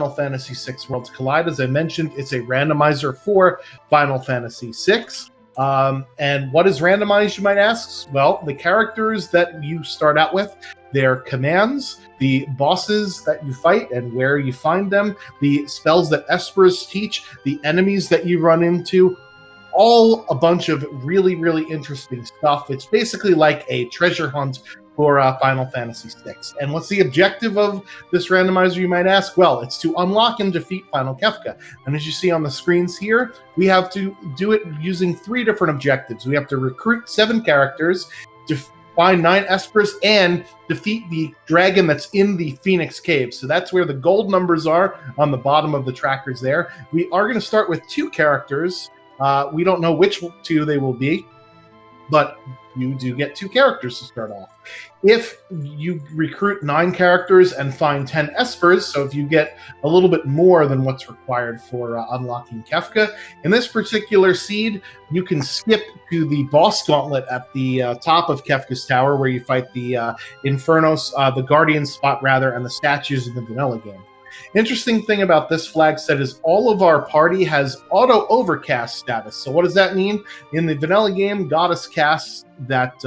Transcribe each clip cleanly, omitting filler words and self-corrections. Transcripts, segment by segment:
Final Fantasy VI Worlds Collide. As I mentioned, it's a randomizer for Final Fantasy VI. And what is randomized, you might ask? Well, the characters that you start out with, their commands, the bosses that you fight and where you find them, the spells that espers teach, the enemies that you run into, all a bunch of really, really interesting stuff. It's basically like a treasure hunt for Final Fantasy VI. And what's the objective of this randomizer, you might ask? Well, it's to unlock and defeat Final Kefka. And as you see on the screens here, we have to do it using 3 different objectives. We have to recruit 7 characters, to find 9 espers, and defeat the dragon that's in the Phoenix Cave. So that's where the gold numbers are on the bottom of the trackers there. We are going to start with 2 characters. We don't know which 2 they will be, but you do get 2 characters to start off. If you recruit 9 characters and find 10 espers, so if you get a little bit more than what's required for unlocking Kefka, in this particular seed, you can skip to the boss gauntlet at the top of Kefka's tower, where you fight the Infernos, the Guardian spot rather, and the statues in the vanilla game. Interesting thing about this flag set is all of our party has auto overcast status. So what does that mean? In the vanilla game, Goddess casts that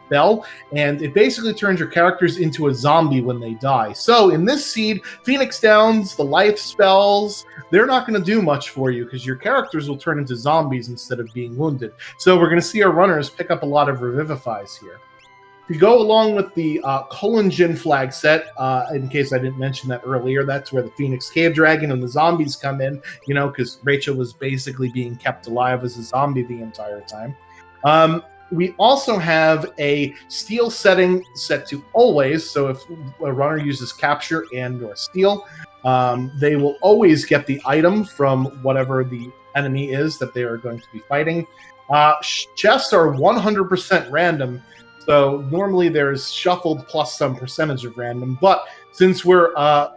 spell, and it basically turns your characters into a zombie when they die. So in this seed, Phoenix Downs, the life spells, they're not going to do much for you because your characters will turn into zombies instead of being wounded. So we're going to see our runners pick up a lot of revivifies here. To go along with the Kolingin flag set, in case I didn't mention that earlier, that's where the Phoenix Cave Dragon and the zombies come in, you know, because Rachel was basically being kept alive as a zombie the entire time. We also have a steal setting set to always, so if a runner uses capture and or steal, they will always get the item from whatever the enemy is that they are going to be fighting. Chests are 100% random. So normally there's shuffled plus some percentage of random, but since we're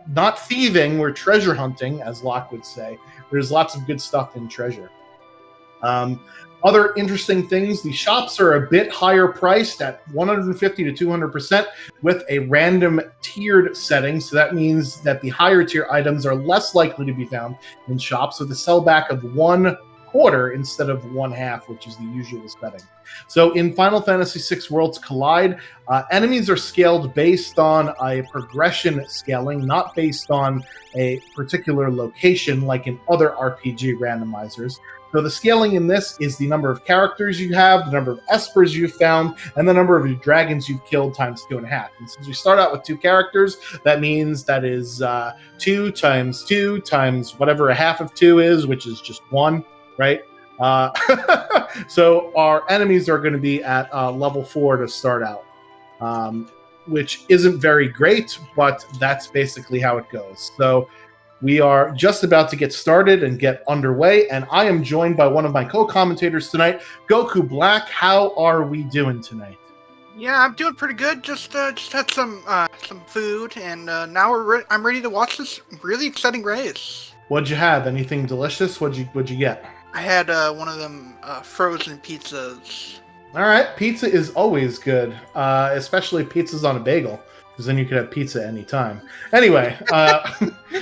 not thieving, we're treasure hunting, as Locke would say. There's lots of good stuff in treasure. Other interesting things, the shops are a bit higher priced at 150 to 200% with a random tiered setting. So that means that the higher tier items are less likely to be found in shops with a sellback of 1/4 instead of 1/2, which is the usual setting. So in Final Fantasy VI Worlds Collide, enemies are scaled based on a progression scaling, not based on a particular location like in other RPG randomizers. So the scaling in this is the number of characters you have, the number of espers you've found, and the number of dragons you've killed times 2.5. And since we start out with 2 characters, that means that is 2 times 2 times whatever a half of 2 is, which is just 1, right? So our enemies are going to be at level 4 to start out, which isn't very great, but that's basically how it goes. So we are just about to get started and get underway, and I am joined by one of my co-commentators tonight, Goku Black. How are we doing tonight? Yeah, I'm doing pretty good. Just had some food, and now I'm ready to watch this really exciting race. What'd you have? Anything delicious? What'd you get? I had one of them frozen pizzas. All right, pizza is always good, especially pizzas on a bagel, because then you could have pizza anytime. Anyway,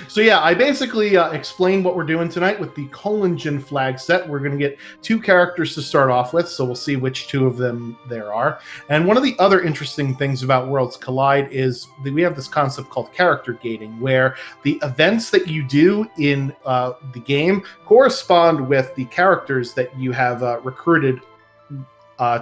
so yeah, I basically explained what we're doing tonight with the Kolingin flag set. We're going to get 2 characters to start off with, so we'll see which 2 of them there are. And one of the other interesting things about Worlds Collide is that we have this concept called character gating, where the events that you do in the game correspond with the characters that you have recruited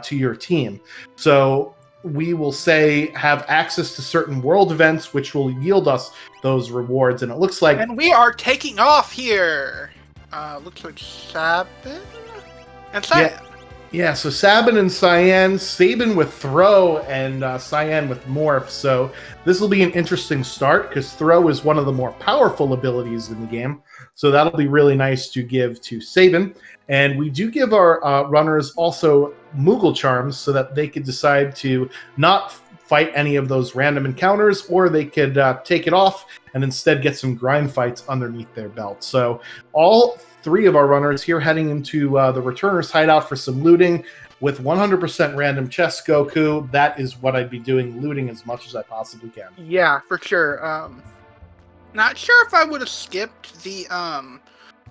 to your team. So we will say have access to certain world events, which will yield us those rewards. And it looks like... And we are taking off here! Looks like Sabin and Cyan. Yeah, so Sabin and Cyan, Sabin with Throw, and Cyan with Morph. So this will be an interesting start, because Throw is one of the more powerful abilities in the game. So that'll be really nice to give to Sabin. And we do give our runners also Moogle Charms so that they could decide to not fight any of those random encounters, or they could take it off and instead get some grind fights underneath their belt. So all 3 of our runners here heading into the Returner's hideout for some looting with 100% random chests, Goku. That is what I'd be doing, looting as much as I possibly can. Yeah, for sure. Not sure if I would have skipped the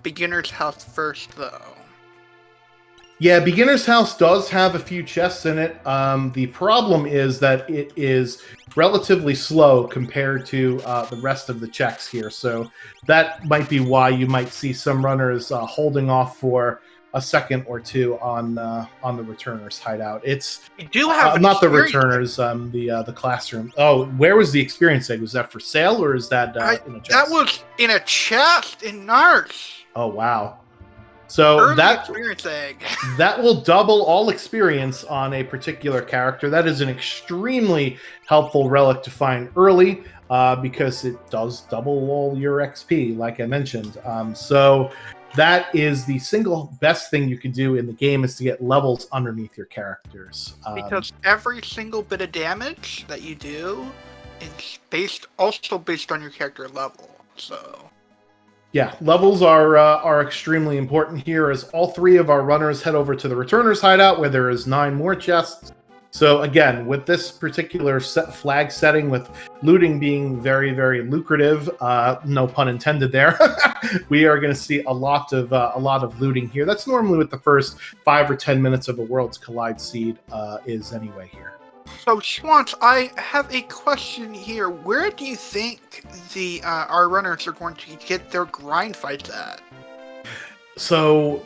beginner's house first though. Yeah, Beginner's House does have a few chests in it. The problem is that it is relatively slow compared to the rest of the checks here. So that might be why you might see some runners holding off for a second or two on the returners hideout. It's You do have an not the experience returners, the classroom. Oh, where was the experience egg? Was that for sale or is that in a chest? That was in a chest in Nars. Oh wow. So Early that experience egg. that will double all experience on a particular character. That is an extremely helpful relic to find early because it does double all your XP, like I mentioned. So that is the single best thing you can do in the game is to get levels underneath your characters. Because every single bit of damage that you do is also based on your character level. So yeah, levels are extremely important here as all three of our runners head over to the returners hideout where there is 9 more chests. So again, with this particular flag setting, with looting being very, very lucrative, no pun intended there, we are going to see a lot of looting here. That's normally what the first 5 or 10 minutes of a Worlds Collide seed is anyway here. So, Schwantz, I have a question here. Where do you think our runners are going to get their grind fights at? So,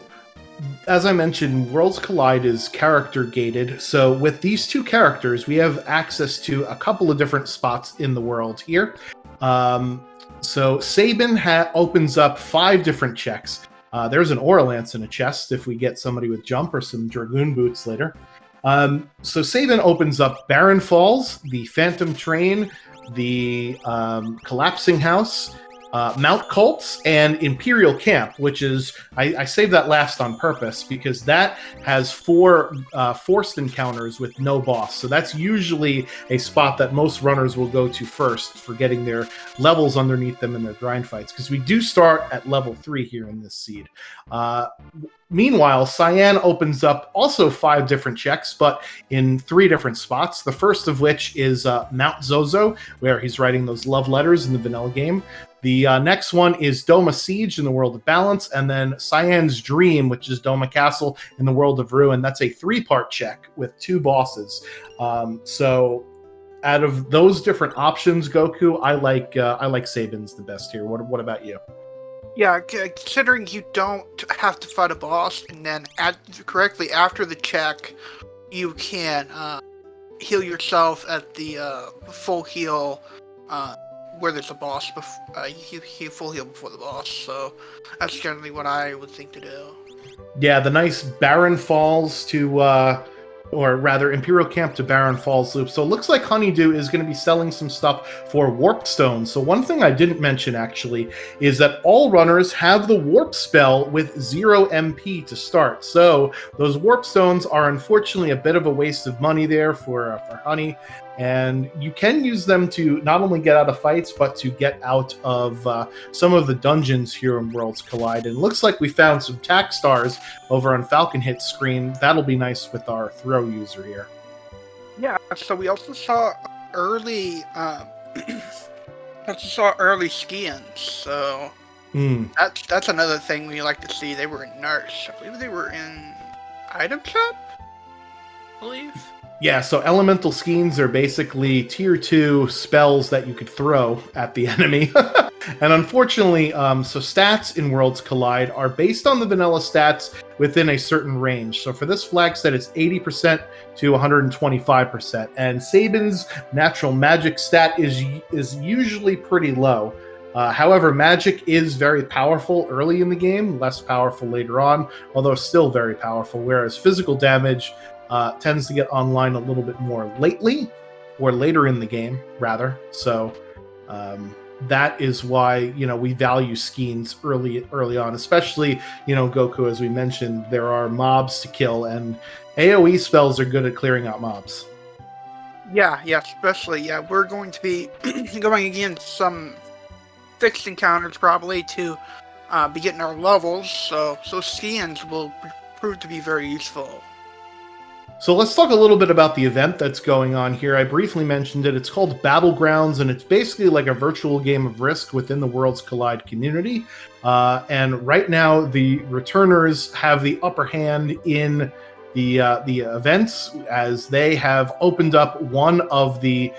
as I mentioned, Worlds Collide is character gated. So, with these 2 characters, we have access to a couple of different spots in the world here. So, Sabin opens up 5 different checks. There's an Aura Lance in a chest if we get somebody with jump or some Dragoon boots later. So Sabin opens up Barren Falls, the Phantom Train, the Collapsing House, Mount Cults, and Imperial Camp, which is, I saved that last on purpose because that has 4 forced encounters with no boss. So that's usually a spot that most runners will go to first for getting their levels underneath them in their grind fights, because we do start at level 3 here in this seed. Meanwhile, Cyan opens up also 5 different checks, but in 3 different spots. The first of which is Mount Zozo, where he's writing those love letters in the vanilla game. The next one is Doma Siege in the World of Balance, and then Cyan's Dream, which is Doma Castle in the World of Ruin. That's a 3-part check with 2 bosses. So out of those different options, Goku, I like Sabin's the best here. What about you? Yeah, considering you don't have to fight a boss, and then correctly after the check, you can heal yourself at the full heal where there's a boss. You full heal before the boss, so that's generally what I would think to do. Yeah, the nice Barren Falls to or rather Imperial Camp to Barren Falls loop. So it looks like Honeydew is going to be selling some stuff for Warp Stones. So one thing I didn't mention actually is that all runners have the Warp spell with 0 MP to start. So those Warp Stones are unfortunately a bit of a waste of money there for Honey. And you can use them to not only get out of fights, but to get out of some of the dungeons here in Worlds Collide. And it looks like we found some tack stars over on Falcon Hit's screen. That'll be nice with our throw user here. Yeah, so we also saw early skins, so that's another thing we like to see. They were in Nurse. I believe they were in Item Shop, I believe. Yeah, so elemental skeins are basically tier 2 spells that you could throw at the enemy. And unfortunately, so stats in Worlds Collide are based on the vanilla stats within a certain range. So for this flag set, it's 80% to 125%. And Sabin's natural magic stat is usually pretty low. However, magic is very powerful early in the game, less powerful later on, although still very powerful, whereas physical damage tends to get online a little bit more lately, or later in the game, rather. So that is why, we value skeins early on, especially, Goku, as we mentioned, there are mobs to kill, and AoE spells are good at clearing out mobs. Yeah, especially, we're going to be going against some fixed encounters probably to be getting our levels, so skins will prove to be very useful. So let's talk a little bit about the event that's going on here. I briefly mentioned it. It's called Battlegrounds, and it's basically like a virtual game of Risk within the Worlds Collide community. And right now, the returners have the upper hand in the events, as they have opened up one of the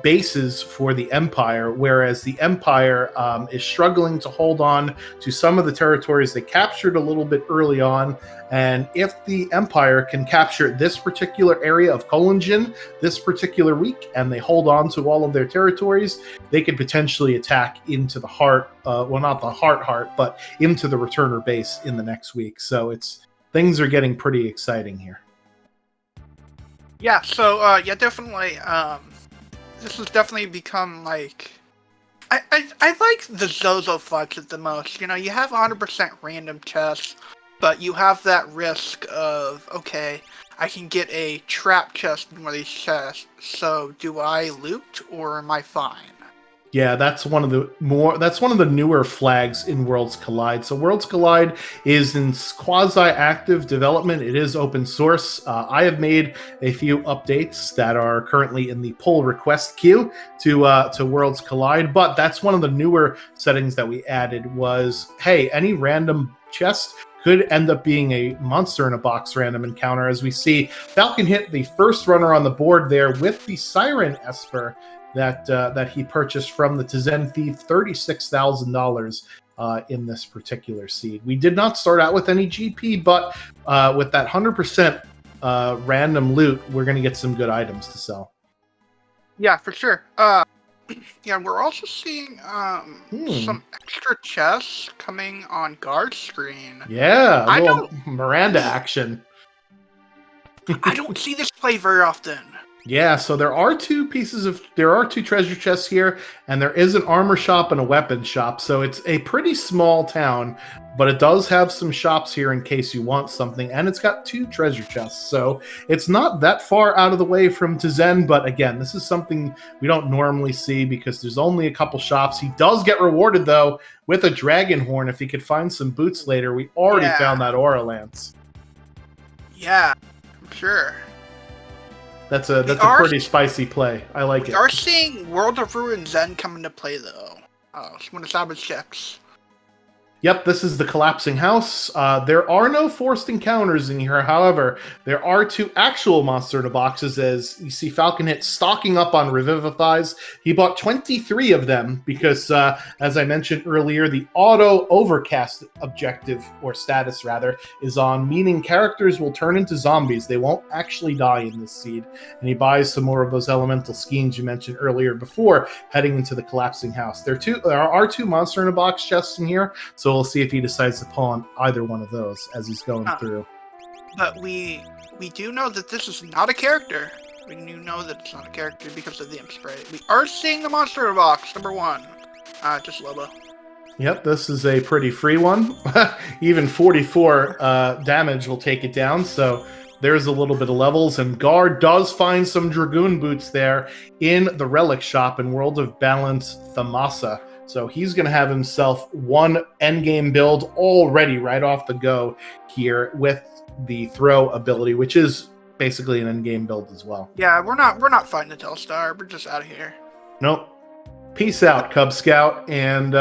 bases for the Empire, whereas the Empire is struggling to hold on to some of the territories they captured a little bit early on. And if the Empire can capture this particular area of Kolingin this particular week, and they hold on to all of their territories, they could potentially attack into the heart, well, not the heart, but into the returner base in the next week. So things are getting pretty exciting here. Yeah, so, definitely, this has definitely become, like... I like the Zozo fights the most. You know, you have 100% random chests, but you have that risk of, okay, I can get a trap chest in one of these chests, so do I loot, or am I fine? Yeah, that's one of the newer flags in Worlds Collide. So Worlds Collide is in quasi-active development. It is open source. I have made a few updates that are currently in the pull request queue to Worlds Collide. But that's one of the newer settings that we added was, hey, any random chest could end up being a monster in a box random encounter. As we see, Falcon hit the first runner on the board there with the Siren Esper that he purchased from the Tizen Thief, $36,000 in this particular seed. We did not start out with any GP, but with that 100% random loot, we're going to get some good items to sell. Yeah, for sure. Yeah, we're also seeing some extra chests coming on guard screen. Yeah, a little Miranda action. I don't see this play very often. Yeah, so there are two treasure chests here, and there is an armor shop and a weapon shop. So it's a pretty small town, but it does have some shops here in case you want something, and it's got 2 treasure chests. So it's not that far out of the way from Tizen, but again, this is something we don't normally see because there's only a couple shops. He does get rewarded, though, with a dragon horn if he could find some boots later. We already found that Aura Lance. Yeah, sure. That's a pretty spicy play. I like it. We are seeing World of Ruin Zen come into play, though. When Sabbath checks. Yep, this is the collapsing house. There are no forced encounters in here. However, there are 2 actual monster in a boxes, as you see Falcon hit stocking up on Revivifies. He bought 23 of them because, as I mentioned earlier, the auto overcast objective, or status rather, is on, meaning characters will turn into zombies. They won't actually die in this seed. And he buys some more of those elemental schemes you mentioned earlier before heading into the collapsing house. There are 2 monster in a box chests in here, so we'll see if he decides to pull on either one of those as he's going through. But we do know that this is not a character. We do know that it's not a character because of the imp spray. We are seeing the monster in a box, number 1. Just Lobo. Yep, this is a pretty free one. Even 44 damage will take it down, so there's a little bit of levels. And Gar does find some Dragoon boots there in the relic shop in World of Balance Thamasa. So he's going to have himself one endgame build already right off the go here with the throw ability, which is basically an endgame build as well. Yeah, we're not fighting the Telstar. We're just out of here. Nope. Peace out, Cub Scout. And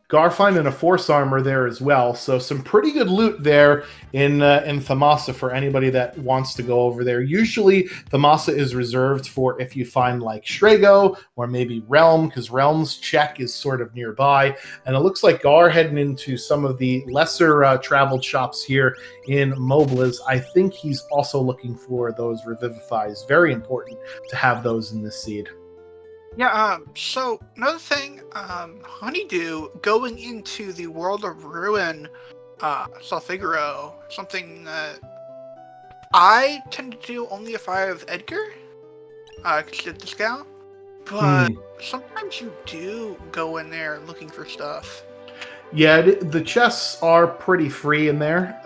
Gar finding a force armor there as well. So some pretty good loot there in Thamasa for anybody that wants to go over there. Usually Thamasa is reserved for if you find like Strago or maybe Realm, because Realm's check is sort of nearby. And it looks like Gar heading into some of the lesser traveled shops here in Mobliz. I think he's also looking for those Revivifies. Very important to have those in this seed. Yeah, so another thing, Honeydew going into the World of Ruin, Solfigaro, something that I tend to do only if I have Edgar, because it's discount, but sometimes you do go in there looking for stuff. Yeah, the chests are pretty free in there.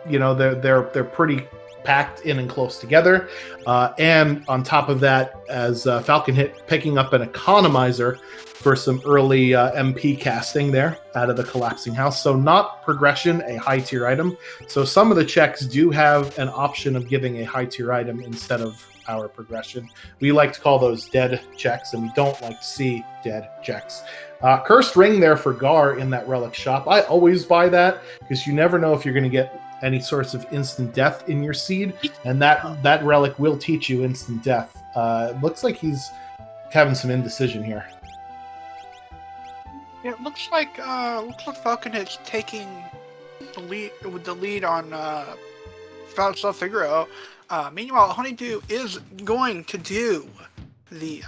They're pretty packed in and close together. And on top of that, as Falcon hit, picking up an economizer for some early MP casting there out of the collapsing house. So not progression, a high tier item. So some of the checks do have an option of giving a high tier item instead of our progression. We like to call those dead checks, and we don't like to see dead checks. Cursed ring there for Gar in that relic shop. I always buy that because you never know if you're going to get any sorts of instant death in your seed, and that relic will teach you instant death. Looks like he's having some indecision here. Yeah, it looks like Falcon is taking the lead on Fausto Figaro. Meanwhile, Honeydew is going to do the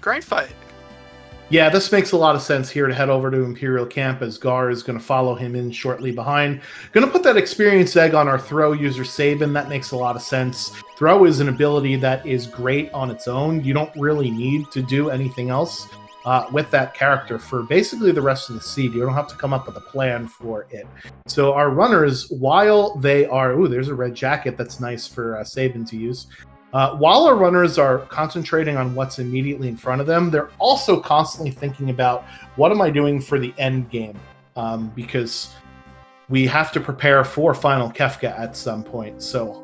grind fight. Yeah, this makes a lot of sense here to head over to Imperial Camp, as Gar is going to follow him in shortly behind. Going to put that experience egg on our throw user Sabin. That makes a lot of sense. Throw is an ability that is great on its own. You don't really need to do anything else with that character for basically the rest of the seed. You don't have to come up with a plan for it. So our runners, while they are... Ooh, there's a red jacket that's nice for Sabin to use. While our runners are concentrating on what's immediately in front of them, they're also constantly thinking about, what am I doing for the end game? Because we have to prepare for Final Kefka at some point. So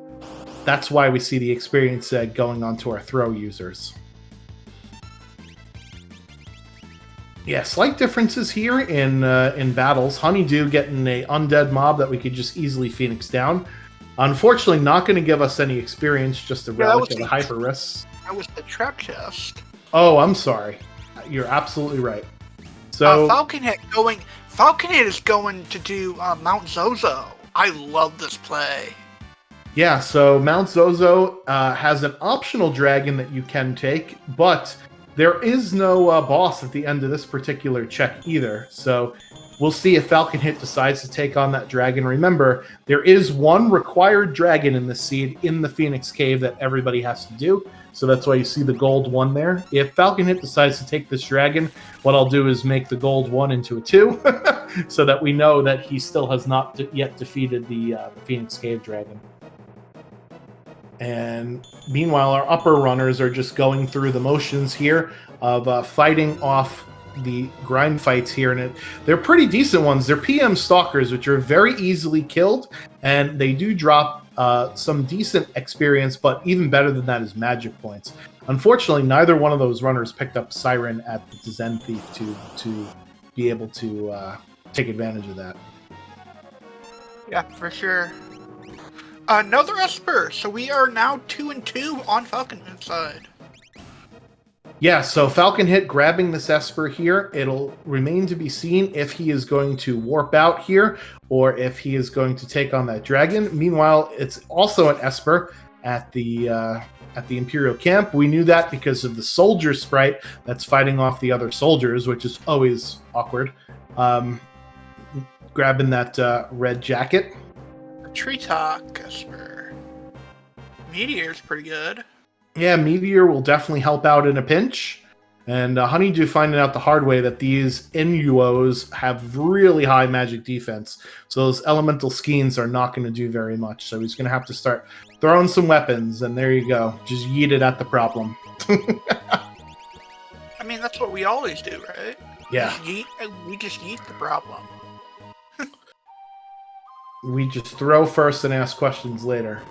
that's why we see the experience egg going on to our throw users. Yeah, slight differences here in battles. Honeydew getting an undead mob that we could just easily Phoenix down. Unfortunately, not going to give us any experience, just a relic of the hyper risks. That was the trap chest. Oh, I'm sorry. You're absolutely right. So Falconhead is going to do Mount Zozo. I love this play. Yeah, so Mount Zozo has an optional dragon that you can take, but there is no boss at the end of this particular check either. So we'll see if Falcon Hit decides to take on that dragon. Remember, there is one required dragon in the seed in the Phoenix Cave that everybody has to do. So that's why you see the gold 1 there. If Falcon Hit decides to take this dragon, what I'll do is make the gold 1 into a 2 so that we know that he still has not yet defeated the Phoenix Cave dragon. And meanwhile, our upper runners are just going through the motions here of fighting off the grind fights here, and they're pretty decent ones. They're PM Stalkers, which are very easily killed, and they do drop some decent experience, but even better than that is magic points. Unfortunately, neither one of those runners picked up Siren at the Zen Thief to be able to take advantage of that. Yeah, for sure. Another Esper, so we are now 2-2 on Falcon side. Yeah, so Falcon Hit grabbing this Esper here. It'll remain to be seen if he is going to warp out here or if he is going to take on that dragon. Meanwhile, it's also an Esper at the Imperial Camp. We knew that because of the soldier sprite that's fighting off the other soldiers, which is always awkward. Grabbing that red jacket. Tree Talk Esper. Meteor's pretty good. Yeah, Meteor will definitely help out in a pinch. And Honeydew finding out the hard way that these Inuos have really high magic defense. So those elemental skeins are not going to do very much. So he's going to have to start throwing some weapons. And there you go. Just yeet it at the problem. I mean, that's what we always do, right? Yeah. We just yeet the problem. We just throw first and ask questions later.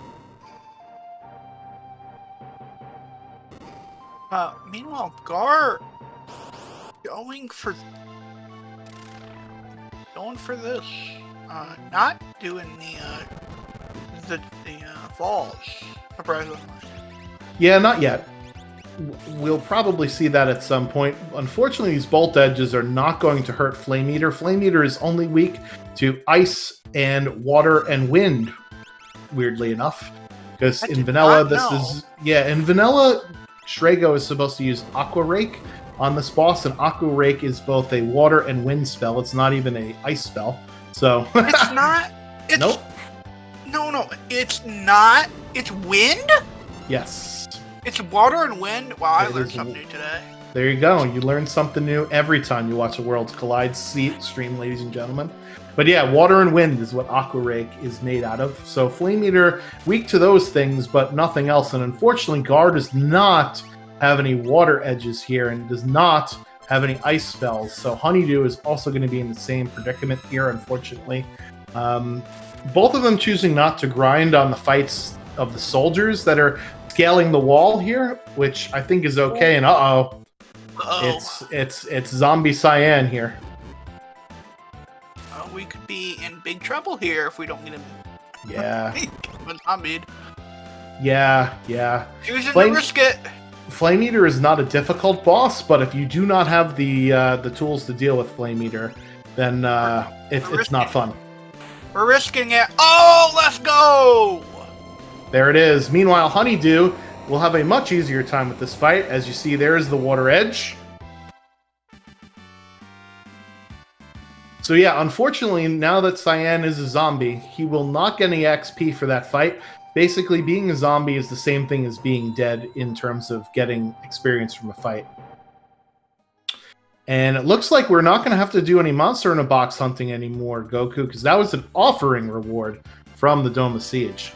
Meanwhile, Gar going for this, not doing the falls. Surprisingly. Yeah, not yet. We'll probably see that at some point. Unfortunately, these bolt edges are not going to hurt Flame Eater. Flame Eater is only weak to ice and water and wind, weirdly enough. Because in vanilla, in vanilla, Shrego is supposed to use Aqua Rake on this boss, and Aqua Rake is both a water and wind spell. It's not even a ice spell. So it's not. Nope. No, it's not. It's wind. Yes. It's water and wind. Wow, I learned something new today. There you go. You learn something new every time you watch a Worlds Collide stream, ladies and gentlemen. But yeah, water and wind is what Aqua Rake is made out of. So Flame Eater, weak to those things, but nothing else. And unfortunately, Gar does not have any water edges here and does not have any ice spells. So Honeydew is also going to be in the same predicament here, unfortunately. Both of them choosing not to grind on the fights of the soldiers that are scaling the wall here, which I think is okay. And it's zombie Cyan here. We could be in big trouble here if we don't get him. Yeah. Zombied. Yeah. Choosing to risk it. Flame Eater is not a difficult boss, but if you do not have the tools to deal with Flame Eater, then it's not fun. We're risking it. Oh, let's go! There it is. Meanwhile, Honeydew will have a much easier time with this fight. As you see, there is the water edge. So yeah, unfortunately, now that Cyan is a zombie, he will not get any XP for that fight. Basically, being a zombie is the same thing as being dead in terms of getting experience from a fight. And it looks like we're not going to have to do any Monster in a Box hunting anymore, Goku, because that was an offering reward from the Dome of Siege.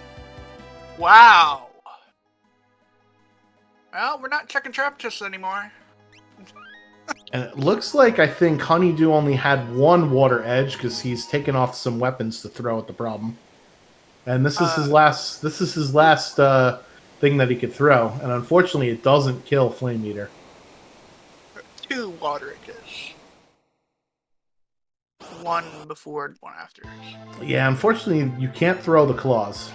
Wow. Well, we're not checking trap chests anymore. And it looks like I think Honeydew only had one water edge because he's taken off some weapons to throw at the problem. And this is his last. This is his last thing that he could throw, and unfortunately, it doesn't kill Flame Eater. 2 water edges. 1 before, 1 after. Yeah, unfortunately, you can't throw the claws.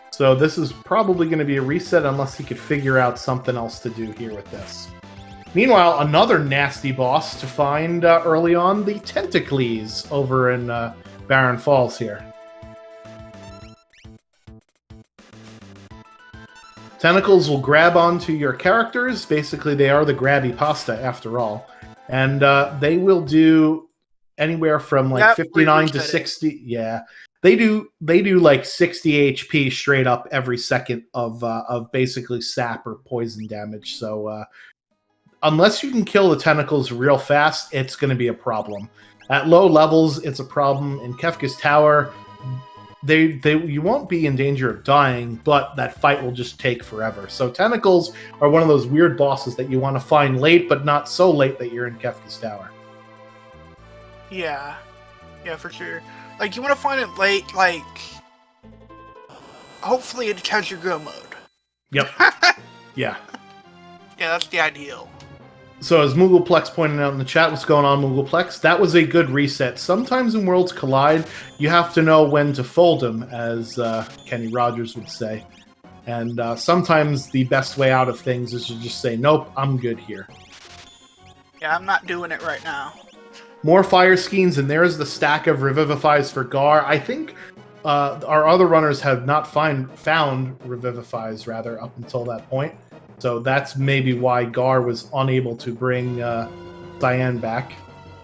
So this is probably going to be a reset unless he could figure out something else to do here with this. Meanwhile, another nasty boss to find early on, the Tentacles over in Barren Falls here. Tentacles will grab onto your characters. Basically, they are the grabby pasta after all. And they will do anywhere from like 59 to 60. Yeah. They do like 60 HP straight up every second of basically sap or poison damage. So unless you can kill the tentacles real fast, it's going to be a problem. At low levels, it's a problem. In Kefka's tower, you won't be in danger of dying, but that fight will just take forever. So tentacles are one of those weird bosses that you want to find late, but not so late that you're in Kefka's tower. Yeah, for sure. Like, you want to find it late, like, hopefully it has your go mode. Yep. Yeah. Yeah, that's the ideal. So as Moogleplex pointed out in the chat, what's going on, Moogleplex? That was a good reset. Sometimes in Worlds Collide, you have to know when to fold them, as Kenny Rogers would say. And sometimes the best way out of things is to just say, nope, I'm good here. Yeah, I'm not doing it right now. More fire schemes, and there's the stack of Revivifies for Gar. I think our other runners have not found Revivifies, rather, up until that point. So that's maybe why Gar was unable to bring Cyan back.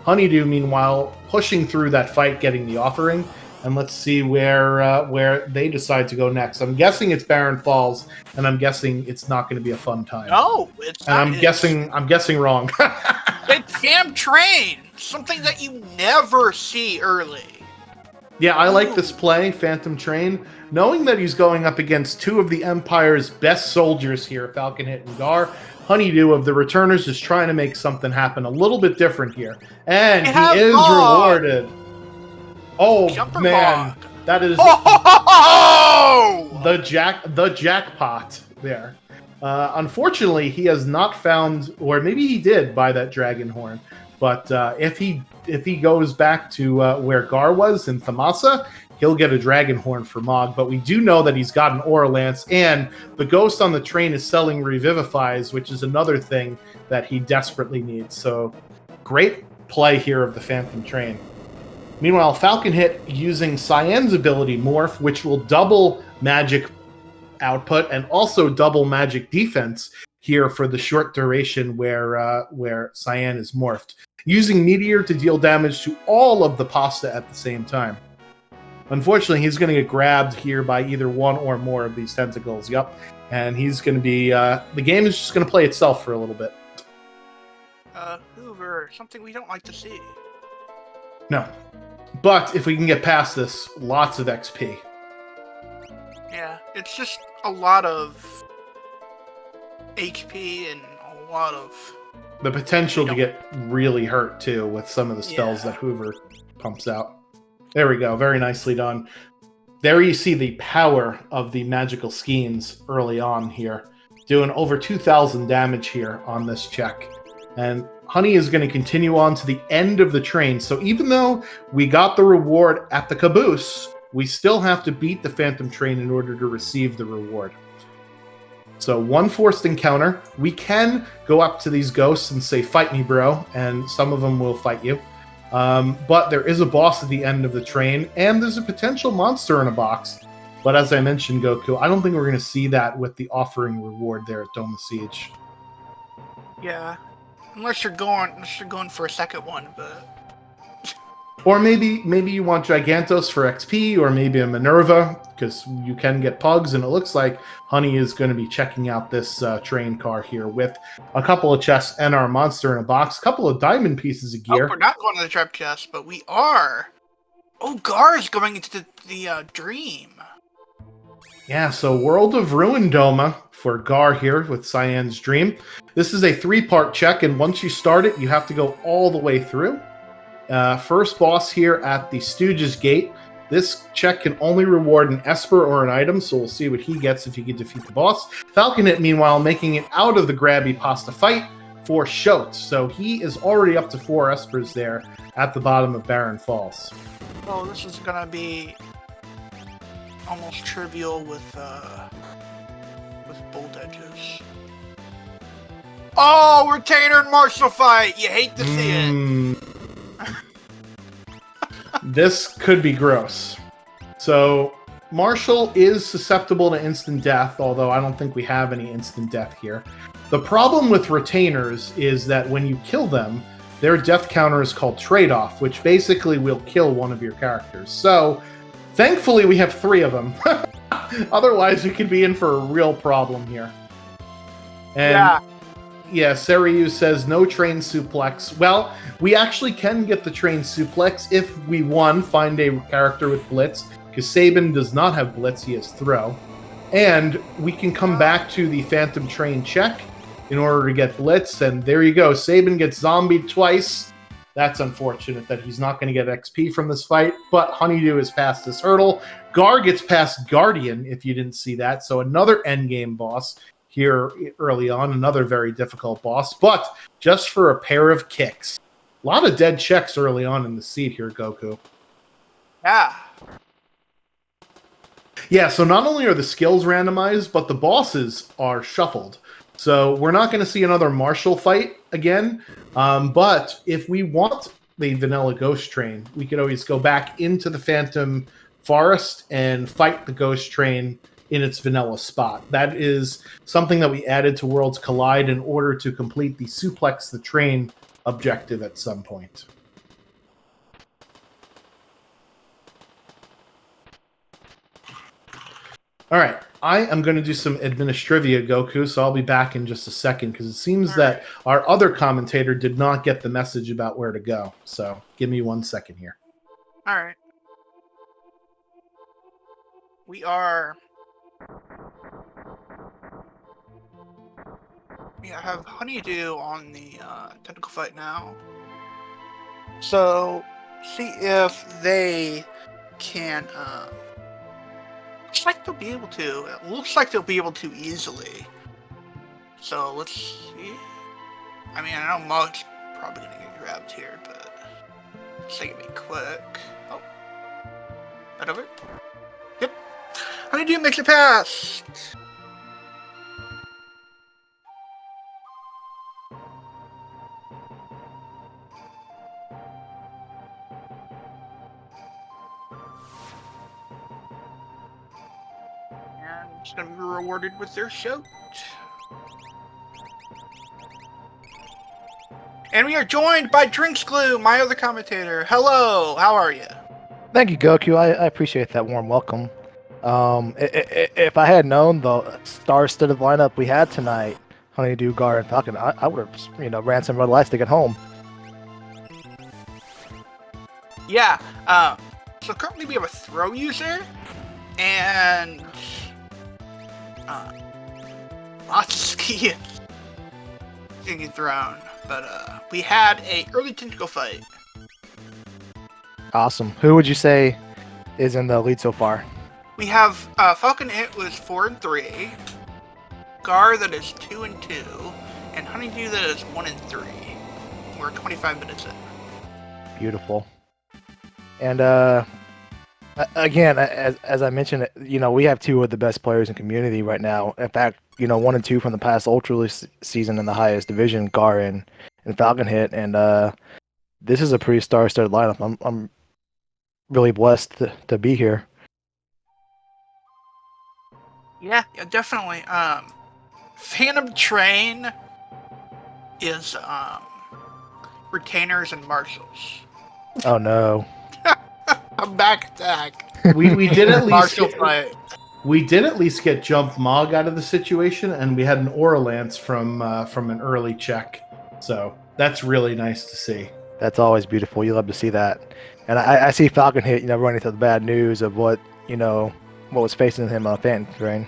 Honeydew, meanwhile, pushing through that fight, getting the offering. And let's see where they decide to go next. I'm guessing it's Barren Falls, and I'm guessing it's not going to be a fun time. No, it's not. And I'm guessing wrong. It's Damn Train, something that you never see early. Yeah, I like this play, Phantom Train. Knowing that he's going up against two of the Empire's best soldiers here, Falcon Hit and Gar, Honeydew of the Returners is trying to make something happen a little bit different here. And he is rewarded. Oh, Jumper man. Bog. That is the jackpot there. Unfortunately, he has not found, or maybe he did buy that dragon horn. But if he goes back to where Gar was in Thamasa, he'll get a dragon horn for Mog. But we do know that he's got an Aura Lance, and the ghost on the train is selling Revivifies, which is another thing that he desperately needs. So great play here of the Phantom Train. Meanwhile, Falcon Hit using Cyan's ability Morph, which will double magic output and also double magic defense here for the short duration where Cyan is morphed. Using Meteor to deal damage to all of the pasta at the same time. Unfortunately, he's going to get grabbed here by either one or more of these tentacles. Yep. And he's going to be... the game is just going to play itself for a little bit. Hoover, something we don't like to see. No. But if we can get past this, lots of XP. Yeah, it's just a lot of HP and a lot of... The potential to get really hurt, too, with some of the spells Yeah. that Hoover pumps out. There we go. Very nicely done. There you see the power of the magical skeins early on here. Doing over 2,000 damage here on this check. And Honey is going to continue on to the end of the train. So even though we got the reward at the caboose, we still have to beat the Phantom Train in order to receive the reward. So one forced encounter. We can go up to these ghosts and say, "Fight me, bro," and some of them will fight you. But there is a boss at the end of the train, and there's a potential monster in a box. But as I mentioned, Goku, I don't think we're going to see that with the offering reward there at Dome of Siege. Yeah, unless you're going for a second one, but... Or maybe you want Gigantos for XP, or maybe a Minerva, because you can get pugs, and it looks like Honey is going to be checking out this train car here with a couple of chests and our monster in a box, a couple of diamond pieces of gear. Oh, we're not going to the trap chest, but we are. Oh, Gar is going into the dream. Yeah, so World of Ruin Doma for Gar here with Cyan's Dream. This is a 3-part check, and once you start it, you have to go all the way through. First boss here at the Stooges Gate. This check can only reward an esper or an item, so we'll see what he gets if he can defeat the boss. Falconit, meanwhile, making it out of the Grabby Pasta fight for Shotes. So he is already up to 4 espers there at the bottom of Barren Falls. Oh, this is going to be almost trivial with bolt edges. Oh, Retainer and Marshall fight! You hate to see it. This could be gross. So, Marshall is susceptible to instant death, although I don't think we have any instant death here. The problem with retainers is that when you kill them, their death counter is called trade-off, which basically will kill one of your characters. So, thankfully we have 3 of them. Otherwise, we could be in for a real problem here. And yeah, Seryu says no train suplex. Well, we actually can get the train suplex if we, find a character with blitz, because Sabin does not have blitz, he has throw. And we can come back to the Phantom Train check in order to get blitz, and there you go. Sabin gets zombied twice. That's unfortunate that he's not going to get XP from this fight, but Honeydew has passed this hurdle. Gar gets past Guardian, if you didn't see that, so another endgame boss here early on, another very difficult boss, but just for a pair of kicks. A lot of dead checks early on in the seed here, Goku. Yeah, so not only are the skills randomized, but the bosses are shuffled. So we're not going to see another Marshall fight again, but if we want the Vanilla Ghost Train, we could always go back into the Phantom Forest and fight the Ghost Train in its vanilla spot. That is something that we added to Worlds Collide in order to complete the Suplex the Train objective at some point. All right, I am going to do some administrivia, Goku, so I'll be back in just a second, because it seems that our other commentator did not get the message about where to go. So give me 1 second here. All right. We are... Yeah, I have Honeydew on the technical fight now. So, see if they can... looks like they'll be able to. It looks like they'll be able to easily. So, let's see. I mean, I know Mug's probably gonna get grabbed here, but... let's take it quick. Oh. Right over. Yep. Honeydew makes it past! It's going to be rewarded with their shout. And we are joined by Drinks Glue, my other commentator. Hello, how are you? Thank you, Goku. I appreciate that warm welcome. If I had known the star-studded lineup we had tonight, Honeydew, Gar, and Falcon, I would have, ran some red lights to get home. Yeah. So currently we have a throw user, and lots of skiing being thrown. But we had a early tentacle fight. Awesome. Who would you say is in the lead so far? We have Falcon Hit was 4-3, Gar that is 2-2, and Honeydew that is 1-3. We're 25 minutes in. Beautiful. And again, as I mentioned, we have two of the best players in community right now. In fact, 1 and 2 from the past Ultra season in the highest division, Gar and Falcon Hit, and this is a pretty star-studded lineup. I'm really blessed to be here. Yeah, definitely. Phantom Train is retainers and marshals. Oh no. I'm back attack. We did at least Marshall fight. we did at least get Jump Mog out of the situation, and we had an Aura Lance from an early check. So that's really nice to see. That's always beautiful. You love to see that. And I see Falcon Hit, running to the bad news of what was facing him on Phantom Train.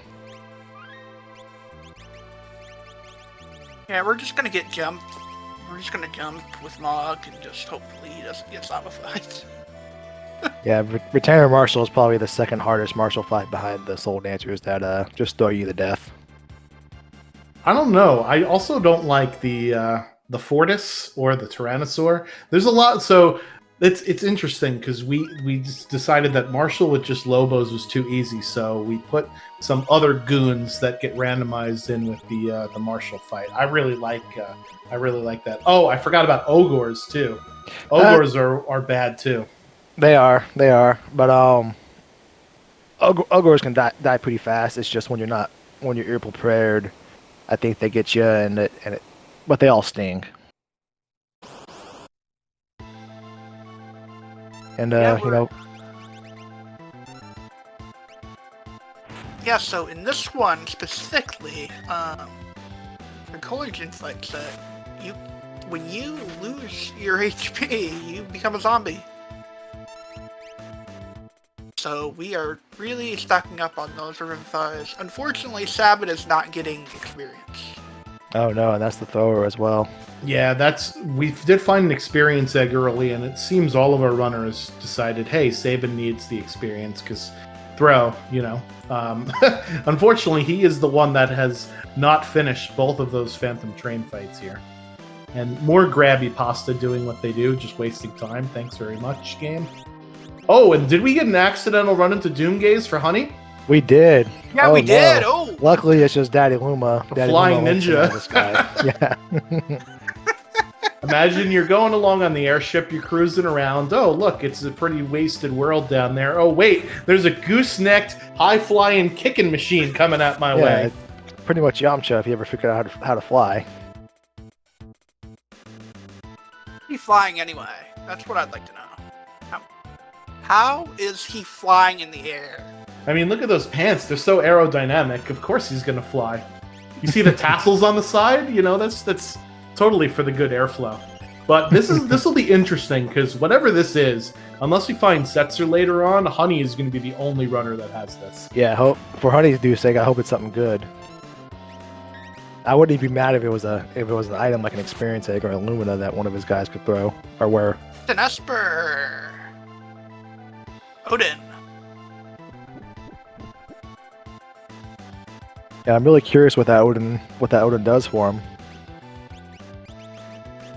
Yeah, we're just gonna get jumped. We're just gonna jump with Mog and just hopefully he doesn't get zombified. Yeah, Retainer Marshal is probably the second hardest martial fight behind the Soul Dancers that just throw you to death. I don't know. I also don't like the Fortis or the Tyrannosaur. There's a lot. So it's interesting because we just decided that Marshall with just Lobos was too easy. So we put some other goons that get randomized in with the Marshall fight. I really like that. Oh, I forgot about Ogres too. Ogres are bad too. They are, but Ogres can die pretty fast. It's just when you're ill prepared, I think they get you, but they all sting. And Yeah, so in this one specifically, the collagen fight set, when you lose your HP, you become a zombie. So we are really stocking up on those revivifies. Unfortunately, Sabbath is not getting experience. Oh no, and that's the thrower as well. Yeah, we did find an experience egg early, and it seems all of our runners decided, hey, Sabin needs the experience because throw, Unfortunately, he is the one that has not finished both of those Phantom Train fights here. And more grabby pasta doing what they do, just wasting time. Thanks very much, game. Oh, and did we get an accidental run into Doomgaze for Honey? We did. Yeah, we did. Oh, luckily it's just Daddy Luma. A flying ninja. This guy. Yeah. Imagine you're going along on the airship, you're cruising around. Oh, look, it's a pretty wasted world down there. Oh, wait, there's a goose-necked, high-flying kicking machine coming at my way. It's pretty much Yamcha if you ever figure out how to fly. he's flying anyway? That's what I'd like to know. How is he flying in the air? I mean, look at those pants. They're so aerodynamic. Of course he's going to fly. You see the tassels on the side? That's totally for the good airflow. But this will be interesting because whatever this is, unless we find Setzer later on, Honey is going to be the only runner that has this. Yeah, for Honey's due sake, I hope it's something good. I wouldn't even be mad if it was an item like an experience egg or a Lumina that one of his guys could throw or wear. It's an Esper. Odin. Yeah, I'm really curious what that Odin does for him.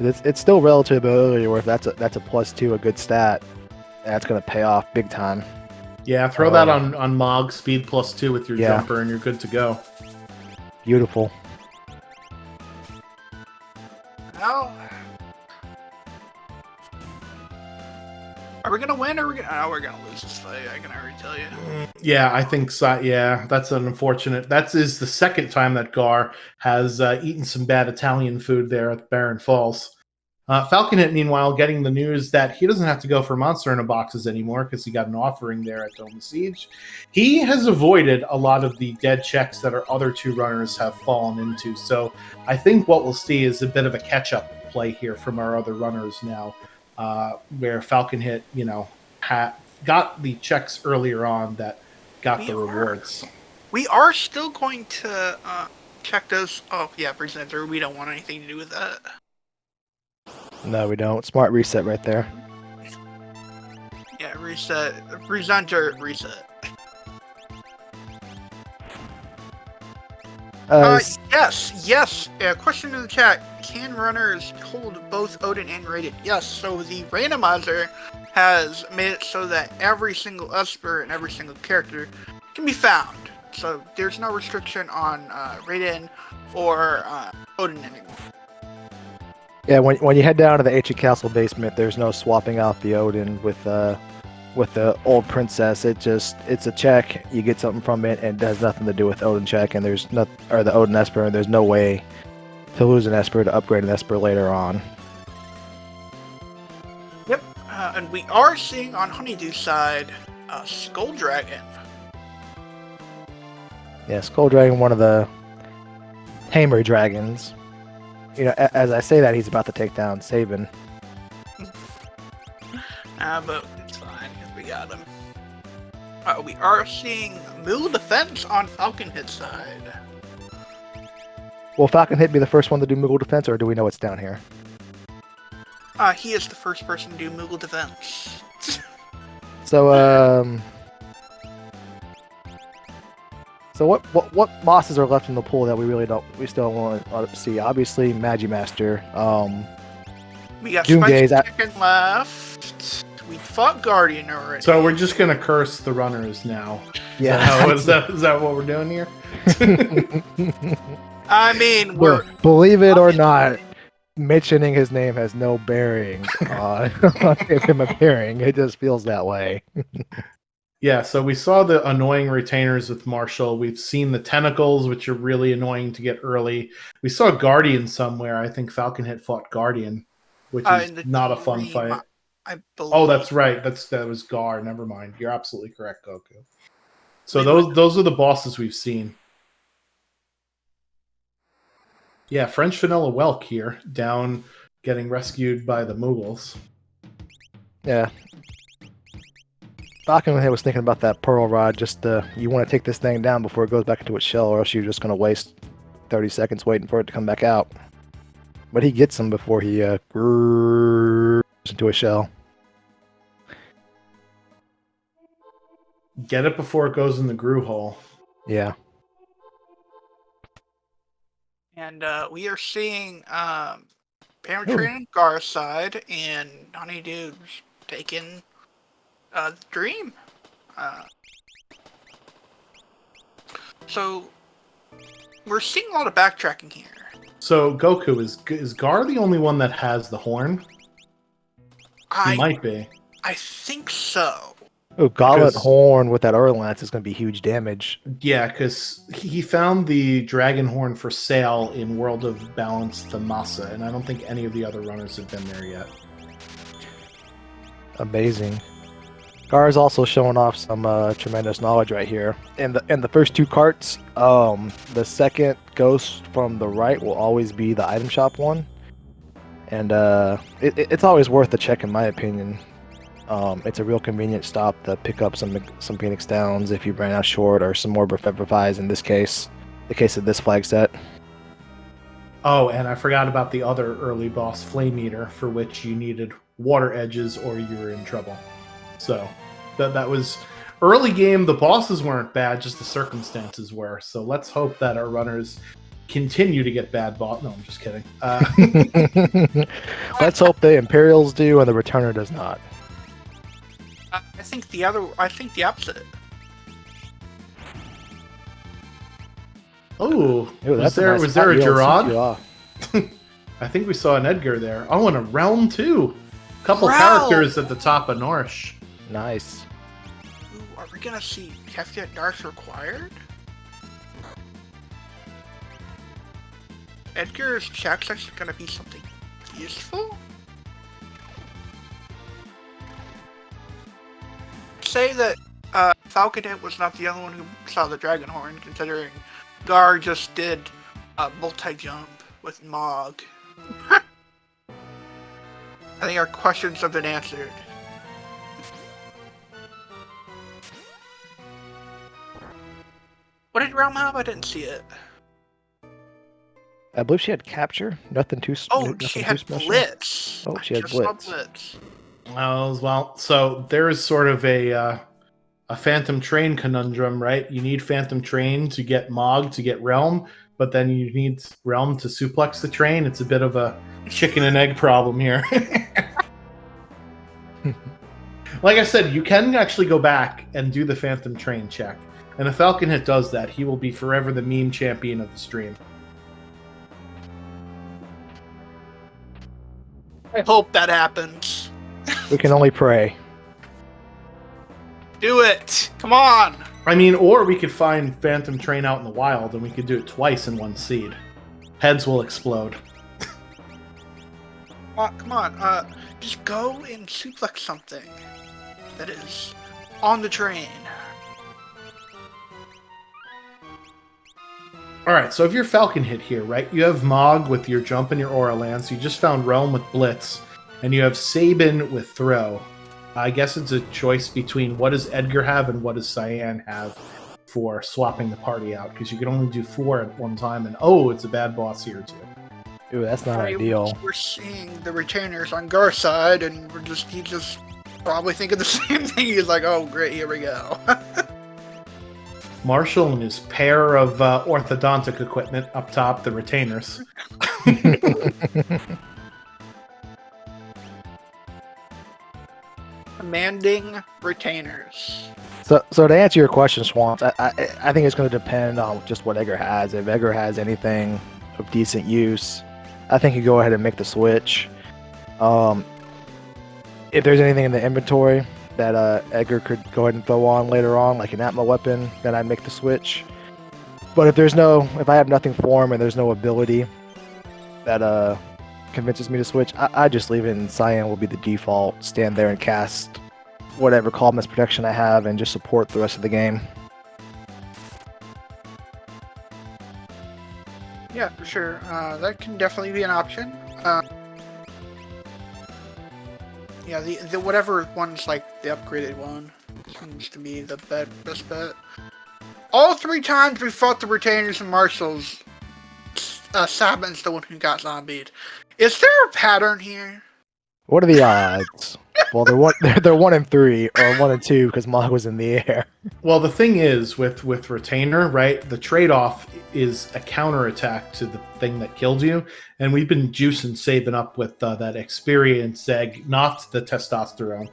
It's still relatively early, or if that's a +2, a good stat, that's gonna pay off big time. Yeah, throw that on Mog speed +2 with your jumper, and you're good to go. Beautiful. Well, are we gonna win or we're gonna lose this fight? I can already tell you. Yeah, I think so. Yeah, that's an unfortunate. That is the second time that Gar has eaten some bad Italian food there at Barren Falls. Falconit, meanwhile, getting the news that he doesn't have to go for Monster in a Boxes anymore because he got an offering there at Dome of Siege. He has avoided a lot of the dead checks that our other two runners have fallen into. So I think what we'll see is a bit of a catch-up play here from our other runners now. where Falcon Hit, got the checks earlier on that got the rewards. We are still going to check those. Oh yeah, presenter. We don't want anything to do with that. No, we don't. Smart reset right there. Yeah, reset. Presenter reset. Yes. Question in the chat: can runners hold both Odin and Raiden? Yes. So the randomizer has made it so that every single esper and every single character can be found. So there's no restriction on Raiden or Odin anymore. Yeah, when you head down to the ancient castle basement, there's no swapping out the Odin with the old princess. It's a check. You get something from it, and it has nothing to do with Odin check. And the Odin esper, and there's no way to lose an esper to upgrade an esper later on. Yep, and we are seeing on Honeydew's side Skull Dragon. Yeah, Skull Dragon, one of the tamer dragons. As I say that, he's about to take down Sabin. But it's fine, because we got him. We are seeing Moogle Defense on Falcon Hit's side. Will Falcon Hit be the first one to do Moogle Defense, or do we know it's down here? He is the first person to do Moogle Defense. So, So what bosses are left in the pool that we still want to see? Obviously, Magimaster. We got Doomgaze Spicy Chicken left. We fought Guardian already. So we're just gonna curse the runners now. Yeah. Is that what we're doing here? I mean, believe it or not, mentioning his name has no bearing on him appearing. It just feels that way. Yeah, so we saw the annoying retainers with Marshall. We've seen the tentacles, which are really annoying to get early. We saw Guardian somewhere. I think Falcon Hit fought Guardian, which is not a fun fight. I believe. Oh, that's right. That was Gar. Never mind. You're absolutely correct, Goku. So those are the bosses we've seen. Yeah, French Vanilla Welk here, down getting rescued by the Moogles. Yeah. Falcon Hit was thinking about that Pearl Rod. You want to take this thing down before it goes back into its shell, or else you're just going to waste 30 seconds waiting for it to come back out. But he gets him before he goes into a shell. Get it before it goes in the Gru hole. Yeah. And we are seeing Paratrain on Gar's side, and Honeydew taking the Dream. So we're seeing a lot of backtracking here. So Goku, is Gar the only one that has the horn? He might be. I think so. Oh, Gauntlet Horn with that Lance is going to be huge damage. Yeah, because he found the Dragon Horn for sale in World of Balance the Masa, and I don't think any of the other runners have been there yet. Amazing. Gar is also showing off some tremendous knowledge right here. In the first two carts, the second ghost from the right will always be the item shop one, and it's always worth a check in my opinion. It's a real convenient stop to pick up some Phoenix Downs if you ran out short, or some more Febrifies in this case, the case of this flag set. Oh, and I forgot about the other early boss, Flame Eater, for which you needed water edges or you were in trouble. So that was early game. The bosses weren't bad, just the circumstances were. So let's hope that our runners continue to get bad boss. No, I'm just kidding. Let's hope the Imperials do and the Returner does not. I think the opposite. Oh, was there a Gerard? I think we saw an Edgar there. Oh, and a Realm too. Couple characters at the top of Norsh. Nice. Ooh, are we gonna see Kefka Darth required? Edgar's check's actually gonna be something useful? Say that Falconet was not the only one who saw the Dragon Horn, considering Gar just did a multi-jump with Mog. I think our questions have been answered. What did Realm have? I didn't see it. I believe she had capture. Nothing too. Oh, Nothing she too had special. Blitz. Oh, she had I just saw Blitz. Blitz. Well, so there is sort of a Phantom Train conundrum, right? You need Phantom Train to get Mog to get Realm, but then you need Realm to suplex the train. It's a bit of a chicken and egg problem here. Like I said, you can actually go back and do the Phantom Train check. And if Falcon Hit does that, he will be forever the meme champion of the stream. I hope that happens. We can only pray. Do it! Come on! I mean, or we could find Phantom Train out in the wild and we could do it twice in one seed. Heads will explode. Come on, just go and suplex something that is on the train. Alright, so if you're Falcon Hit here, right, you have Mog with your jump and your Aura Lance, you just found Realm with Blitz, and you have Sabin with Throw. I guess it's a choice between what does Edgar have and what does Cyan have for swapping the party out, because you can only do 4 at one time, and oh, it's a bad boss here too. Ooh, that's not ideal. We're seeing the retainers on Gar's side, and he's just probably thinking the same thing. He's like, oh, great, here we go. Marshall and his pair of orthodontic equipment up top, the retainers. Commanding retainers. So to answer your question, Swamps, I think it's going to depend on just what Edgar has. If Edgar has anything of decent use, I think you go ahead and make the switch. If there's anything in the inventory that Edgar could go ahead and throw on later on, like an Atma weapon, then I'd make the switch. But if I have nothing for him and there's no ability that convinces me to switch, I just leave it and Cyan will be the default. Stand there and cast whatever calmness protection I have and just support the rest of the game. Yeah, for sure. That can definitely be an option. Yeah, the whatever one's like the upgraded one seems to be the best bet. All 3 times we fought the retainers and marshals, Sabin's the one who got zombied. Is there a pattern here? What are the odds? Well, they're 1 and 3 or 1 and 2 because Mog was in the air. Well, the thing is with retainer, right? The trade-off is a counterattack to the thing that killed you, and we've been juicing Sabin up with that experience egg, not the testosterone,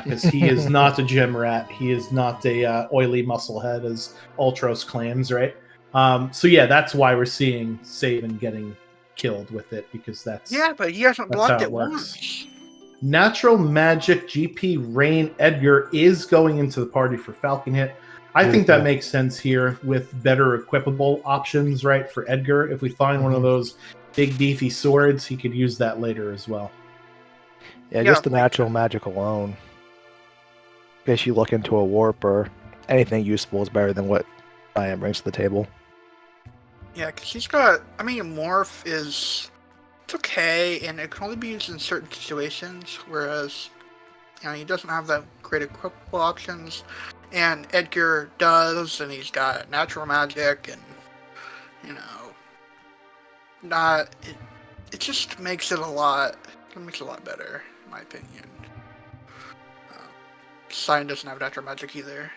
because he is not a gym rat. He is not a oily muscle head, as Ultros claims, right? So yeah, that's why we're seeing Sabin getting killed with it, because that's but he hasn't blocked it works. once. Natural Magic GP Rain Edgar is going into the party for Falcon Hit. I think that makes sense here with better equipable options, right, for Edgar. If we find one of those big beefy swords, he could use that later as well. Yeah, just the natural magic alone. In case you look into a warp or anything useful is better than what Cyan brings to the table. Yeah, because he's got, Morph is, it's okay, and it can only be used in certain situations, whereas, he doesn't have that great equipable options, and Edgar does, and he's got natural magic, and, it just makes it a lot better, in my opinion. Cyan doesn't have natural magic either.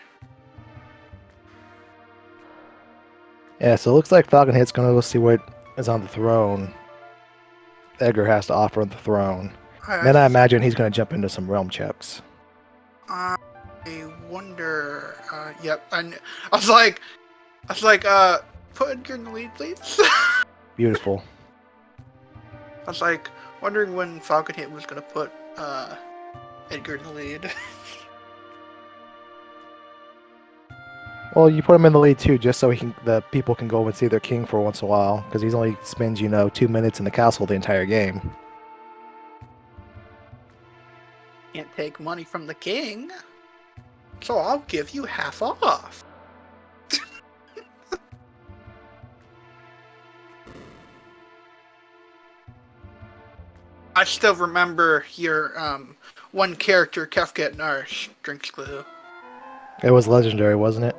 Yeah, so it looks like Falcon Hit's going to go see what is on the throne. Edgar has to offer on the throne. Then I imagine he's going to jump into some realm checks. I wonder. Yep. I was like, put Edgar in the lead, please. Beautiful. I was like, wondering when Falcon Hit was going to put Edgar in the lead. Well, you put him in the lead too, just so the people can go and see their king for once in a while, because he's only spends 2 minutes in the castle the entire game. Can't take money from the king, so I'll give you half off. I still remember your one character, Kefka at Nurse, drinks glue. It was legendary, wasn't it?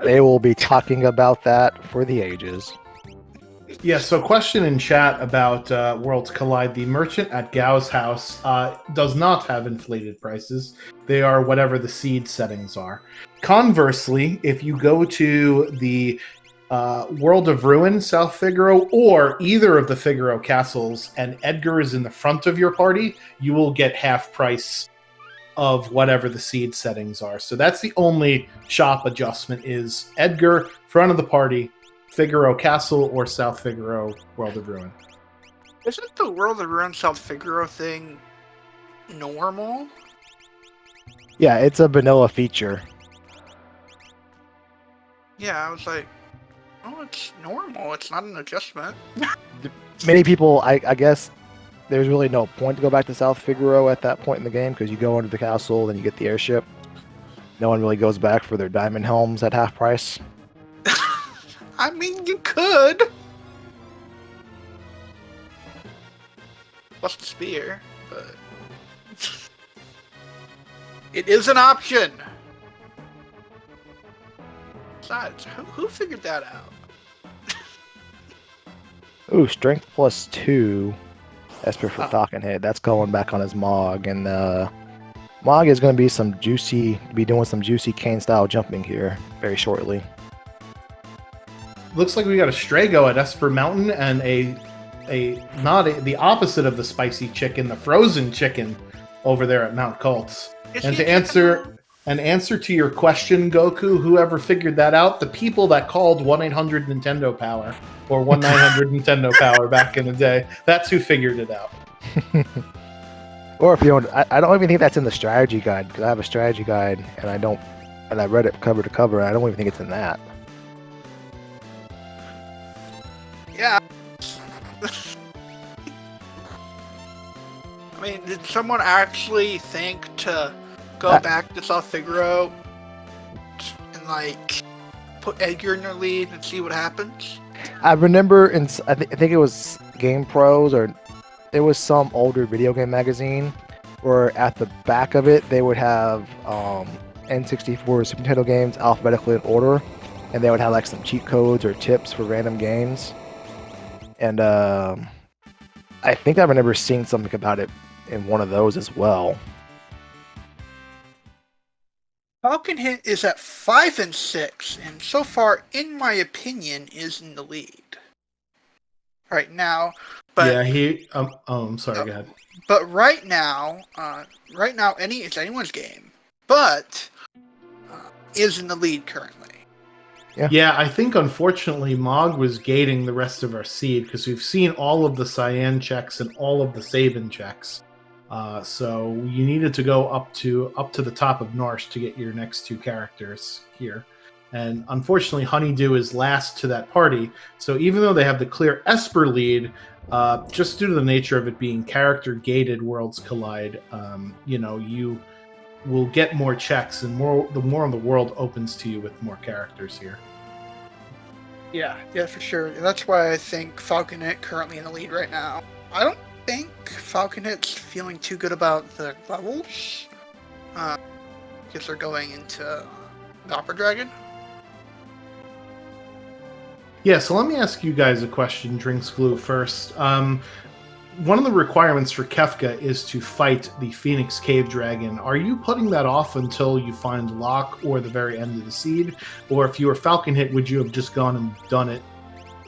They will be talking about that for the ages. Yeah, so question in chat about Worlds Collide. The merchant at Gao's house does not have inflated prices. They are whatever the seed settings are. Conversely, if you go to the World of Ruin, South Figaro, or either of the Figaro castles, and Edgar is in the front of your party, you will get half price of whatever the seed settings are. So that's the only shop adjustment is Edgar, front of the party, Figaro Castle, or South Figaro, World of Ruin. Isn't the World of Ruin South Figaro thing normal? Yeah, it's a vanilla feature. Yeah, I was like, oh, it's normal. It's not an adjustment. Many people, I guess, there's really no point to go back to South Figaro at that point in the game because you go into the castle, then you get the airship. No one really goes back for their diamond helms at half price. I mean, you could. Plus the spear, but it is an option. Besides, who figured that out? Ooh, strength plus 2. Esper for Falcon Head. That's going back on his Mog, and Mog is going to be doing some juicy Kane style jumping here very shortly. Looks like we got a Strago at Esper Mountain and the opposite of the spicy chicken, the frozen chicken over there at Mount Colts. And to answer to your question, Goku, whoever figured that out, the people that called 1-800 Nintendo Power or 1-900 Nintendo Power back in the day, that's who figured it out. Or if you don't, I don't even think that's in the strategy guide because I have a strategy guide and I read it cover to cover. And I don't even think it's in that. Yeah. I mean, did someone actually think to go back to South Figaro and like put Edgar in their lead and see what happens? I remember I think it was Game Pros or there was some older video game magazine where at the back of it they would have N64 Super Nintendo games alphabetically in order, and they would have like some cheat codes or tips for random games. And I think I remember seeing something about it in one of those as well. Falcon Hit is at 5 and 6, and so far, in my opinion, is in the lead right now. But yeah, I'm sorry. Go ahead. But right now, it's anyone's game, but is in the lead currently. Yeah, I think unfortunately Mog was gating the rest of our seed because we've seen all of the Cyan checks and all of the Sabin checks. So you needed to go up to the top of Norse to get your next two characters here. And unfortunately, Honeydew is last to that party. So even though they have the clear Esper lead, just due to the nature of it being character-gated Worlds Collide, you will get more checks, and the more of the world opens to you with more characters here. Yeah, for sure. That's why I think Falconet currently in the lead right now. I don't think Falconet's feeling too good about the levels, because they're going into the Opera Dragon. Yeah, so let me ask you guys a question, Drinks Glue, first. One of the requirements for Kefka is to fight the Phoenix Cave Dragon. Are you putting that off until you find Locke or the very end of the seed? Or if you were Falcon Hit, would you have just gone and done it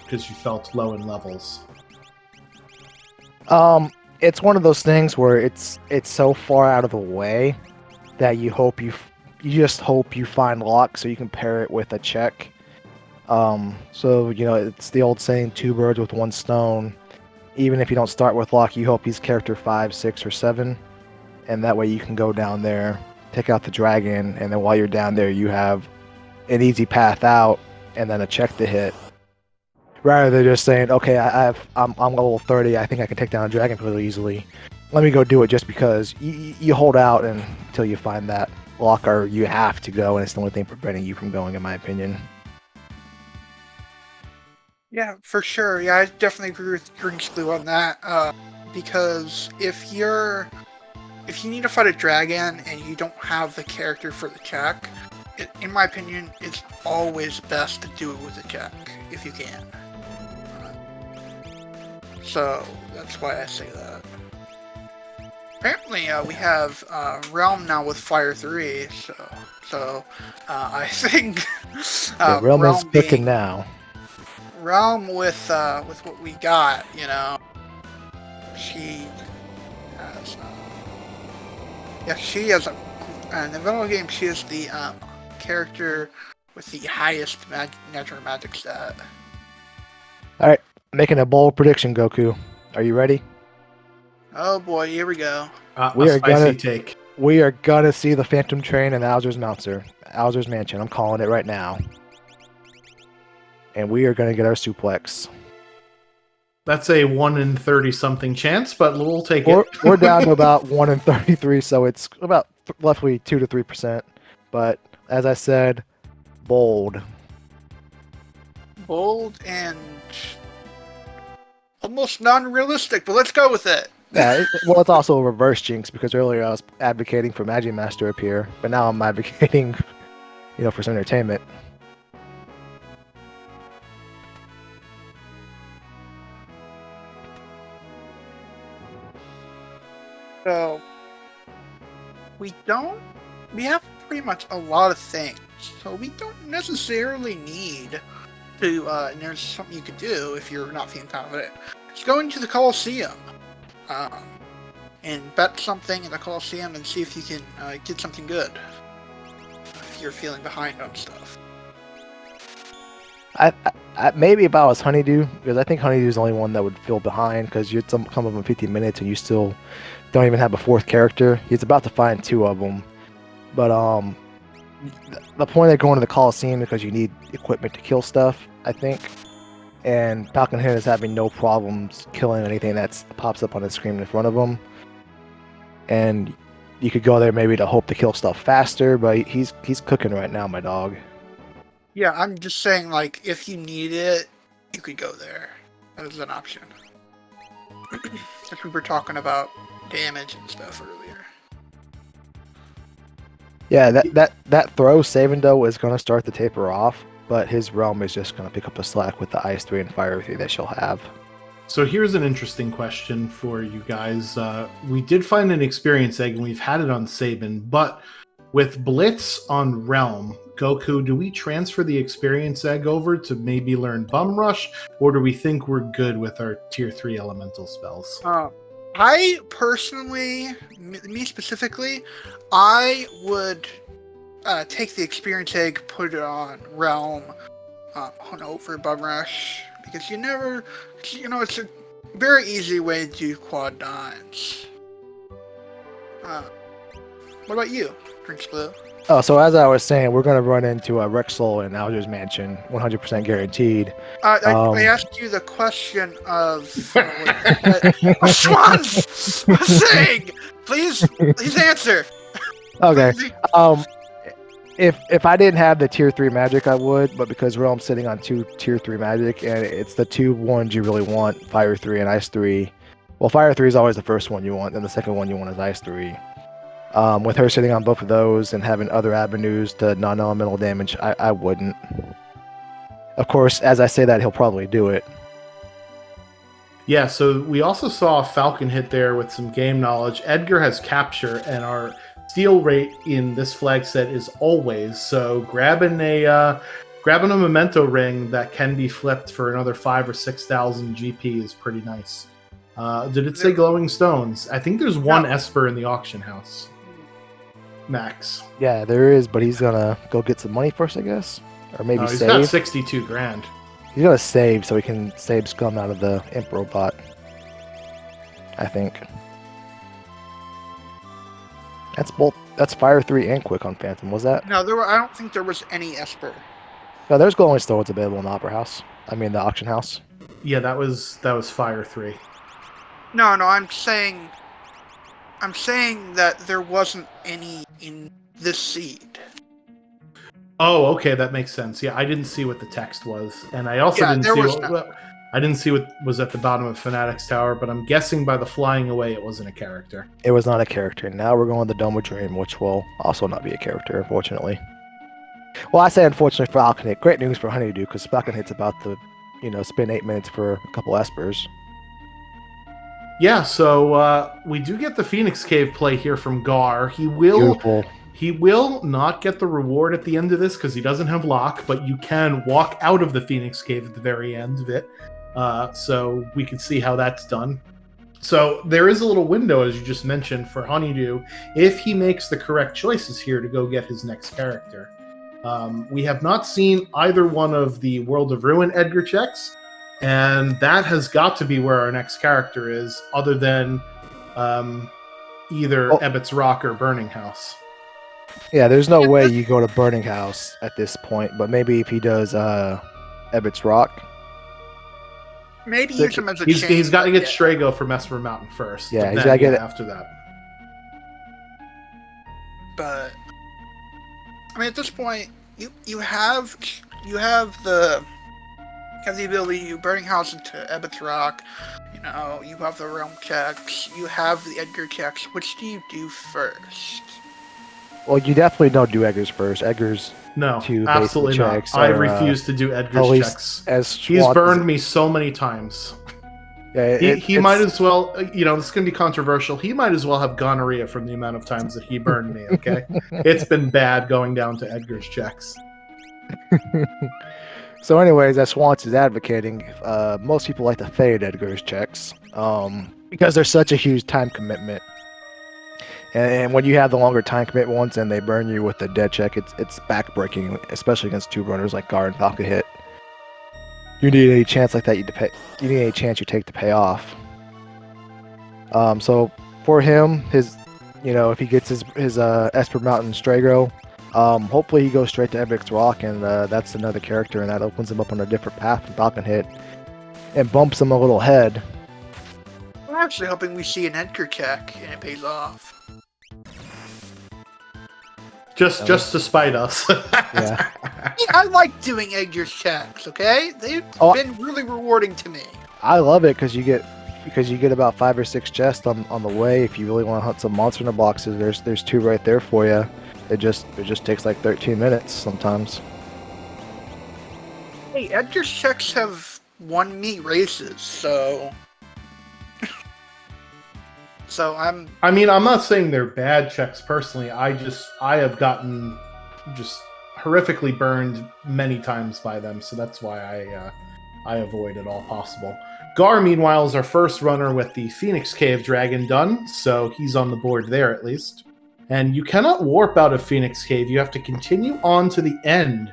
because you felt low in levels? It's one of those things where it's so far out of the way that you just hope you find Locke so you can pair it with a check. So it's the old saying, 2 birds with 1 stone. Even if you don't start with Locke, you hope he's character 5, 6, or 7, and that way you can go down there, take out the dragon, and then while you're down there, you have an easy path out and then a check to hit. Rather than just saying, okay, I'm level 30, I think I can take down a dragon really easily. Let me go do it just because. You hold out until you find that Locke, or you have to go, and it's the only thing preventing you from going, in my opinion. Yeah, for sure. Yeah, I definitely agree with Drinks Glue on that. because if you need to fight a dragon and you don't have the character for the check, in my opinion, it's always best to do it with a check if you can. So that's why I say that. Apparently, we have Realm now with Fire 3, so I think The Realm is cooking now. Realm with what we got, you know, she has in the vanilla game, she is the character with the highest natural magic stat. All right, making a bold prediction, Goku. Are you ready? Oh boy, here we go. We A are spicy gonna- take. We are gonna see the Phantom Train and Bowser's Mansion. I'm calling it right now. And we are gonna get our suplex. That's a 1 in 30 something chance, but we'll take it. We're down to about 1 in 33, so it's about roughly 2 to 3%. But as I said, bold. Bold and almost non-realistic, but let's go with it. Yeah, well, it's also a reverse jinx because earlier I was advocating for Magic Master appear, but now I'm advocating, for some entertainment. So we have pretty much a lot of things, so we don't necessarily need to. And there's something you could do if you're not feeling confident. Just go into the Coliseum. And bet something in the Coliseum and see if you can get something good. If you're feeling behind on stuff. I maybe if I was Honeydew, because I think Honeydew is the only one that would feel behind because you'd come up in 50 minutes and you still don't even have a fourth character. He's about to find 2 of them. But the point of going to the Coliseum is because you need equipment to kill stuff, I think. And Falcon Head is having no problems killing anything that pops up on the screen in front of him. And you could go there maybe to hope to kill stuff faster, but he's cooking right now, my dog. Yeah, I'm just saying, like, if you need it, you could go there as an option. If we were talking about damage and stuff earlier. Yeah, that throw saving though is going to start to taper off, but his Realm is just going to pick up the slack with the Ice 3 and Fire 3 that she'll have. So here's an interesting question for you guys. We did find an experience egg, and we've had it on Sabin, but with Blitz on Realm, Goku, do we transfer the experience egg over to maybe learn Bum Rush, or do we think we're good with our Tier 3 elemental spells? I personally, me specifically, I would take the experience egg, put it on Realm, on over Bum Rush, because it's a very easy way to do quad nines. What about you, Drinks Blue? Oh, so as I was saying, we're going to run into a Rexel and Bowser's Mansion, 100% guaranteed. I asked you the question of what Schwanz was saying. Please answer. Okay. If I didn't have the Tier 3 magic, I would, but because Realm's sitting on 2 Tier 3 magic, and it's the 2 ones you really want, Fire 3 and Ice 3. Well, Fire 3 is always the first one you want, and the second one you want is Ice 3. With her sitting on both of those and having other avenues to non-elemental damage, I wouldn't. Of course, as I say that, he'll probably do it. Yeah, so we also saw Falcon hit there with some game knowledge. Edgar has capture, and our steal rate in this flag set is always, so grabbing a memento ring that can be flipped for another 5,000 or 6,000 GP is pretty nice. Did it say glowing stones? I think there's one Esper in the auction house. Max. Yeah, there is, but he's gonna go get some money first, I guess, or maybe He's save. got 62 grand. He's gonna save so he can save scum out of the Imp Robot, I think. That's Fire 3 and Quick on Phantom, was that? No, I don't think there was any Esper. No, there's glowing stones available in the Opera House. I mean, the auction house. Yeah, that was Fire 3. No, I'm saying that there wasn't any in this seed. Oh, okay, that makes sense. Yeah, I didn't see what the text was, and I also didn't see. I didn't see what was at the bottom of Fanatic's Tower, but I'm guessing by the flying away, it wasn't a character. It was not a character. Now we're going to the Dome of Dream, which will also not be a character, unfortunately. Well, I say unfortunately for Falcon Hit. Great news for Honeydew, because Falcon Hit's about to, spend 8 minutes for a couple espers. Yeah, so we do get the Phoenix Cave play here from Gar. He will Beautiful. He will not get the reward at the end of this because he doesn't have lock, but you can walk out of the Phoenix Cave at the very end of it. So we can see how that's done. So there is a little window, as you just mentioned, for Honeydew, if he makes the correct choices here to go get his next character. We have not seen either one of the World of Ruin Edgar checks, and that has got to be where our next character is, other than either Ebbett's Rock or Burning House. Yeah, there's no way you go to Burning House at this point, but maybe if he does Ebbett's Rock. Maybe use him as a He's got to get Strago from Esper Mountain first. Yeah, he's got to get it after that. But I mean, at this point, you have the ability to Burning House into Ebbett's Rock. You have the Realm checks. You have the Edgar checks. Which do you do first? Well, you definitely don't do Edgar's first. Edgar's no, two absolutely not. checks I are, refuse to do Edgar's checks. He's burned me so many times. Yeah, he might as well. This is going to be controversial. He might as well have gonorrhea from the amount of times that he burned me. Okay, it's been bad going down to Edgar's checks. So, anyways, as Swans is advocating, most people like to fade Edgar's checks because there's such a huge time commitment. And when you have the longer time commitment ones and they burn you with the dead check, it's backbreaking, especially against two runners like Gar and Falcon Hit. You need any chance like that you need any chance you take to pay off. So for him, if he gets his Esper Mountain Strago, hopefully he goes straight to Ebbett's Rock, and that's another character, and that opens him up on a different path from Falcon Hit and bumps him a little ahead. I'm actually hoping we see an Edgar check and it pays off. Just to spite us. Yeah. I like doing Edgar's checks. Okay, they've been really rewarding to me. I love it because you get about 5 or 6 chests on the way. If you really want to hunt some monster in the boxes, there's 2 right there for you. It just takes like 13 minutes sometimes. Hey, Edgar's checks have won me races, so. I'm not saying they're bad checks personally. I have gotten just horrifically burned many times by them, so that's why I avoid at all possible. Gar, meanwhile, is our first runner with the Phoenix Cave Dragon done, so he's on the board there at least. And you cannot warp out of Phoenix Cave. You have to continue on to the end.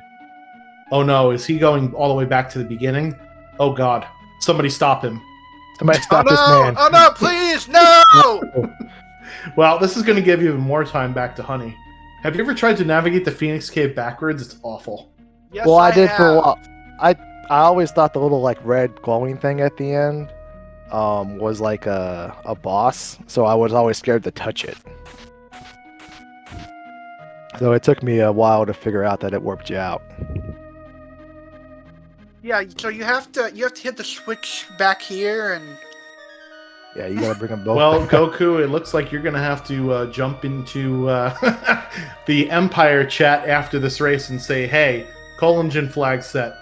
Oh no, is he going all the way back to the beginning? Oh god. Somebody stop him. Somebody stop this man. Oh no, please, no! Well, this is going to give you more time back to Honey. Have you ever tried to navigate the Phoenix Cave backwards? It's awful. Yes, well, I did have. for a while. I always thought the little like red glowing thing at the end was like a boss, so I was always scared to touch it. So it took me a while to figure out that it warped you out. Yeah, so you have to hit the switch back here, and yeah, you gotta bring them both. Well, Goku, it looks like you're gonna have to jump into the Empire chat after this race and say, "Hey, Colingen flag set,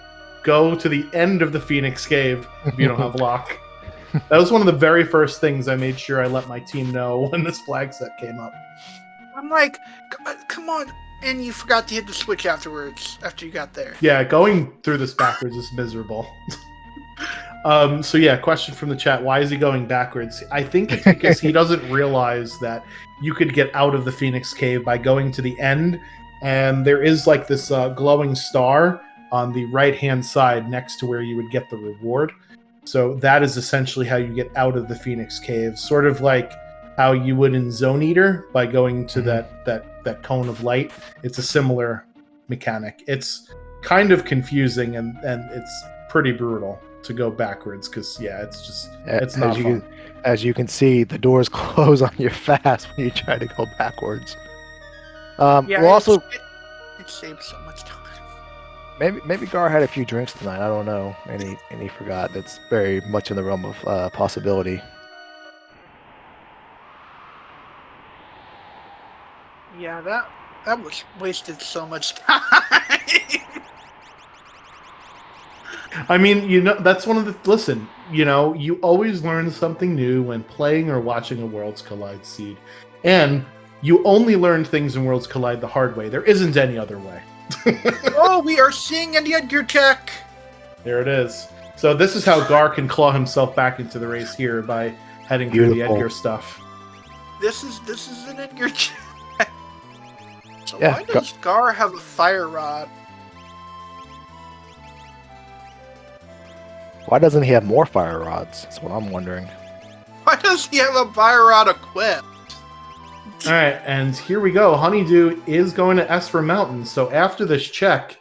go to the end of the Phoenix Cave if you don't have lock." That was one of the very first things I made sure I let my team know when this flag set came up. I'm like, come on. And you forgot to hit the switch afterwards, after you got there. Yeah, going through this backwards is miserable. So yeah, question from the chat, why is he going backwards? I think it's because he doesn't realize that you could get out of the Phoenix Cave by going to the end, and there is like this glowing star on the right-hand side next to where you would get the reward. So that is essentially how you get out of the Phoenix Cave, sort of like how you would in Zone Eater by going to that cone of light. It's a similar mechanic. It's kind of confusing and it's pretty brutal to go backwards because it's not fun. As you can see, the doors close on you fast when you try to go backwards. Yeah, we'll also it saves so much time. Maybe Gar had a few drinks tonight. I don't know, and he forgot. That's very much in the realm of possibility. Yeah, that was wasted so much time. I mean, you know, that's one of the. Listen, you know, you always learn something new when playing or watching a Worlds Collide seed. And you only learn things in Worlds Collide the hard way. There isn't any other way. Oh, we are seeing an Edgar check. There it is. So this is how Gar can claw himself back into the race here by heading through the Beautiful. Edgar stuff. This is an Edgar check. So Yeah, why does Gar have a fire rod? Why doesn't he have more fire rods? That's what I'm wondering. Why does he have a fire rod equipped? All right, and here we go. Honeydew is going to Esper Mountain. So after this check,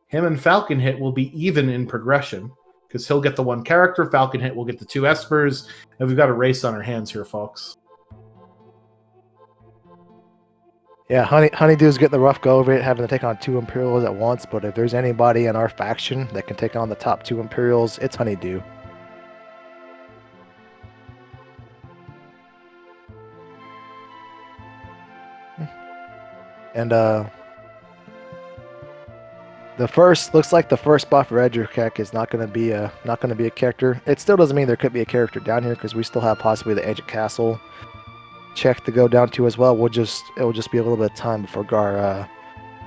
him and Falcon Hit will be even in progression because he'll get the one character. Falcon Hit will get the 2 Espers, and we've got a race on our hands here, folks. Yeah, Honeydew's getting the rough go of it, having to take on 2 Imperials at once. But if there's anybody in our faction that can take on the top 2 Imperials, it's Honeydew. And looks like the first spot for Edgerkek is not going to be a character. It still doesn't mean there could be a character down here because we still have possibly the Ancient Castle check to go down to as well. It will just be a little bit of time before Gar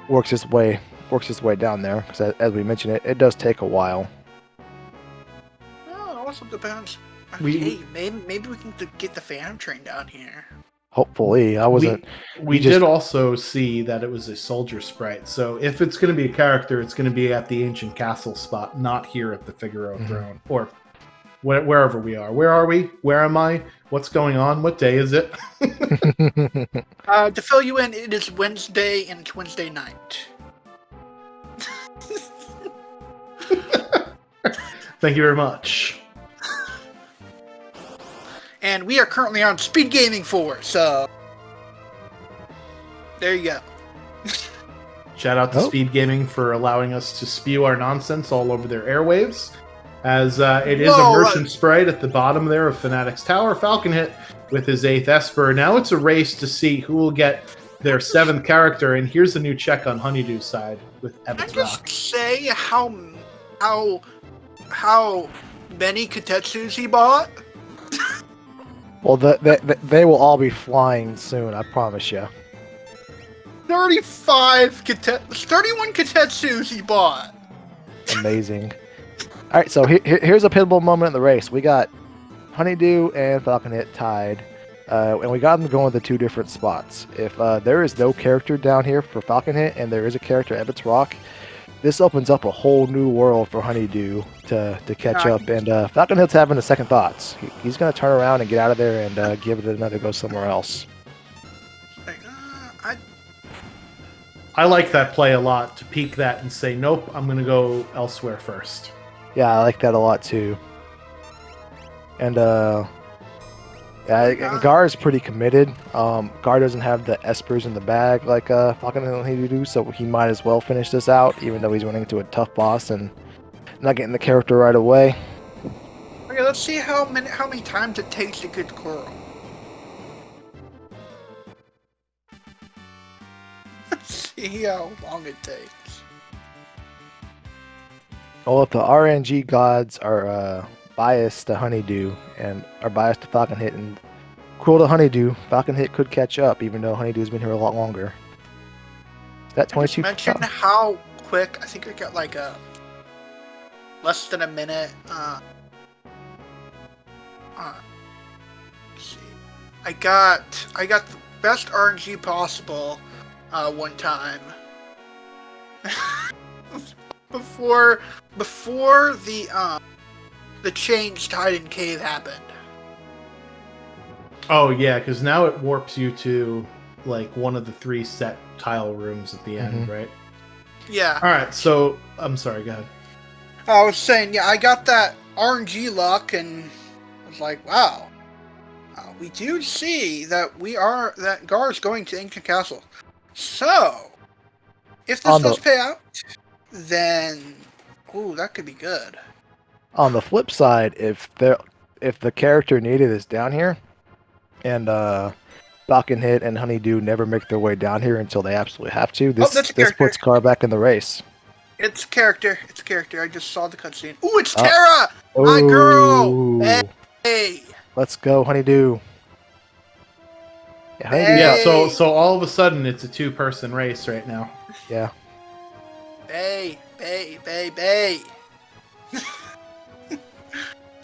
works his way down there because as we mentioned, it does take a while. Oh, it also depends. We- Hey, maybe we can get the Phantom Train down here. Hopefully, I wasn't. We did also see that it was a soldier sprite. So if it's going to be a character, it's going to be at the Ancient Castle spot, not here at the Figaro Throne or wherever we are. Where are we? Where am I? What's going on? What day is it? To fill you in, it is Wednesday and it's Wednesday night. Thank you very much. And we are currently on SpeedGaming 4, so there you go. Shout out to SpeedGaming for allowing us to spew our nonsense all over their airwaves. As it is a merchant sprite at the bottom there of Fanatic's Tower. Falcon Hit with his 8th Esper. Now it's a race to see who will get their 7th character. And here's a new check on Honeydew's side with Ebbets Can I Rock. just say how many Katetsus he bought? Well, they will all be flying soon. I promise you. 31 Katetsus he bought. Amazing. All right, so here's a pivotal moment in the race. We got Honeydew and Falcon Hit tied, and we got them going to 2 different spots. If there is no character down here for Falcon Hit, and there is a character at Ebbets Rock, this opens up a whole new world for Honeydew to catch up. And Falcon Hit's having the second thoughts. He's going to turn around and get out of there and give it another go somewhere else. I like that play a lot, to peek that and say, nope, I'm going to go elsewhere first. Yeah, I like that a lot too. And Gar is pretty committed. Gar doesn't have the Espers in the bag like Falcon and Honeydew do, so he might as well finish this out, even though he's running into a tough boss and not getting the character right away. Okay, let's see how many times it takes to get Coral. Let's see how long it takes. Well, if the RNG gods are biased to Honeydew and are biased to Falcon Hit and cruel to Honeydew, Falcon Hit could catch up, even though Honeydew's been here a lot longer. Is that 22? Mention how quick. I think we got like less than a minute. Let's see. I got the best RNG possible one time. before the change Titan Cave happened. Oh, yeah, because now it warps you to, like, one of the 3 set tile rooms at the end, right? Yeah. All right, so, I'm sorry, go ahead. I was saying, yeah, I got that RNG luck, and I was like, wow. We do see that that Gar is going to Ancient Castle. So, if this does pay out, then ooh, that could be good. On the flip side, if the character needed is down here, and Falcon Hit and Honeydew never make their way down here until they absolutely have to, that's a this character. puts Gar back in the race. It's character. It's character. I just saw the cutscene. Ooh, it's Terra! My Ooh. girl! Hey! Let's go, Honeydew. Yeah, Honeydew Yeah, Hey. so all of a sudden it's a two-person race right now. yeah. Bay.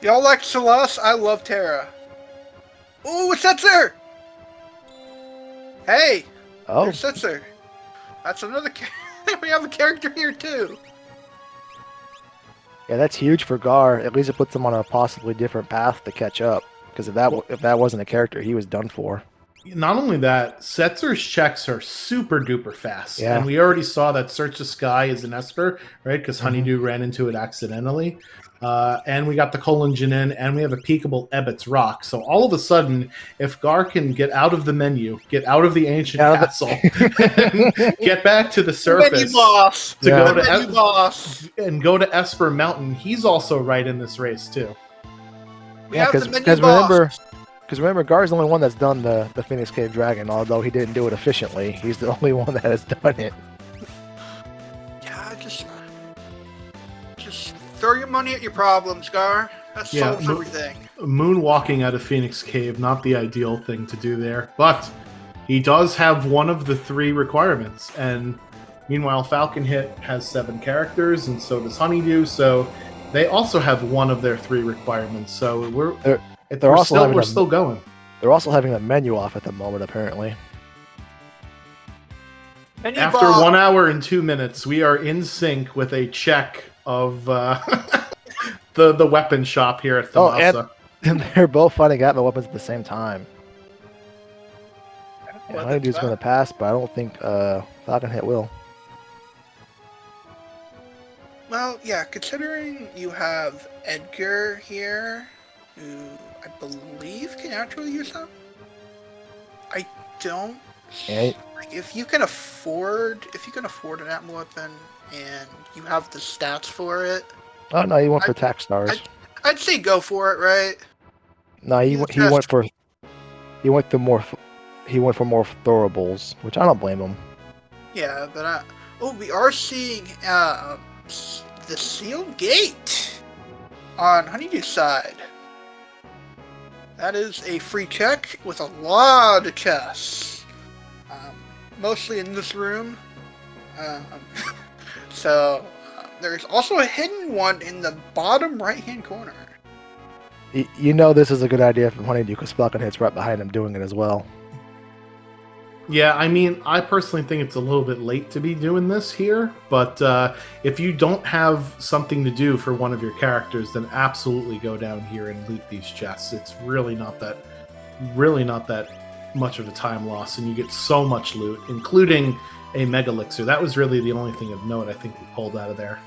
Y'all like Celeste? I love Terra. Ooh, it's Setzer! Hey! Oh, There's Setzer. That's another we have a character here too. yeah, that's huge for Gar. At least it puts him on a possibly different path to catch up. Because if that wasn't a character, he was done for. Not only that, Setzer's checks are super duper fast. Yeah. And we already saw that Search the Sky is an esper, right? Because Honeydew ran into it accidentally. And we got the Colon Janin, and we have a peekable Ebbets Rock. So all of a sudden, if Gar can get out of the menu, get out of the ancient castle, and get back to the surface Menu boss. to Yeah. go to Menu boss. and go to Esper Mountain, he's also right in this race too. We Yeah, have the menu boss. because remember, Gar's the only one that's done the Phoenix Cave Dragon, although he didn't do it efficiently. He's the only one that has done it. Yeah, just throw your money at your problems, Gar. That Yeah, solves everything. Moonwalking out of Phoenix Cave, not the ideal thing to do there, but he does have one of the 3 requirements. And meanwhile, Falcon Hit has 7 characters, and so does Honeydew. So they also have one of their 3 requirements. So we're still going. They're also having the menu off at the moment, apparently. Menu After boss. 1 hour and 2 minutes, we are in sync with a check of the weapon shop here at Thamasa. And they're both finding out the weapons at the same time. Yeah, What Honeydew's the- going to pass, but I don't think Falcon Hit will. Well, yeah, considering you have Edgar here, who I believe can actually use them. I don't. Yeah. Like, if you can afford an Atma weapon and you have the stats for it, Oh no, he went for attack stars. I'd say go for it, right? No, he went for more throwables, which I don't blame him. Yeah, but we are seeing the sealed gate on Honeydew's side. That is a free check with a lot of chests, mostly in this room. So there's also a hidden one in the bottom right-hand corner. You know this is a good idea from Honeydew because Falcon Hit's right behind him doing it as well. Yeah, I mean, I personally think it's a little bit late to be doing this here, but if you don't have something to do for one of your characters, then absolutely go down here and loot these chests. It's really not that much of a time loss, and you get so much loot, including a Mega Elixir. That was really the only thing of note I think we pulled out of there.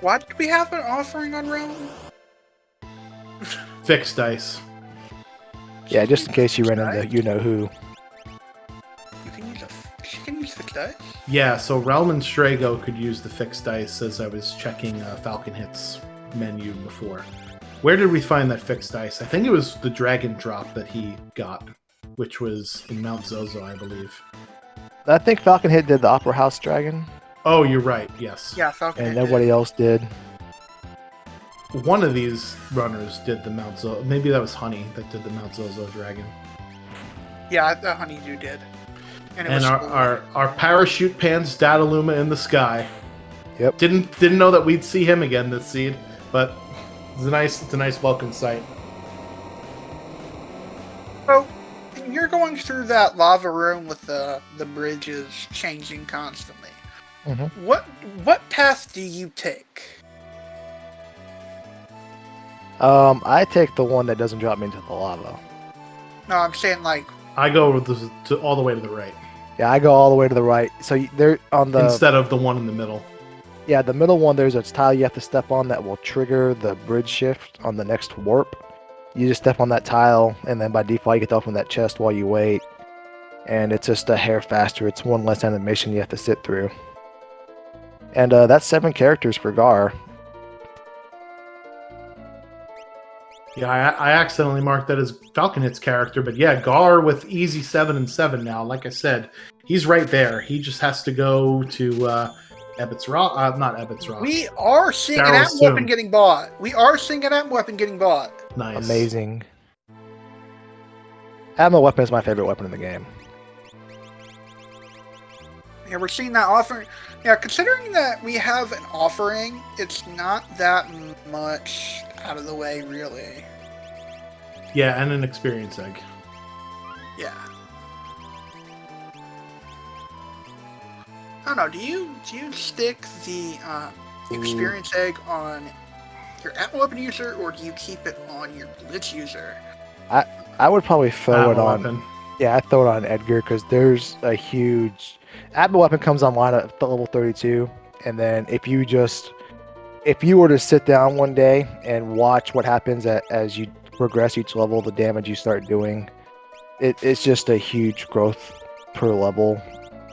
What do we have an offering on Realm? Fixed dice. Yeah, just in case you ran into you-know-who. She can use fixed dice? Yeah, so Realm and Strago could use the fixed dice as I was checking Falcon Hit's menu before. Where did we find that fixed dice? I think it was the Dragon Drop that he got, which was in Mount Zozo, I believe. I think Falcon Hit did the Opera House Dragon, Oh, you're right, yes. Yeah, Falcon. and did. nobody else did. One of these runners did the Mount Zozo. Maybe that was Honey that did the Mount Zozo Dragon. Yeah, the Honeydew did. it And was our parachute pants Dataluma in the sky. Yep. Didn't know that we'd see him again this seed, but it's a nice welcome sight. So, you're going through that lava room with the bridges changing constantly. Mhm. What path do you take? I take the one that doesn't drop me into the lava. No, I'm saying like I go all the way to the right Yeah, I go all the way to the right. So they're on the instead of the one in the middle. Yeah, the middle one, there's a tile you have to step on that will trigger the bridge shift on the next warp. You just step on that tile, and then by default, you get to open that chest while you wait. and it's just a hair faster. It's one less animation you have to sit through. And that's 7 characters for Gar. Yeah, I accidentally marked that as Falcon Hit's character, but yeah, Gar with easy 7 and 7 now. Like I said, he's right there. He just has to go to Ebbett's Rock. Not Ebbett's Rock. We are seeing an Daryl's amp weapon Tomb. getting bought. We are seeing an amp weapon getting bought. Nice. Amazing. Ammo weapon is my favorite weapon in the game. Yeah, we're seeing that offering. Yeah, considering that we have an offering, it's not that much out of the way, really. Yeah, and an experience egg. Yeah. I don't know. Do you stick the experience egg on your ammo weapon user, or do you keep it on your blitz user? I would probably throw it Ammo on. weapon. Yeah, I throw it on Edgar because there's a huge ammo weapon comes online at level 32, and then if you were to sit down one day and watch what happens as you progress each level, the damage you start doing, it's just a huge growth per level,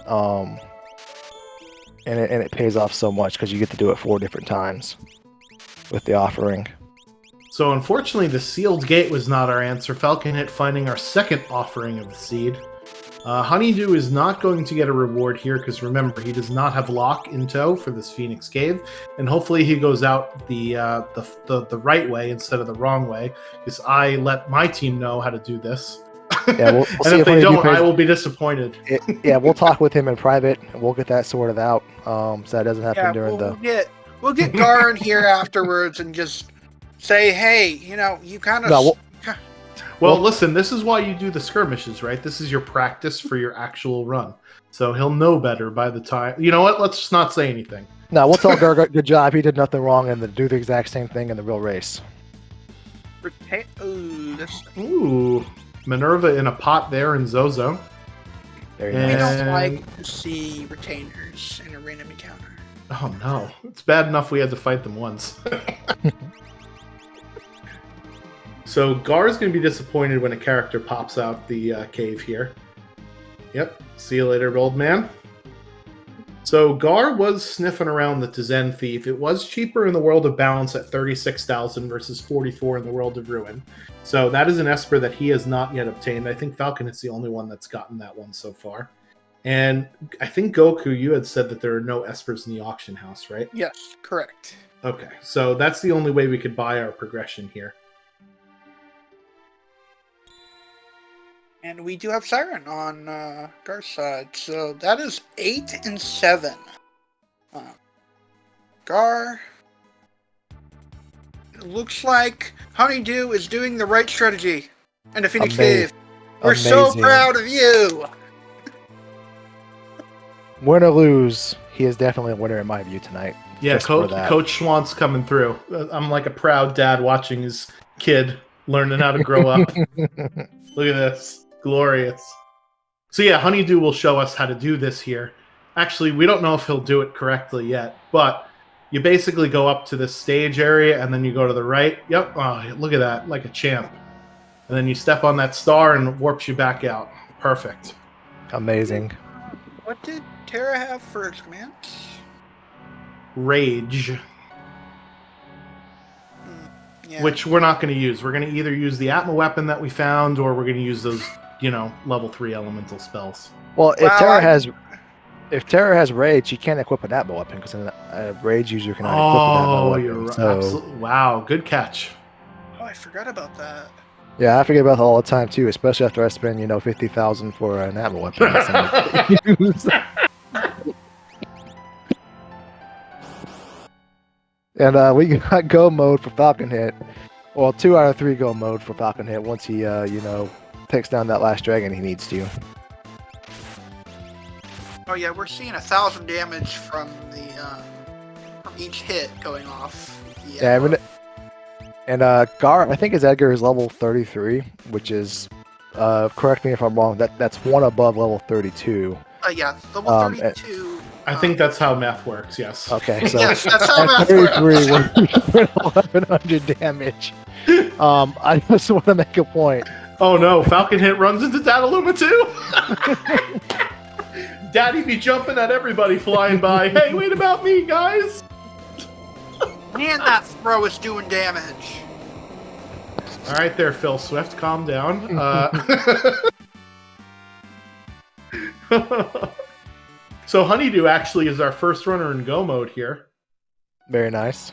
and it pays off so much because you get to do it 4 different times with the offering. So unfortunately, the sealed gate was not our answer. Falcon Hit finding our second offering of the seed. Honeydew is not going to get a reward here because remember, he does not have lock in tow for this Phoenix Cave, and hopefully he goes out the right way instead of the wrong way because I let my team know how to do this. Yeah, we'll and see if they Honeydew don't, pays- I will be disappointed. Yeah, we'll talk with him in private, and we'll get that sorted out, so that doesn't happen during we'll get Gar in here afterwards and just say, hey, you kind of. No, Well, listen, this is why you do the skirmishes, right? This is your practice for your actual run. So he'll know better by the time. You know what? Let's just not say anything. No, we'll tell Gar good job. He did nothing wrong, and do the exact same thing in the real race. Ooh, Minerva in a pot there in Zozo. Very We nice. don't like to see retainers in a random encounter. Oh no, it's bad enough we had to fight them once. So Gar's going to be disappointed when a character pops out the cave here. Yep, see you later, old man. So Gar was sniffing around the Tizen Thief. It was cheaper in the World of Balance at 36,000 versus 44 in the World of Ruin. So that is an Esper that he has not yet obtained. I think Falcon is the only one that's gotten that one so far. And I think Goku, you had said that there are no Espers in the auction house, right? Yes, correct. Okay, so that's the only way we could buy our progression here. And we do have Siren on Gar's side, so that is 8 and 7. Gar. It looks like Honeydew is doing the right strategy in the Phoenix Cave. We're so Amazing. proud of you. Win or lose, he is definitely a winner in my view tonight. Yeah, Just for Coach that. Schwant's coming through. I'm like a proud dad watching his kid learning how to grow up. Look at this. Glorious. So yeah, Honeydew will show us how to do this here. Actually, we don't know if he'll do it correctly yet, but you basically go up to this stage area and then you go to the right. Yep. Oh, look at that. Like a champ. And then you step on that star and it warps you back out. Perfect. Amazing. What did Terra have for his commands? Rage. Yeah. Which we're not going to use. We're going to either use the Atma weapon that we found or we're going to use those, level 3 elemental spells. Well, if Wow, Terra has rage, she can't equip an Atma weapon because a rage user cannot equip an Atma Oh, weapon. you're right. So, Wow, good catch. Oh, I forgot about that. yeah, I forget about that all the time too, especially after I spend 50,000 for an Atma weapon. And we got go mode for Falcon Hit. Well, 2 out of 3 go mode for Falcon Hit once he takes down that last dragon he needs to. Oh yeah, we're seeing 1,000 damage from the from each hit going off. Yeah, and Gar, I think his Edgar is level 33, which is, correct me if I'm wrong, that's one above level 32. Yeah, level 32. I think that's how math works, yes. Okay, so Yes, that's how at math 33, works. we're 1,100 damage. I just want to make a point. Oh no, Falcon Hit runs into Dataluma too? Daddy be jumping at everybody flying by. Hey, wait about me, guys! Man, that throw is doing damage. Alright there, Phil Swift, calm down. So Honeydew actually is our first runner in go mode here. Very nice.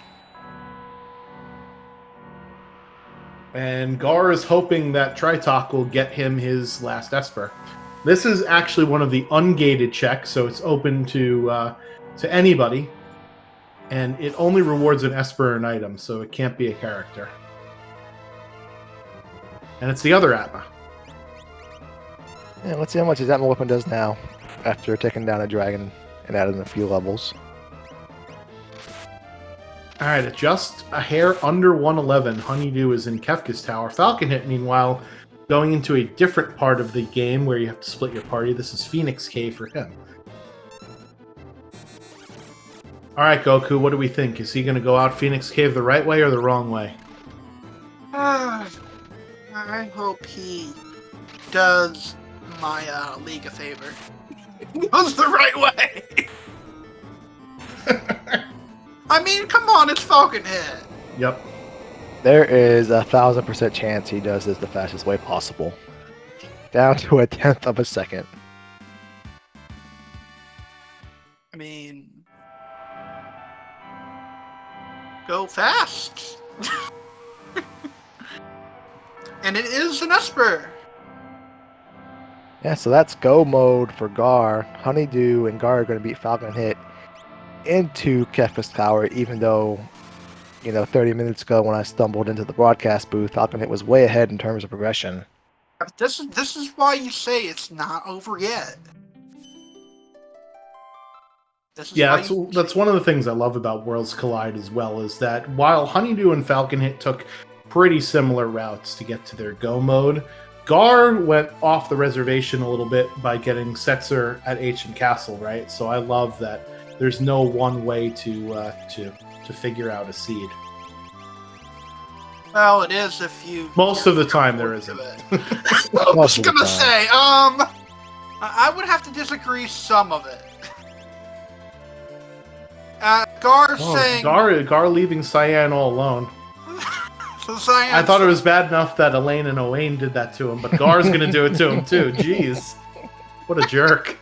And Gar is hoping that Tritok will get him his last Esper. This is actually one of the ungated checks, so it's open to anybody. And it only rewards an Esper or an item, so it can't be a character. And it's the other Atma. Yeah, let's see how much his Atma weapon does now, after taking down a dragon and adding a few levels. Alright, at just a hair under 111, Honeydew is in Kefka's tower. Falcon Hit, meanwhile, going into a different part of the game where you have to split your party. This is Phoenix Cave for him. Alright, Goku, what do we think? Is he going to go out Phoenix Cave the right way or the wrong way? I hope he does my league a favor. Goes the right way. I mean, come on, it's Falcon Hit. Yep. There is 1,000% chance he does this the fastest way possible. Down to 1/10 of a second. I mean, go fast. And it is an Esper. Yeah, so that's go mode for Gar. Honeydew and Gar are going to beat Falcon Hit into Kefka's tower, even though, 30 minutes ago when I stumbled into the broadcast booth, Falcon Hit was way ahead in terms of progression. This is why you say it's not over yet. Yeah, that's one of the things I love about Worlds Collide as well, is that while Honeydew and Falcon Hit took pretty similar routes to get to their go mode, Gar went off the reservation a little bit by getting Setzer at Ancient Castle, right? So I love that there's no one way to figure out a seed. Well, it is if you... Most of the time there isn't. I was gonna say, I would have to disagree some of it. Gar saying... Gar leaving Cyan all alone. So Cyan... I thought it was bad enough that Elaine and Owain did that to him, but Gar's gonna do it to him too. Jeez. What a jerk.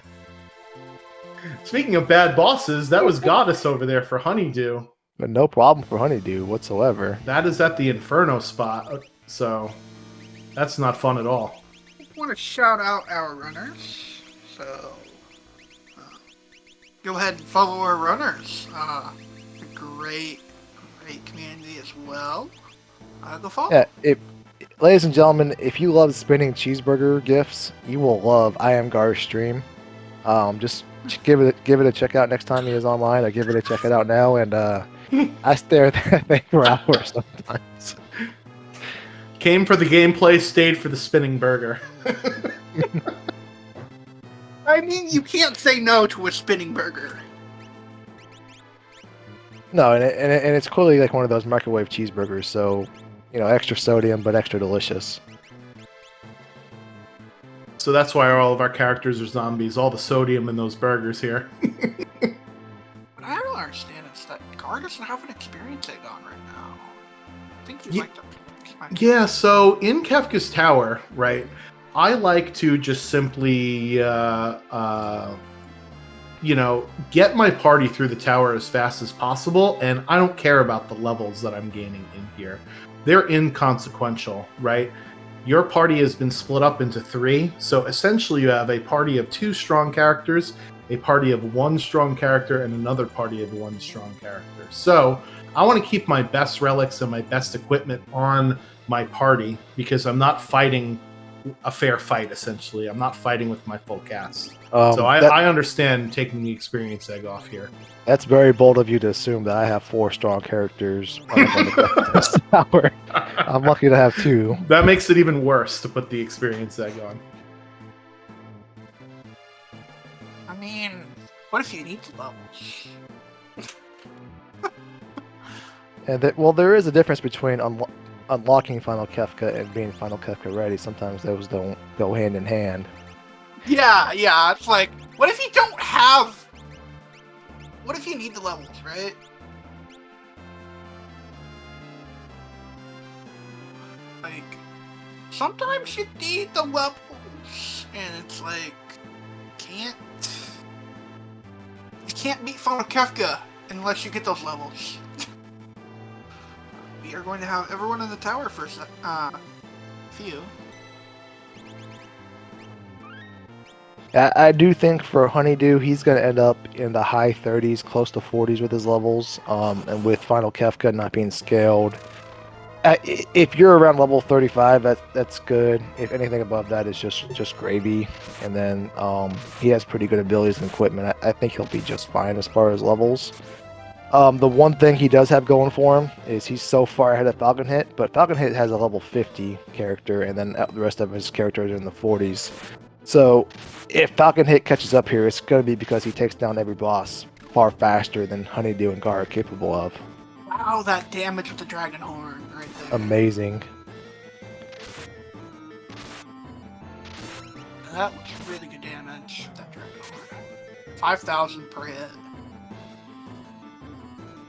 Speaking of bad bosses, that was Goddess over there for Honeydew. But no problem for Honeydew whatsoever. That is at the Inferno spot, so that's not fun at all. I want to shout out our runners, so go ahead and follow our runners. A great community as well. Go follow. Yeah, ladies and gentlemen, if you love spinning cheeseburger gifts, you will love I Am Gar's stream. Just give it a check out next time he is online. I give it a check it out now, and I stare at that thing for hours sometimes. Came for the gameplay, stayed for the spinning burger. I mean, you can't say no to a spinning burger. No, and it's clearly like one of those microwave cheeseburgers, so extra sodium but extra delicious. So that's why all of our characters are zombies. All the sodium in those burgers here. What I don't understand is that Gar doesn't have an experience egg on right now. I think he'd like to... Yeah, so in Kefka's tower, right, I like to just simply, get my party through the tower as fast as possible, and I don't care about the levels that I'm gaining in here. They're inconsequential, right? Your party has been split up into 3, so essentially you have a party of 2 strong characters, a party of 1 strong character, and another party of 1 strong character. So I want to keep my best relics and my best equipment on my party, because I'm not fighting a fair fight, essentially. I'm not fighting with my full cast. So I understand taking the experience egg off here. That's very bold of you to assume that I have 4 strong characters on the tower. I'm lucky to have 2. That makes it even worse to put the experience egg on. I mean, what if you need the levels? And well, there is a difference between unlocking Final Kefka and being Final Kefka ready, sometimes those don't go hand in hand. Yeah, yeah. It's like, what if you don't have? What if you need the levels, right? Like, sometimes you need the levels, and it's like, you can't beat Final Kefka unless you get those levels. We are going to have everyone in the tower for a few. I do think for Honeydew, he's going to end up in the high 30s, close to 40s with his levels, and with Final Kefka not being scaled. If you're around level 35, that's good. If anything above that is just gravy. And then he has pretty good abilities and equipment. I think he'll be just fine as far as levels. The one thing he does have going for him is he's so far ahead of Falcon Hit, but Falcon Hit has a level 50 character, and then the rest of his characters are in the 40s. So if Falcon Hit catches up here, it's going to be because he takes down every boss far faster than Honeydew and Gar are capable of. Wow, that damage with the Dragon Horn right there. Amazing. That was really good damage with that Dragon Horn. 5,000 per hit.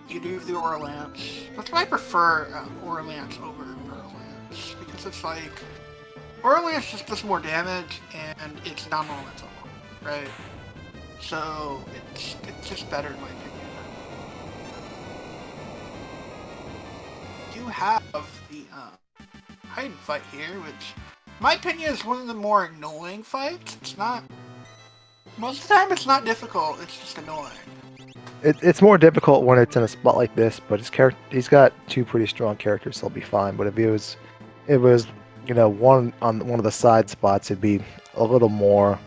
You do the Aura Lance. That's why I prefer Aura Lance over Pearl Lance. Because it's like, Aura Lance just does more damage, and it's non-elemental, right? So, it's just better in my opinion. You have the hide fight here, which, in my opinion, is one of the more annoying fights. It's not... Most of the time, it's not difficult, it's just annoying. It's more difficult when it's in a spot like this, but he's got two pretty strong characters, so he'll be fine. But if it was, one on one of the side spots, it'd be a little more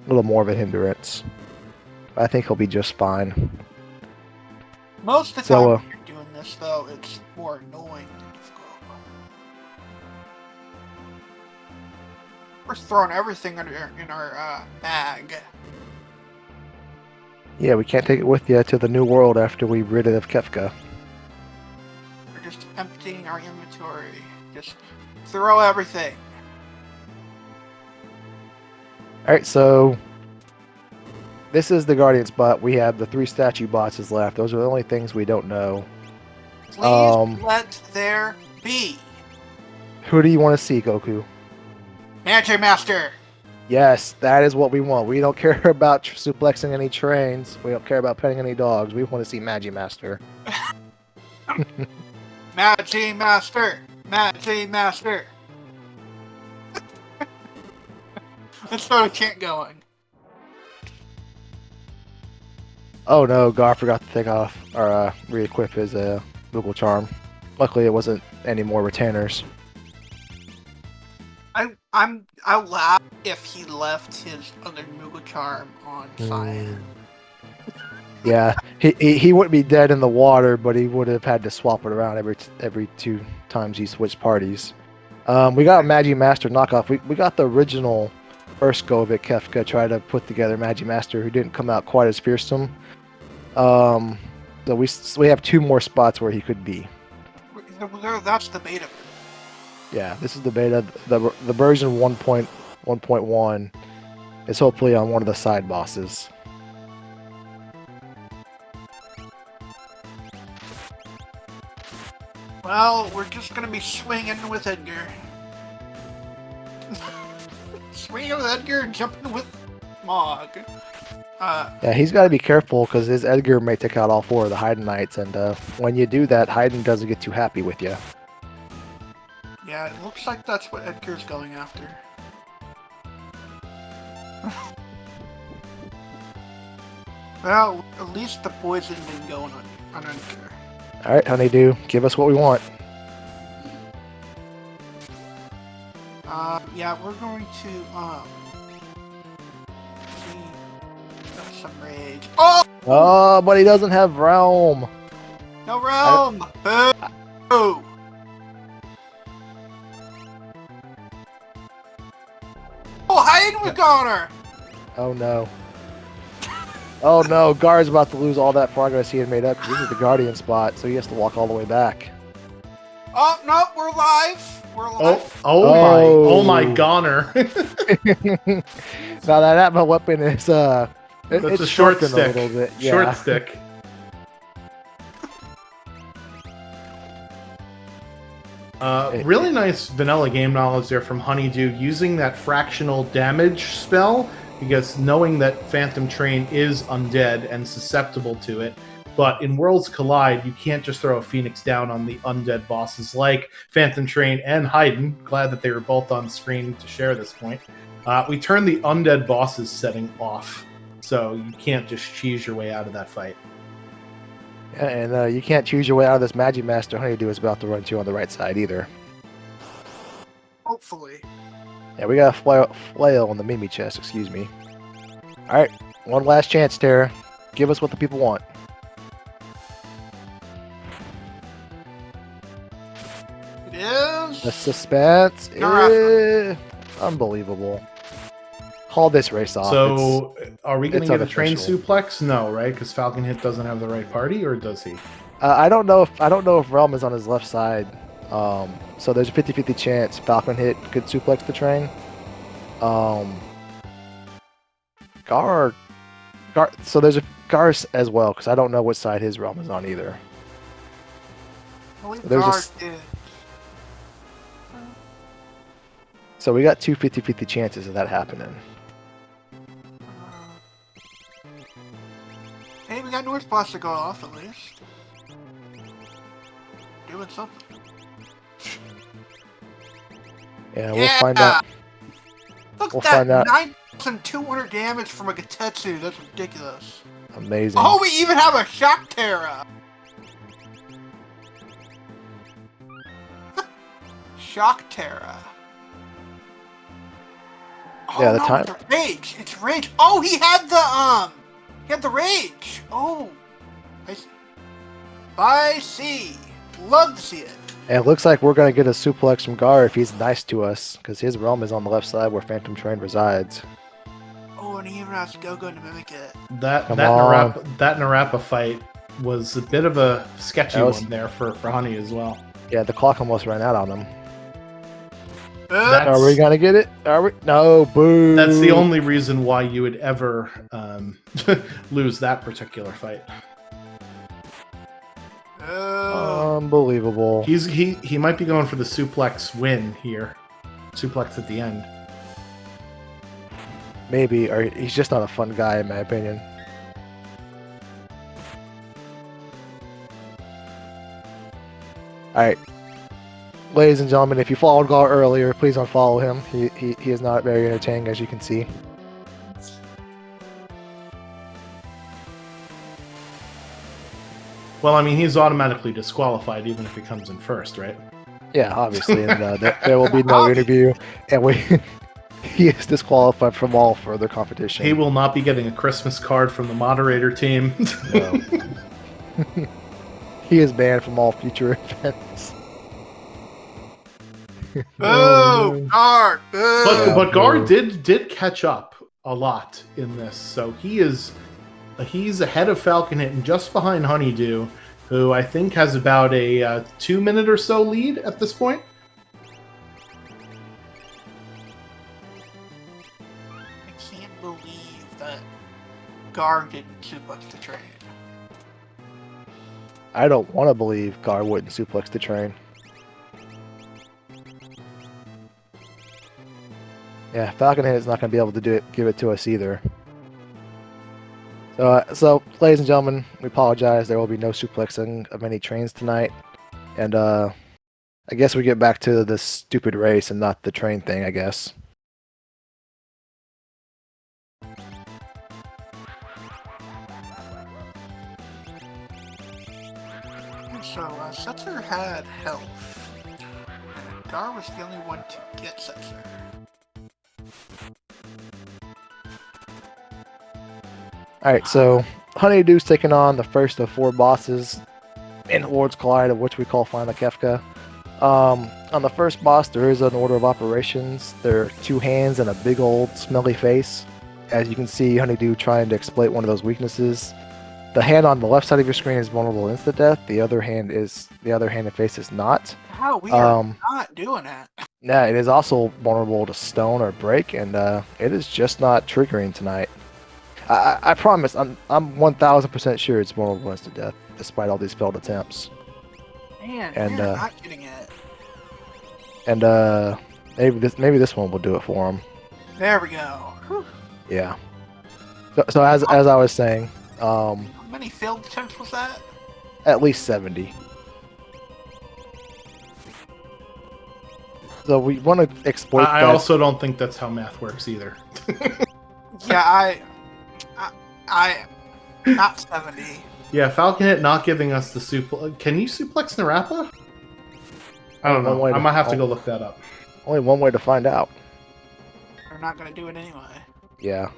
of a hindrance. I think he'll be just fine. Most of the time when you're doing this, though, it's more annoying than difficult. We're throwing everything in our bag. Yeah, we can't take it with you to the new world after we rid of Kefka. We're just emptying our inventory. Just throw everything. Alright, so this is the Guardian spot. We have the 3 statue bosses left. Those are the only things we don't know. Please let there be. Who do you want to see, Goku? Magic Master! Yes, that is what we want. We don't care about suplexing any trains. We don't care about petting any dogs. We want to see Magic Master. Magic Master! Magic Master! Let's start a chant going. Oh no, Gar forgot to take off or re-equip his Moogle Charm. Luckily, it wasn't any more retainers. I'll laugh if he left his other Moogle Charm on Cyan. Yeah, he wouldn't be dead in the water, but he would have had to swap it around every 2 times he switched parties. We got a Magic Master knockoff. We got the original first go of it. Kefka tried to put together Magic Master, who didn't come out quite as fearsome. So we have 2 more spots where he could be. That's the beta. Yeah, this is the beta. The version 1.1 is hopefully on one of the side bosses. Well, we're just gonna be swinging with Edgar. Swinging with Edgar and jumping with Mog. Yeah, he's got to be careful because his Edgar may take out all 4 of the Haydn Knights, and when you do that, Haydn doesn't get too happy with you. Yeah, it looks like that's what Edgar's going after. Well, at least the poison didn't go on Edgar. Alright, Honeydew, give us what we want. Yeah, we're going to, see some rage. Oh! Oh, but he doesn't have Realm! No realm! Boo! Oh, hiding with Connor! Oh no. Oh no, Gar's about to lose all that progress he had made up because this is the Guardian spot, so he has to walk all the way back. Oh no, we're live. We're live. Oh my goner. Now that my weapon is That's it's a short sharpened stick. a little bit. Short Yeah. stick. Really nice vanilla game knowledge there from Honeydew, using that fractional damage spell, because knowing that Phantom Train is undead and susceptible to it. But in Worlds Collide, you can't just throw a Phoenix down on the undead bosses like Phantom Train and Haydn. Glad that they were both on screen to share this point. We turned the undead bosses setting off, so you can't just cheese your way out of that fight. Yeah, and you can't choose your way out of this Magic Master Honeydew is about to run to on the right side either. Hopefully. Yeah, we got a flail on the Mimi chest, excuse me. Alright, one last chance, Tara. Give us what the people want. It is. The suspense is unbelievable. Call this race off. So, are we going to it's get a train unofficial. suplex? No, right? Because Falcon Hit doesn't have the right party, or does he? I don't know if Realm is on his left side. So there's a 50-50 chance Falcon Hit could suplex the train. Gar. So there's a Gar as well, because I don't know what side his Realm is on either. I believe There's a Guard s- did. So we got two 50-50 chances of that happening. Hey, we got North Blaster going off at least. Doing something. Yeah, we'll find out. Look We'll at find out. that 9,200 damage from a Gatetsu. That's ridiculous. Amazing. Oh, we even have a Shock Terra. Shock Terra. Oh, Yeah, the no, time- it's rage. It's rage. Oh, he had the rage. Oh, I see. Love to see it. And it looks like we're gonna get a suplex from Gar if he's nice to us, because his realm is on the left side where Phantom Train resides. Oh, and he even has Go-Go to mimic it. That Come on. Narappa fight was a bit of a sketchy That was- one there for Honey as well. Yeah, the clock almost ran out on him. That's- Are we gonna get it? Are we? No, boo. That's the only reason why you would ever lose that particular fight. Unbelievable. He might be going for the suplex win here. Suplex at the end. Maybe, or he's just not a fun guy in my opinion. Alright. Ladies and gentlemen, if you followed Gar earlier, please unfollow him. He is not very entertaining, as you can see. Well, I mean, he's automatically disqualified even if he comes in first, right? Yeah, obviously, and there will be no interview, and he is disqualified from all further competition. He will not be getting a Christmas card from the moderator team. No. He is banned from all future events. Boo! Guard! Boo! But Gar boo. did catch up a lot in this, so he's ahead of Falcon Hit and just behind Honeydew, who I think has about a 2-minute or so lead at this point. I can't believe that Guard didn't suplex the train. I don't want to believe Gar wouldn't suplex the train. Yeah, Falcon Head is not going to be able to give it to us either. So, ladies and gentlemen, we apologize. There will be no suplexing of any trains tonight. And I guess we get back to this stupid race and not the train thing, I guess. So, Setzer had health. And Gar was the only one to get Setzer. Alright, so Honeydew's taking on the first of 4 bosses in Worlds Collide, of which we call Final Kefka. On the first boss, there is an order of operations. There are 2 hands and a big old smelly face. As you can see, Honeydew trying to exploit one of those weaknesses. The hand on the left side of your screen is vulnerable to insta-death. The other hand and face is not. Wow, we are not doing that. Yeah, it is also vulnerable to stone or break, and it is just not triggering tonight. I promise, I'm 1000% sure it's vulnerable to death, despite all these failed attempts. Man, And we're not getting it. And maybe this one will do it for him. There we go. Whew. Yeah. So as I was saying, How many failed attempts was that? at least 70. So we want to exploit I that. also don't think that's how math works either. Yeah, I not 70. Yeah, Falcon Hit not giving us the suplex. Can you suplex Narapa? I don't know. I might have to go look that up. Only one way to find out. They're not gonna do it anyway. Yeah.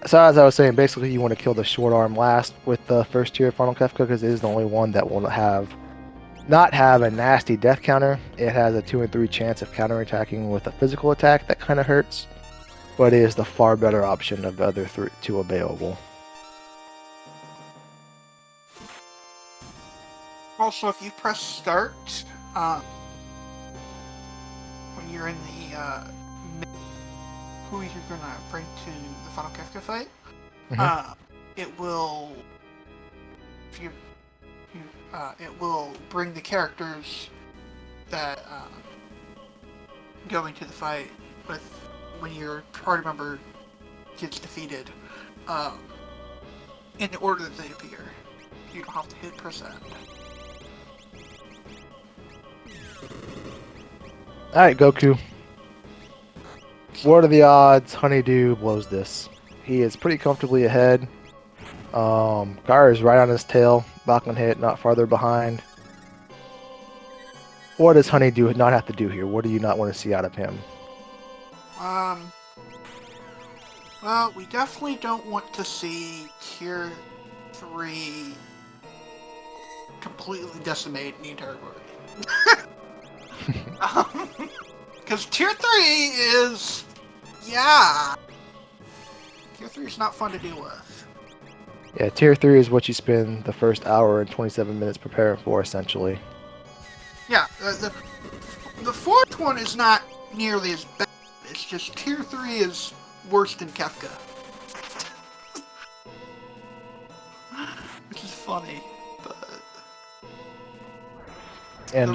So as I was saying, basically you want to kill the short arm last with the first tier of Final Kefka because it is the only one that will not have a nasty death counter. It has a 2 in 3 chance of counterattacking with a physical attack that kind of hurts, but it is the far better option of the other two available. Also, if you press start, when you're in the who you're gonna bring to the Final Kefka fight, it will it will bring the characters that go into the fight with when your party member gets defeated, in the order that they appear. You don't have to hit percent. Alright, Goku. What are the odds Honeydew blows this? He is pretty comfortably ahead. Gar is right on his tail. Falcon Hit not farther behind. What does Honeydew not have to do here? What do you not want to see out of him? Well, we definitely don't want to see Tier 3 completely decimate the entire party. Because Tier 3 is... yeah! Tier 3 is not fun to deal with. Yeah, Tier 3 is what you spend the first hour and 27 minutes preparing for, essentially. Yeah, the fourth one is not nearly as bad. It's just Tier 3 is worse than Kefka. Which is funny, but... And,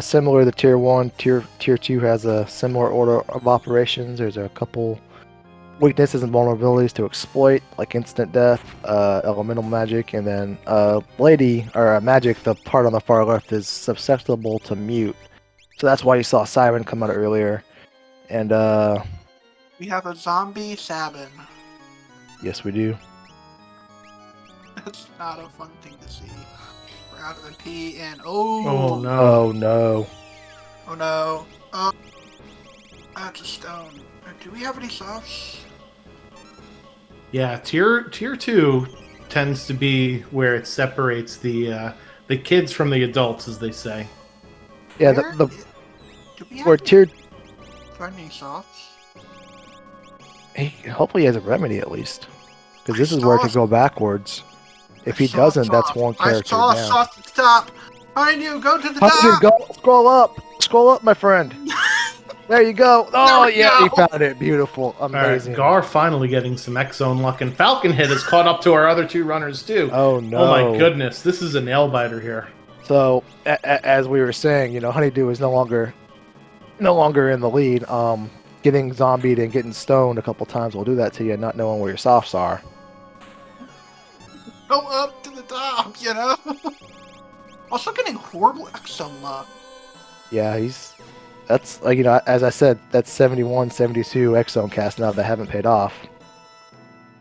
similar to Tier 1, Tier 2 has a similar order of operations. There's a couple weaknesses and vulnerabilities to exploit, like instant death, elemental magic, and then magic, the part on the far left, is susceptible to mute. So that's why you saw Siren come out earlier. And, we have a zombie Sabin. yes, we do. That's not a fun thing to see. We're out of the P and oh no. Oh no. Oh no. Oh, that's a stone. Do we have any softs? Yeah, tier 2 tends to be where it separates the kids from the adults, as they say. Yeah, Do we have where tier any softs? hopefully he has a remedy at least, because this is where it could go backwards. If he doesn't, that's one character down. I saw a down. soft at the top. Behind you, go to the Honeydew, top. Scroll up, my friend. There you go. Oh yeah, he found it. Beautiful, amazing. Right, Gar finally getting some X-Zone luck, and Falcon Hit has caught up to our other two runners too. Oh no! Oh my goodness, this is a nail biter here. So as we were saying, Honeydew is no longer in the lead. Getting zombied and getting stoned a couple times will do that to you, not knowing where your softs are. Go up to the top, Also getting horrible X-Zone luck. Yeah, that's like, as I said, that's 71, 72 X-Zone cast now that haven't paid off.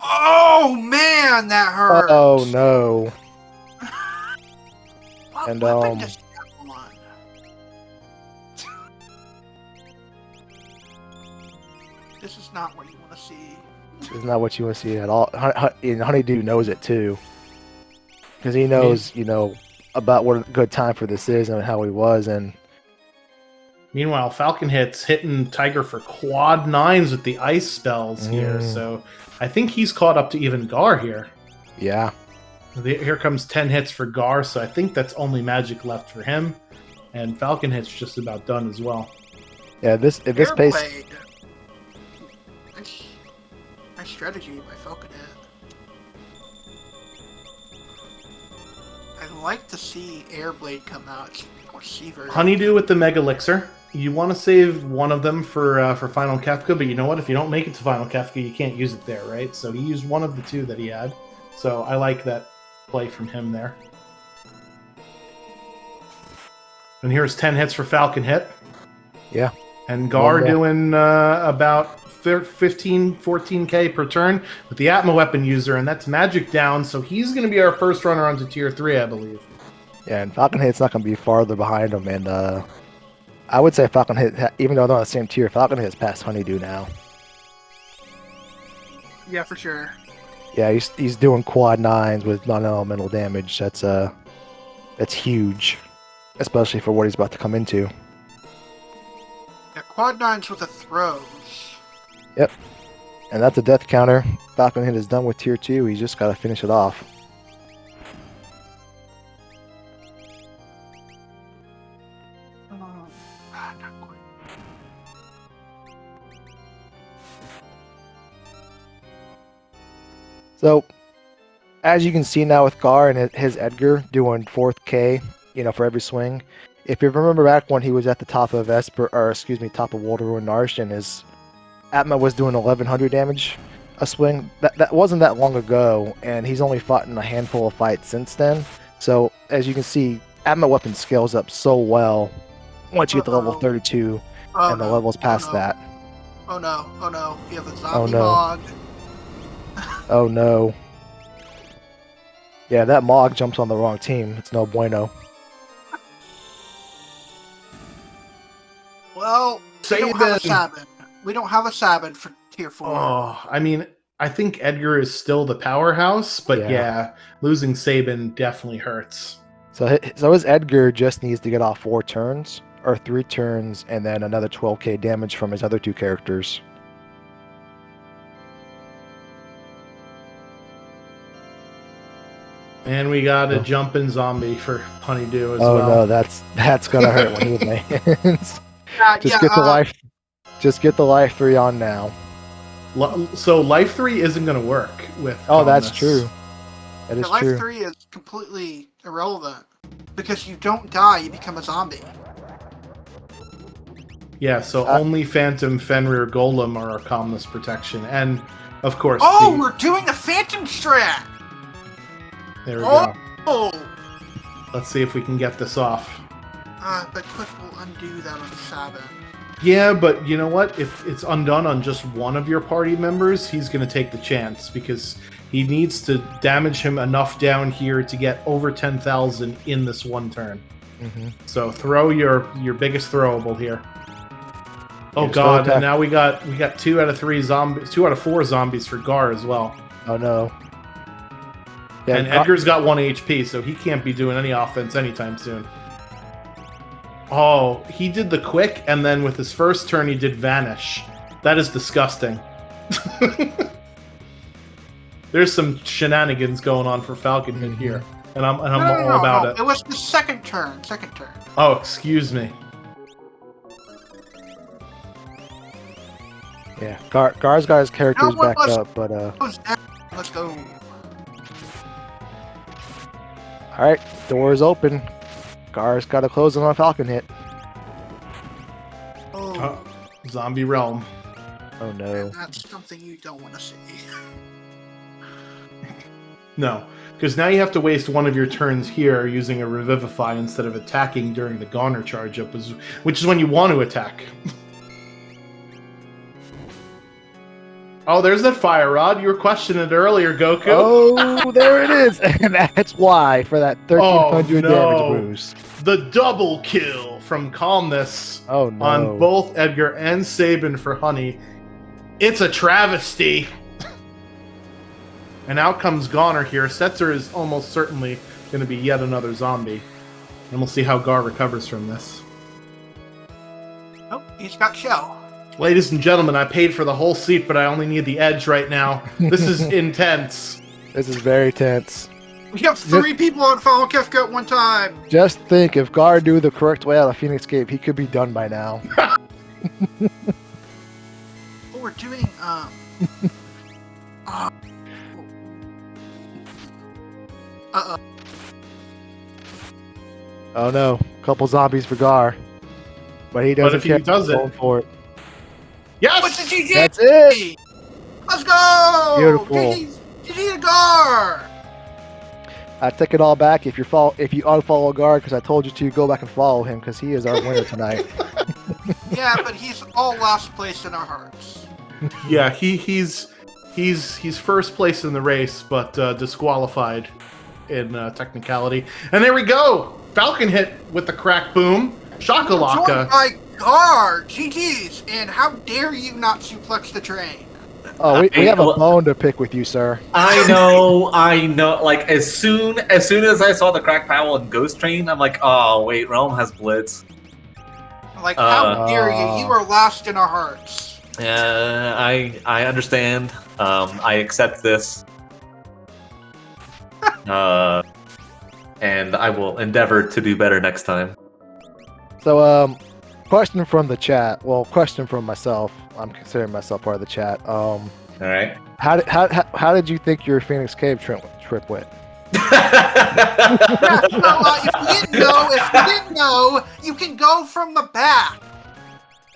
Oh man, that hurts. Oh no. And weapon does he have on? This is not what you want to see. This is not what you want to see at all. And Honeydew knows it too, because he knows, about what a good time for this is and how he was, and Meanwhile, Falcon Hit's hitting Tiger for quad 9s with the ice spells here, so I think he's caught up to even Gar here. Yeah. Here comes 10 hits for Gar, so I think that's only magic left for him. And Falcon Hit's just about done as well. Yeah, this pace... Airblade. Nice strategy by Falcon Hit. I'd like to see Airblade come out. It's more Seaver. Honeydew with the Mega Elixir. You want to save one of them for Final Kefka, but you know what? If you don't make it to Final Kefka, you can't use it there, right? So he used one of the 2 that he had. So I like that play from him there. And here's 10 hits for Falcon Hit. Yeah. And Gar doing about 15, 14k per turn with the Atma weapon user, and that's magic down, so he's going to be our first runner onto tier 3, I believe. Yeah, and Falcon Hit's not going to be farther behind him, and I would say Falcon Hit, even though they're on the same tier, Falcon Hit's past Honeydew now. Yeah, for sure. Yeah, he's doing quad 9s with non-elemental damage. That's huge, especially for what he's about to come into. Yeah, quad 9s with the throws. Yep. And that's a death counter. Falcon Hit is done with tier 2. He's just got to finish it off. Not quite. So, as you can see now with Gar and his Edgar doing 4th K, for every swing. If you remember back when he was at the top of top of World of Ruin Narsh, and his Atma was doing 1100 damage a swing, that wasn't that long ago, and he's only fought in a handful of fights since then. So, as you can see, Atma weapon scales up so well once you get to level 32 and the levels past that. Oh no, you have a zombie Mog. Oh no. Yeah, that Mog jumps on the wrong team. It's no bueno. Well, we don't have a Sabin. We don't have a Sabin for tier 4. Oh, I mean, I think Edgar is still the powerhouse, but yeah losing Sabin definitely hurts. So his Edgar just needs to get off 4 turns, or 3 turns, and then another 12k damage from his other 2 characters. And we got a jumping zombie for Honeydew as well. Oh no, that's gonna hurt when he lands. Just get the life 3 on now. So life 3 isn't going to work with. Oh, that's true. That is true. Life 3 is completely irrelevant because you don't die; you become a zombie. Yeah, so only Phantom, Fenrir, Golem are our calmness protection, and of course. Oh, we're doing the Phantom strat. There we go. Oh. Let's see if we can get this off. But Quick will undo that on Sabin. Yeah, but you know what? If it's undone on just one of your party members, he's going to take the chance because he needs to damage him enough down here to get over 10,000 in this one turn. Mm-hmm. So throw your biggest throwable here. Oh god! And now we got 2 out of 3 zombies, 2 out of 4 zombies for Gar as well. Oh no! Yeah, and Edgar's got 1 HP, so he can't be doing any offense anytime soon. Oh, he did the quick, and then with his first turn, he did vanish. That is disgusting. There's some shenanigans going on for Falcon Hit here, and I'm all about it. It was the second turn. Oh, excuse me. Yeah, Gar's got his characters back up, but let's go. All right, door is open. Gar's got to close on a Falcon Hit. Oh, Zombie Realm. Oh no. That's something you don't want to see. No, because now you have to waste one of your turns here using a Revivify instead of attacking during the Goner charge up, which is when you want to attack. Oh, there's that fire rod. You were questioning it earlier, Goku. Oh, there it is. And that's why, for that 1300 damage boost. The double kill from Calmness on both Edgar and Sabin for Honey. It's a travesty. And out comes Goner here. Setzer is almost certainly going to be yet another zombie. And we'll see how Gar recovers from this. He's got shell. Ladies and gentlemen, I paid for the whole seat, but I only need the edge right now. This is intense. This is very tense. We have 3 people on follow Kefka at one time. Just think, if Gar knew the correct way out of Phoenix Cave, he could be done by now. Oh, we're doing Oh no, couple zombies for Gar. But he doesn't But if he care. does it- Going for it. Yes! What's the GG? That's it! Let's go! Beautiful. GG to Gar! I take it all back. If you unfollow Gar because I told you to, go back and follow him because he is our winner tonight. Yeah, but he's all last place in our hearts. Yeah, he's first place in the race, but disqualified in technicality. And there we go! Falcon hit with the crack boom. Joined Shakalaka. by Gar! GG's! And how dare you not suplex the train? Oh, we have a bone to pick with you, sir. I know. Like, as soon as I saw the Crack Powell and Ghost Train, I'm like, oh, wait, Realm has Blitz. Like, how dare you? You are last in our hearts. I understand. I accept this. And I will endeavor to do better next time. So, question from the chat. Well, question from myself. I'm considering myself part of the chat. All right. How did you think your Phoenix Cave trip went? Yeah, so, if you didn't know, you can go from the back.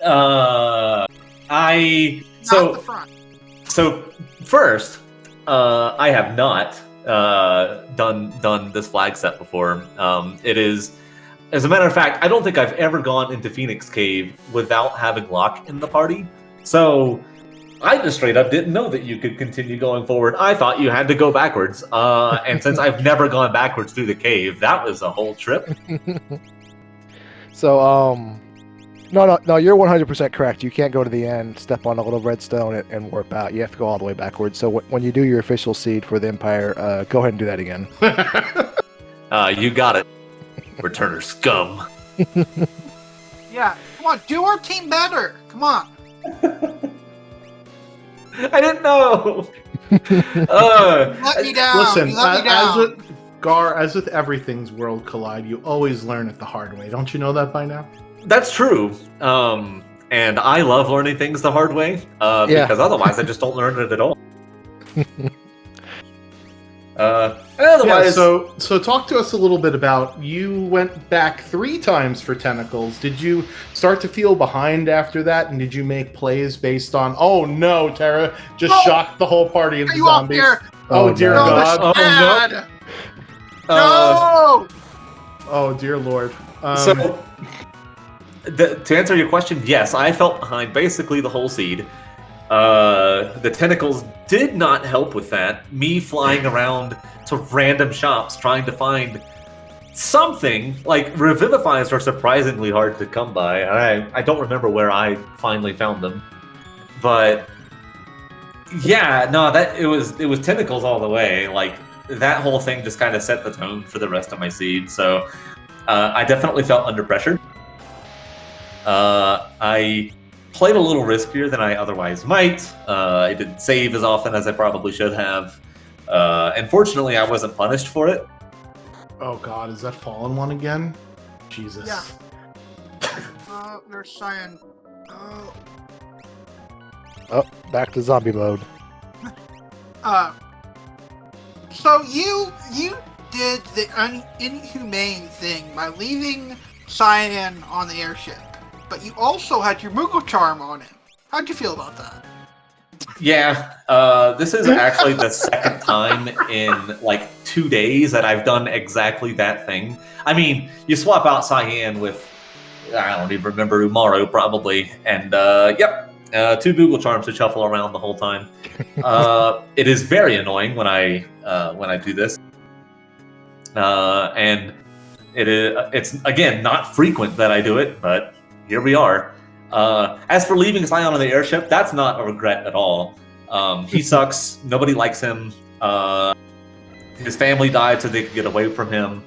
Not the front. So first, I have not done this flag set before. It is, as a matter of fact, I don't think I've ever gone into Phoenix Cave without having Locke in the party. So I just straight up didn't know that you could continue going forward. I thought you had to go backwards. And since I've never gone backwards through the cave, that was a whole trip. So, no, you're 100% correct. You can't go to the end, step on a little redstone, and warp out. You have to go all the way backwards. So when you do your official seed for the Empire, go ahead and do that again. You got it. Returner scum. Yeah, come on, do our team better. Come on. I didn't know. Let me down. Listen, you let me down. As with everything's World Collide, you always learn it the hard way. Don't you know that by now? That's true. And I love learning things the hard way, because otherwise I just don't learn it at all. Otherwise, yeah, so talk to us a little bit about, you went back 3 times for Tentacles. Did you start to feel behind after that, and did you make plays based on, oh no, Tara just shocked the whole party into Are you up zombies? there? Oh dear no. God. Oh, no. Bad. Uh, No! Oh dear Lord. So, to answer your question, yes, I felt behind basically the whole seed. The tentacles did not help with that. Me flying around to random shops trying to find something. Like, revivifiers are surprisingly hard to come by. I don't remember where I finally found them. But yeah, no, it was tentacles all the way. Like, that whole thing just kind of set the tone for the rest of my seed. So I definitely felt under pressure. I played a little riskier than I otherwise might. I didn't save as often as I probably should have. And fortunately, I wasn't punished for it. Oh God, is that Fallen one again? Jesus. Yeah. There's Cyan. Oh, back to zombie mode. So you did the inhumane thing by leaving Cyan on the airship, but you also had your Moogle charm on him. How'd you feel about that? Yeah, this is actually the second time in like 2 days that I've done exactly that thing. I mean, you swap out Cyan with, I don't even remember, Umaru probably, and yep, 2 Google charms to shuffle around the whole time. It is very annoying when I do this, and it's again not frequent that I do it, but here we are. As for leaving Cyan on the airship, that's not a regret at all. He sucks. Nobody likes him. His family died so they could get away from him.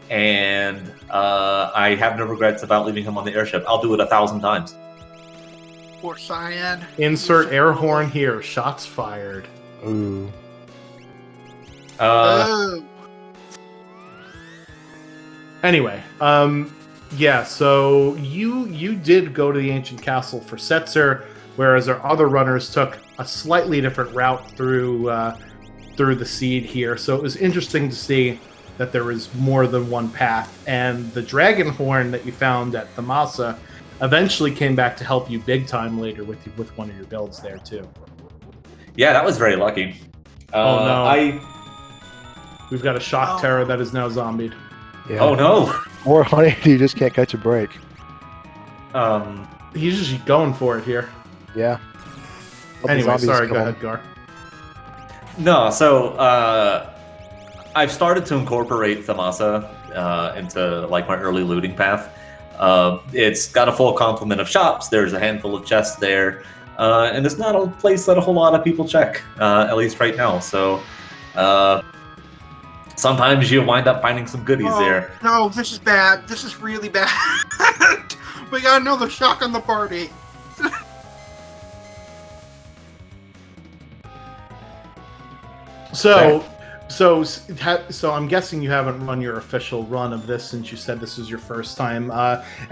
And I have no regrets about leaving him on the airship. I'll do it 1,000 times. Or cyan. Insert air horn here. Shots fired. Ooh. Oh. Anyway, yeah, so you did go to the ancient castle for Setzer, whereas our other runners took a slightly different route through the seed here. So it was interesting to see that there was more than one path, and the dragon horn that you found at Thamasa eventually came back to help you big time later with one of your builds there too. Yeah, that was very lucky. Oh no! I We've got a shock terror that is now zombied. Yeah. Oh no! Or honey, you just can't catch a break. He's just going for it here. Yeah. But the Anyway, zombies sorry, kill go him. ahead, Gar. No, so I've started to incorporate Thamasa into like my early looting path. It's got a full complement of shops. There's a handful of chests there, and it's not a place that a whole lot of people check, at least right now. So sometimes you wind up finding some goodies there. No, this is bad. This is really bad. We got another shock on the party. So I'm guessing you haven't run your official run of this since you said this is your first time.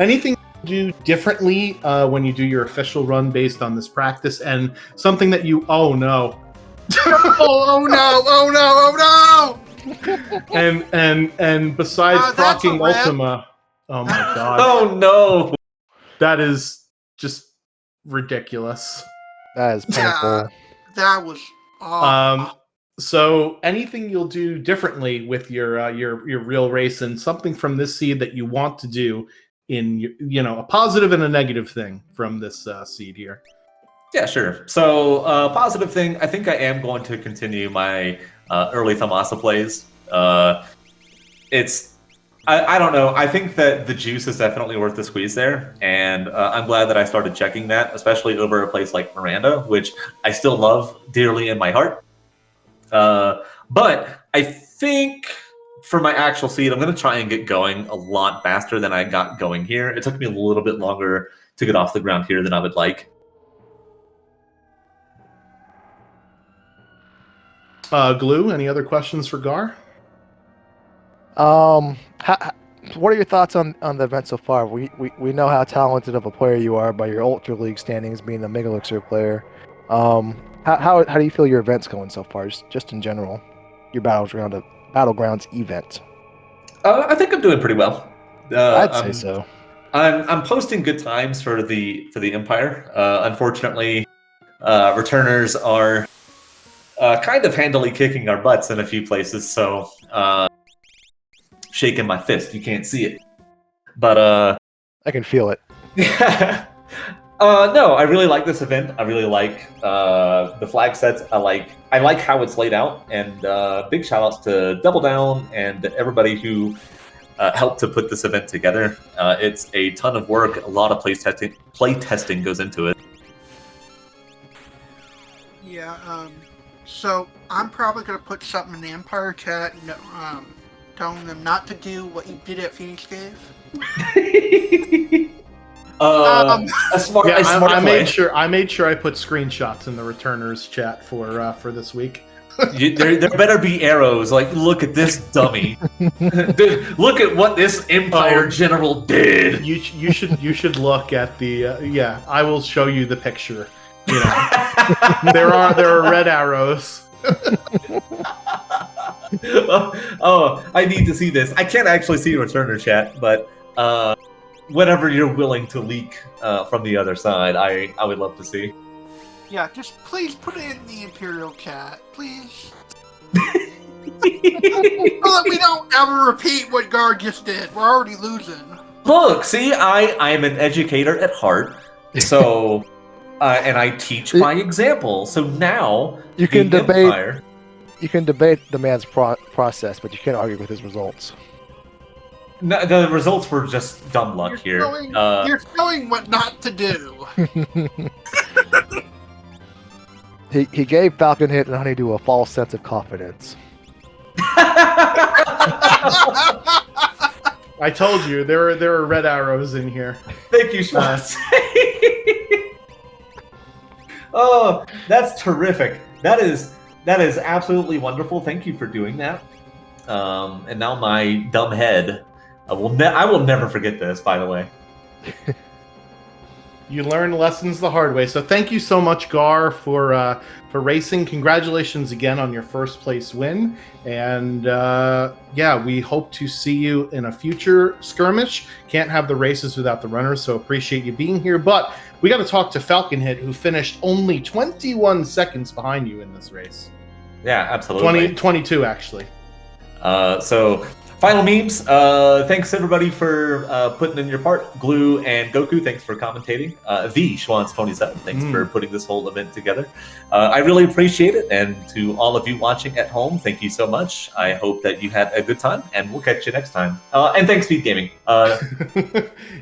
Anything you do differently when you do your official run based on this practice, and something that you oh no and besides that's a procking red. Ultima, oh my god, Oh no! that is just ridiculous. That is painful. That was. So anything you'll do differently with your real race, and something from this seed that you want to do in a positive and a negative thing from this seed here. Yeah, sure. So positive thing, I think I am going to continue my early Thamasa plays. I don't know. I think that the juice is definitely worth the squeeze there, and I'm glad that I started checking that, especially over a place like Miranda, which I still love dearly in my heart. But I think for my actual seed, I'm going to try and get going a lot faster than I got going here. It took me a little bit longer to get off the ground here than I would like. Glue, any other questions for Gar? What are your thoughts on the event so far? We know how talented of a player you are by your Ultra League standings, being a Mega Elixir player. How do you feel your event's going so far, just in general? Your Battlegrounds event. I think I'm doing pretty well. I'd say so. I'm posting good times for the Empire. Unfortunately, returners are kind of handily kicking our butts in a few places, so shaking my fist. You can't see it, but I can feel it. No, I really like this event. I really like the flag sets. I like how it's laid out, and big shout outs to Double Down and everybody who helped to put this event together. It's a ton of work. A lot of play testing goes into it. Yeah. So I'm probably gonna put something in the Empire chat, telling them not to do what you did at Phoenix Cave. A smart I play. made sure I put screenshots in the returners chat for this week. There better be arrows. Like, look at this dummy. Dude, look at what this Empire general did. You should look at the yeah. I will show you the picture. You know, there are red arrows. Oh, I need to see this. I can't actually see returner chat, but whatever you're willing to leak from the other side, I would love to see. Yeah, just please put it in the Imperial chat, please. So that we don't ever repeat what Gar just did. We're already losing. Look, see, I'm an educator at heart, so and I teach by example. So now You can the debate. Empire, You can debate the man's process, but you can't argue with his results. no, the results were just dumb luck here. You're showing what not to do. He gave Falcon Hit and Honeydew a false sense of confidence. I told you there are red arrows in here. Thank you, Schwartz. Oh, that's terrific. That is absolutely wonderful. Thank you for doing that. And now my dumb head, I will never forget this. By the way. You learn lessons the hard way. So thank you so much, Gar, for racing. Congratulations again on your first place win. And yeah, we hope to see you in a future skirmish. Can't have the races without the runners, so appreciate you being here. But we got to talk to Falcon Hit, who finished only 21 seconds behind you in this race. Yeah, absolutely. 22, actually. So final memes. Thanks everybody for putting in your part. Glue and Goku, thanks for commentating. The Schwann's 27, thanks for putting this whole event together. I really appreciate it. And to all of you watching at home, thank you so much. I hope that you had a good time, and we'll catch you next time. And thanks, SpeedGaming.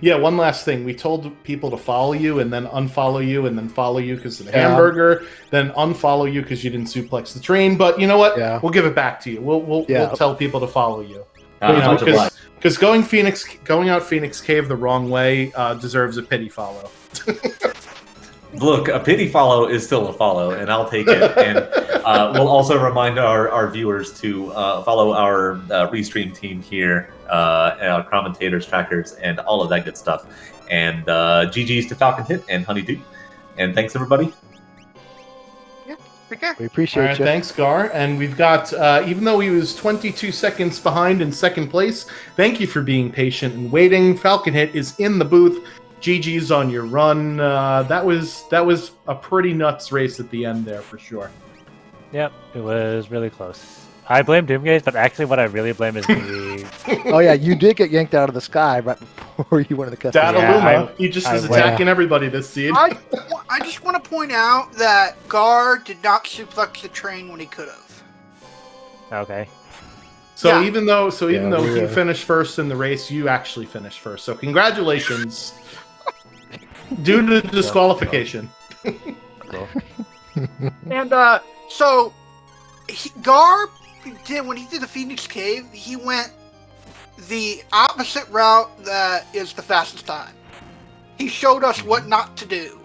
Yeah, one last thing. We told people to follow you and then unfollow you and then follow you because of the hamburger, then unfollow you because you didn't suplex the train. But you know what? Yeah. We'll give it back to you. We'll tell people to follow you. Because going out Phoenix Cave the wrong way deserves a pity follow. Look, a pity follow is still a follow, and I'll take it. And we'll also remind our viewers to follow our restream team here, and our commentators, trackers, and all of that good stuff. And GG's to Falcon Hit and Honeydew. And thanks, everybody. Okay. We appreciate you. Thanks, Gar. And we've got, even though he was 22 seconds behind in second place, thank you for being patient and waiting. Falcon Hit is in the booth. GG's on your run. That was a pretty nuts race at the end there for sure. Yep, it was really close. I blame Doomgaze, but actually what I really blame is the... Oh yeah, you did get yanked out of the sky right before you went to the customer. Dataluma, he just is attacking everybody this seed. I just want to point out that Gar did not suplex the train when he could have. Okay. So even though he finished first in the race, you actually finished first. So congratulations. Due to disqualification. Cool. And so Gar did, when he did the Phoenix Cave, he went the opposite route that is the fastest time. He showed us what not to do.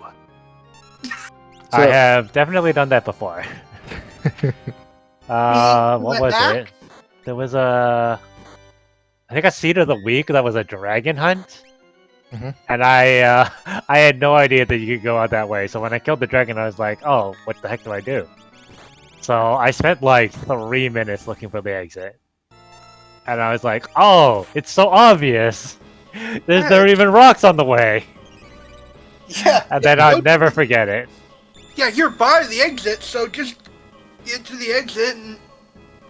I have definitely done that before. What was it? There was I think a seed of the week that was a dragon hunt. And I had no idea that you could go out that way. So when I killed the dragon, I was like, oh, what the heck do I do? So I spent like 3 minutes looking for the exit. And I was like, oh, it's so obvious. There are even rocks on the way. Yeah. And then I'll never forget it. Yeah, you're by the exit, so just get to the exit and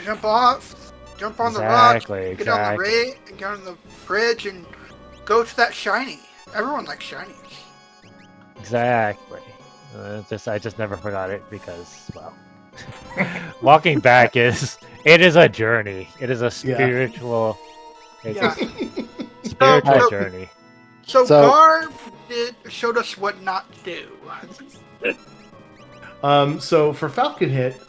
jump off, jump on the rock, get on the bridge, and go to that shiny. Everyone likes shinies. Exactly. I just never forgot it because, well, walking back is a journey. It is a spiritual, spiritual journey. So Gar showed us what not to do. So for Falcon Hit,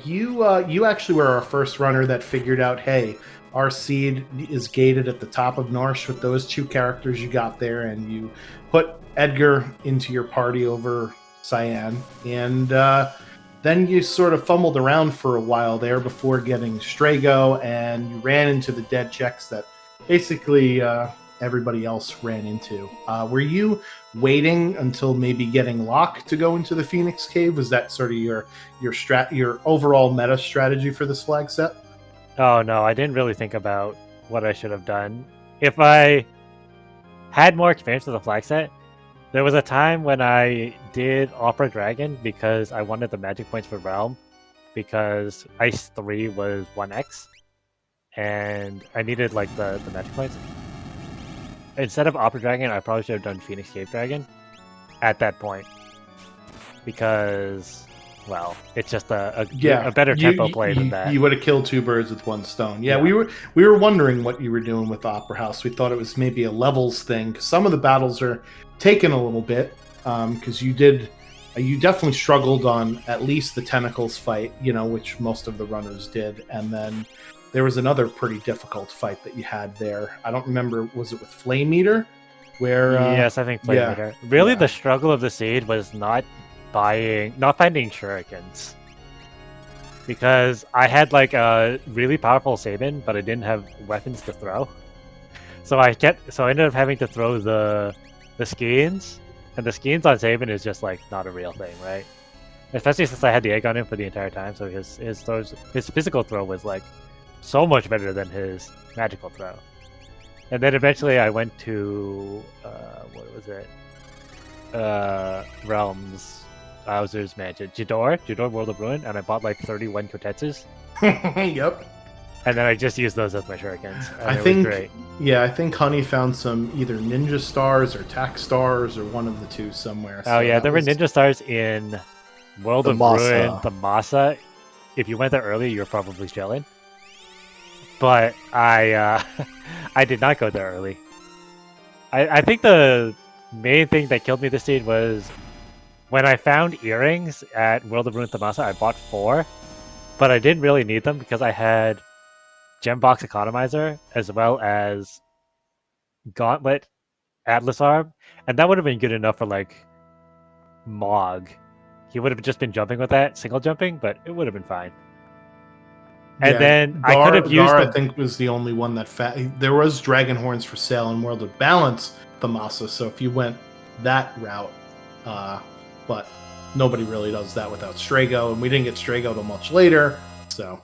you actually were our first runner that figured out, hey, our seed is gated at the top of Narsh with those two characters you got there, and you put Edgar into your party over Cyan, and then you sort of fumbled around for a while there before getting Strago, and you ran into the dead checks that basically everybody else ran into. Were you waiting until maybe getting Locke to go into the Phoenix Cave? Was that sort of your overall meta strategy for this flag set? Oh no, I didn't really think about what I should have done. If I had more experience with the flag set, there was a time when I did Opera Dragon because I wanted the magic points for Realm, because Ice 3 was 1x, and I needed like the magic points. Instead of Opera Dragon, I probably should have done Phoenix Cave Dragon at that point, because, well, it's just a better tempo play than that. You would have killed two birds with one stone. Yeah, we were wondering what you were doing with Opera House. We thought it was maybe a levels thing. Some of the battles are taken a little bit because you definitely struggled on at least the Tentacles fight, which most of the runners did, and then there was another pretty difficult fight that you had there. I don't remember, was it with Flame Eater? Where yes, I think Flame Eater. Really, the struggle of the seed was not not finding shurikens. Because I had like a really powerful Sabin, but I didn't have weapons to throw. So I ended up having to throw the skeins, and the skeins on Sabin is just like not a real thing, right? Especially since I had the egg on him for the entire time, so his physical throw was like so much better than his magical throw. And then eventually I went to what was it? Realms. Bowser's Mansion, Jador World of Ruin, and I bought like 31 Kotetsus. Yep. And then I just used those as my shurikens. And I it think, was great. yeah, I think Honey found some either ninja stars or tack stars or one of the two somewhere. Oh yeah, there were ninja stars in World of Ruin, the Masa. If you went there early, you're probably chilling. But I I did not go there early. I think the main thing that killed me this seed was when I found earrings at World of Ruin Thamasa. I bought 4, but I didn't really need them because I had Gem Box Economizer as well as Gauntlet Atlas Arm, and that would have been good enough for like Mog. He would have just been jumping with that, single jumping, but it would have been fine. And then I could have used. Gar, I think, was the only one that there was Dragon Horns for sale in World of Balance Thamasa, so if you went that route, but nobody really does that without Strago, and we didn't get Strago till much later, so.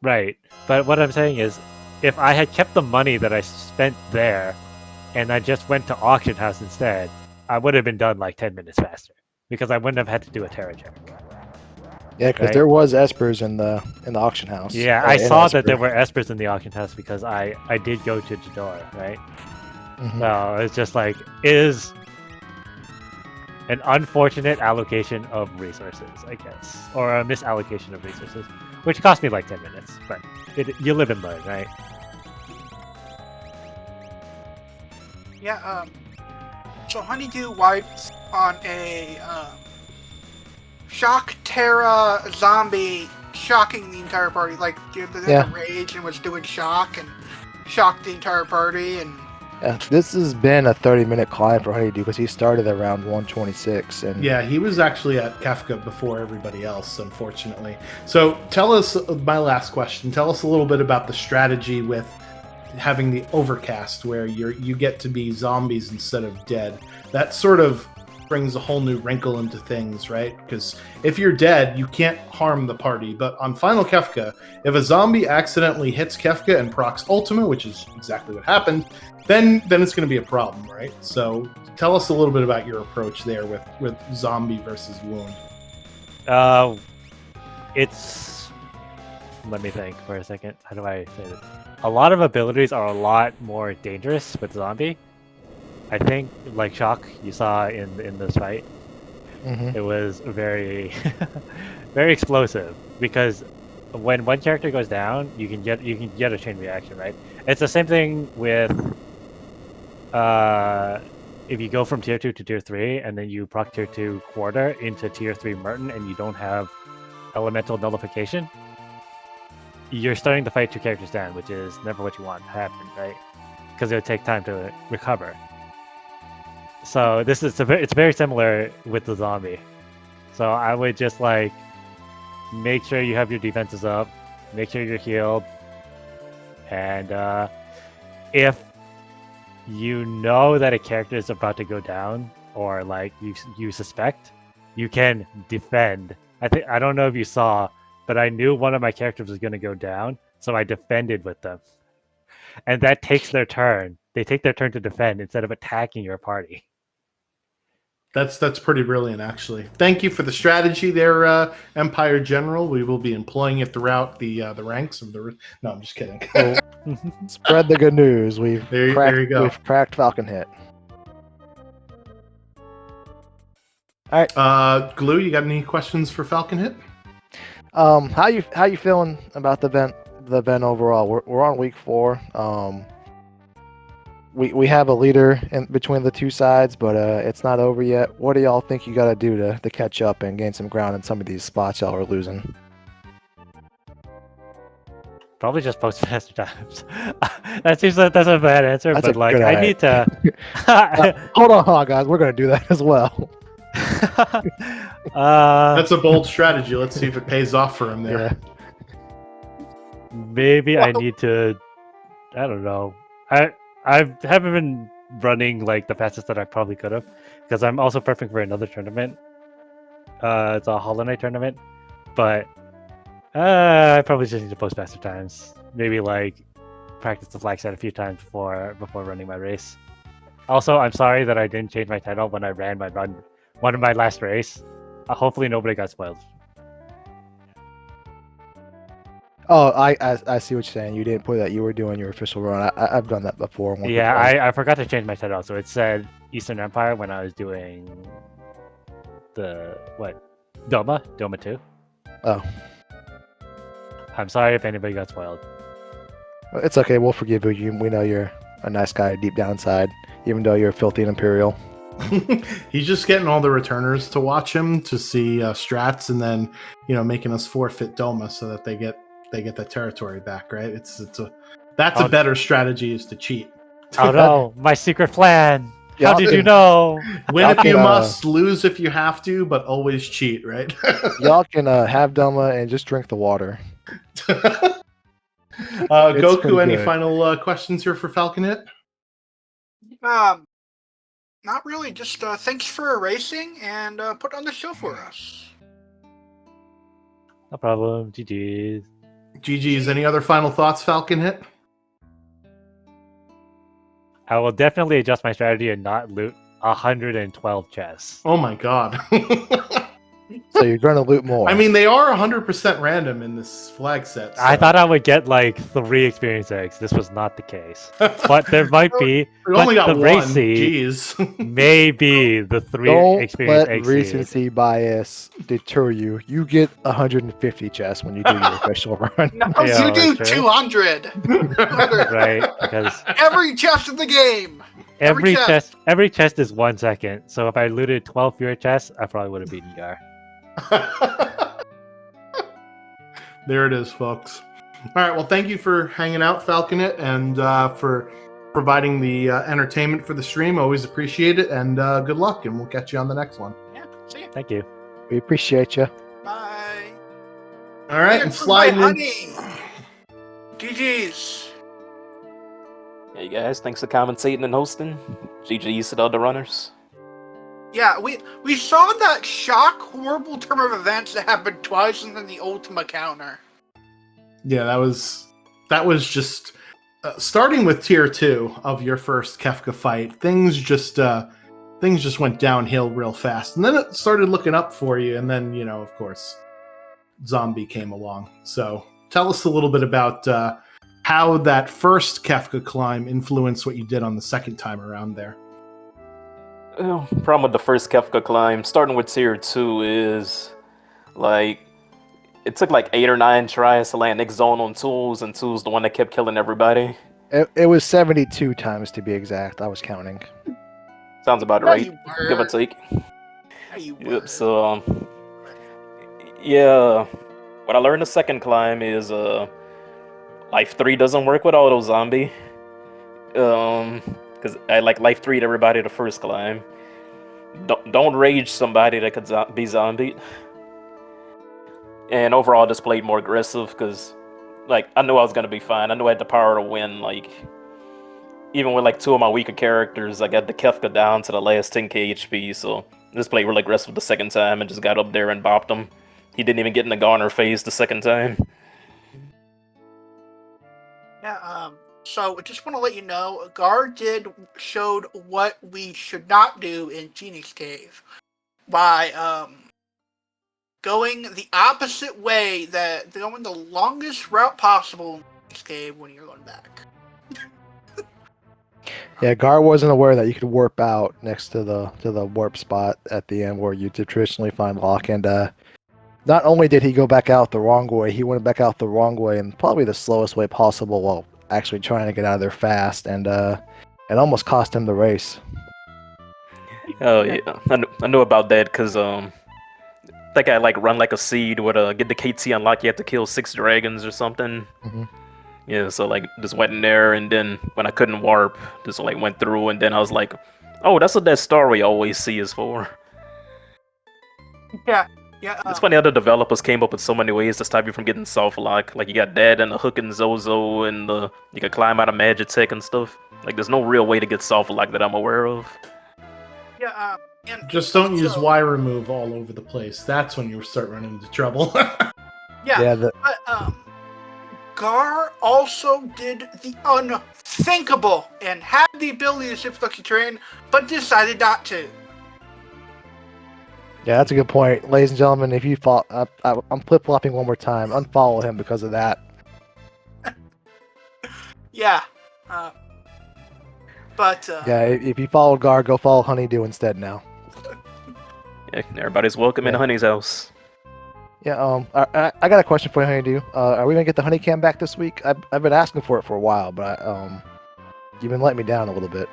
Right, but what I'm saying is, if I had kept the money that I spent there, and I just went to Auction House instead, I would have been done like 10 minutes faster, because I wouldn't have had to do a Terra check. Yeah, because there was espers in the auction house. Yeah, I saw that there were espers in the auction house because I did go to Jador, right? Mm-hmm. So it's just like, is an unfortunate allocation of resources, I guess, or a misallocation of resources, which cost me like 10 minutes, but you live and learn, right? Yeah, so Honeydew wiped on a shock Terra zombie, shocking the entire party. Like, the rage and was doing shock and shocked the entire party. And yeah, this has been a 30-minute climb for Honeydew because he started around 126. And yeah, he was actually at Kefka before everybody else, unfortunately. So tell us, my last question, tell us a little bit about the strategy with having the overcast where you get to be zombies instead of dead. That sort of brings a whole new wrinkle into things, right? Because if you're dead, you can't harm the party. But on Final Kefka, if a zombie accidentally hits Kefka and procs ultimate, which is exactly what happened, then it's going to be a problem, right? So tell us a little bit about your approach there with zombie versus wound. Let me think for a second. How do I say this? A lot of abilities are a lot more dangerous with zombie. I think, like Shock, you saw in this fight, mm-hmm. It was very, very explosive because when one character goes down, you can get a chain reaction, right? It's the same thing with if you go from tier 2 to tier 3 and then you proc tier 2 quarter into tier 3 Merton and you don't have elemental nullification, you're starting to fight 2 characters down, which is never what you want to happen, right? Because it would take time to recover. So it's very similar with the zombie. So I would just like make sure you have your defenses up, make sure you're healed, and if you know that a character is about to go down or like you suspect, you can defend. I don't know if you saw, but I knew one of my characters was going to go down, so I defended with them. And that takes their turn. They take their turn to defend instead of attacking your party. That's pretty brilliant, actually. Thank you for the strategy there, Empire General. We will be employing it throughout the ranks of the. No, I'm just kidding. Spread the good news. There you go. We've cracked Falcon Hit. All right. Glue, you got any questions for Falcon Hit? How you feeling about the event overall? We're on week 4. We have a leader in between the two sides, but it's not over yet. What do y'all think you got to do to catch up and gain some ground in some of these spots y'all are losing? Probably just post faster times. That's a bad answer, That's but like I need to. Hold on, guys. We're gonna do that as well. That's a bold strategy. Let's see if it pays off for him there. Yeah. Maybe I need to. I don't know. I haven't been running like the fastest that I probably could have because I'm also prepping for another tournament. It's a Hollow Knight tournament, but I probably just need to post faster times. Maybe like practice the flag set a few times before running my race. Also, I'm sorry that I didn't change my title when I ran one of my last race. Hopefully, nobody got spoiled. Oh, I see what you're saying. You didn't put that you were doing your official run. I've done that before. once or Yeah, twice. I forgot to change my title, so it said Eastern Empire when I was doing the Doma 2. Oh, I'm sorry if anybody got spoiled. it's okay. We'll forgive you. We know you're a nice guy deep down inside, even though you're filthy and imperial. He's just getting all the returners to watch him to see strats, and then making us forfeit Doma so that they get that territory back. Right? That's a better strategy, is to cheat. Oh no, my secret plan! How Y'all did you can- know? Win if you can, must, lose if you have to, but always cheat. Right? Y'all can have Doma and just drink the water. Goku, pretty any good. final questions here for Falcon Hit? Not really. Just thanks for racing and put on the show for us. No problem. GG's. GG's. Any other final thoughts, Falcon Hit? I will definitely adjust my strategy and not loot 112 chests. Oh my god. So you're going to loot more. I mean, they are 100% random in this flag set. I so- thought I would get like 3 experience eggs. This was not the case. But there might be. We only but got the one. Racy Jeez. may be the 3 Don't experience let egg seed. recency bias deter you. You get 150 chests when you do your official run. No, Yeah, you do that's true. 200. Right? Because Every chest in the game. every chest. chest is 1 second. So if I looted 12 fewer chests, I probably would have beaten ER. There it is, folks. All right. Well, thank you for hanging out, Falconet, and for providing the entertainment for the stream. Always appreciate it. And good luck, and we'll catch you on the next one. Yeah, see ya. Thank you. We appreciate you. Bye. All right. And sliding in. Honey. GG's. Hey guys, thanks for commentating and hosting. GG's to the other runners. Yeah, we saw that shock, horrible turn of events that happened twice, and then the Ultima counter. Yeah, that was just starting with tier 2 of your first Kefka fight. Things just went downhill real fast, and then it started looking up for you. And then of course, Zombie came along. So tell us a little bit about how that first Kefka climb influenced what you did on the second time around there. Well, problem with the first Kefka climb, starting with tier 2, is like it took like 8 or 9 tries to land X zone on Tools, and Tools the one that kept killing everybody. It was 72 times to be exact. I was counting. Sounds about Yeah, right, you were. give or take. Yeah, you were. Yep. So yeah, what I learned the second climb is Life 3 doesn't work with auto zombie. Because I like Life 3'd everybody the first climb. Don't rage somebody that could be zombied. And overall, I just played more aggressive because, like, I knew I was gonna be fine. I knew I had the power to win. Like, even with like 2 of my weaker characters, I got the Kefka down to the last 10k HP. So I just played really aggressive the second time and just got up there and bopped him. He didn't even get in the Garner phase the second time. Yeah, so I just want to let you know, Gar showed what we should not do in Genie's Cave by going the opposite way, going the longest route possible in Genie's Cave when you're going back. Yeah, Gar wasn't aware that you could warp out next to the warp spot at the end where you traditionally find Locke, and not only did he go back out the wrong way, he went back out the wrong way and probably the slowest way possible while actually trying to get out of there fast, and it almost cost him the race. Oh yeah, I knew about that because I think I like run like a seed with get the KT unlock. You have to kill 6 dragons or something. Mhm. Yeah, so like just went in there, and then when I couldn't warp, just like went through, and then I was like, oh, that's what that star we always see is for. Yeah. It's funny how the developers came up with so many ways to stop you from getting soft lock. Like you got that and the hook and Zozo and you can climb out of Magitech and stuff. Like there's no real way to get soft lock that I'm aware of. Yeah. And Just don't use also- Y remove all over the place. That's when you start running into trouble. Yeah. the, But Gar also did the unthinkable and had the ability to shift lucky terrain, but decided not to. yeah, that's a good point, ladies and gentlemen. If you fall, I'm flip flopping one more time. Unfollow him because of that. Yeah. But Yeah, if you follow Gar, go follow Honeydew instead now. Yeah, everybody's welcome in Yeah. Honey's house. Yeah, I got a question for you, Honeydew. Are we gonna get the honey cam back this week? I've been asking for it for a while, but you've been letting me down a little bit.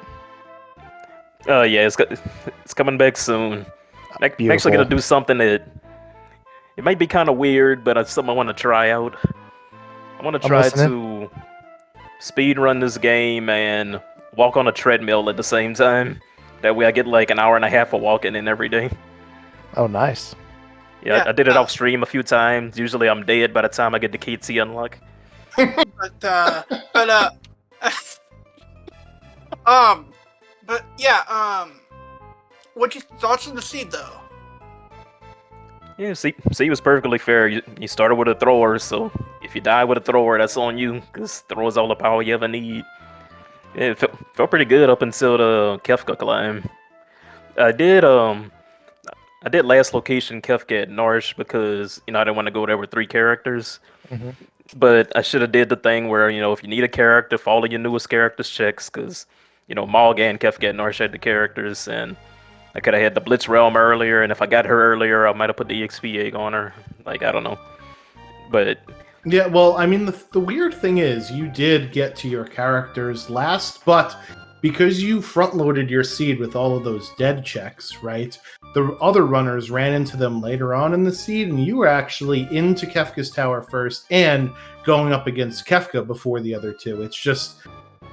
Yeah, it's coming back soon. I'm actually Beautiful. gonna do something that it might be kind of weird, but it's something I want to try out. I want to I'm try listening. to speed run this game and walk on a treadmill at the same time. That way, I get like an hour and a half of walking in every day. Oh, nice. Yeah, Yeah, I did it off stream a few times. Usually, I'm dead by the time I get the KT unlock. but yeah, what your thoughts on the seed though? Yeah, see, was perfectly fair. You started with a thrower, so if you die with a thrower, that's on you, because thrower's all the power you ever need. Yeah, it felt pretty good up until the Kefka climb. I did last location Kefka at Norsh because I didn't want to go there with 3 characters. Mhm. But I should have did the thing where if you need a character, follow your newest character's checks, because Malga and Kefka at Norsh had the characters, and I could have had the Blitz Realm earlier, and if I got her earlier, I might have put the EXP egg on her. Like, I don't know. But Yeah, well, I mean, the weird thing is you did get to your characters last, but because you front-loaded your seed with all of those dead checks, right, the other runners ran into them later on in the seed, and you were actually into Kefka's tower first and going up against Kefka before the other two. It's just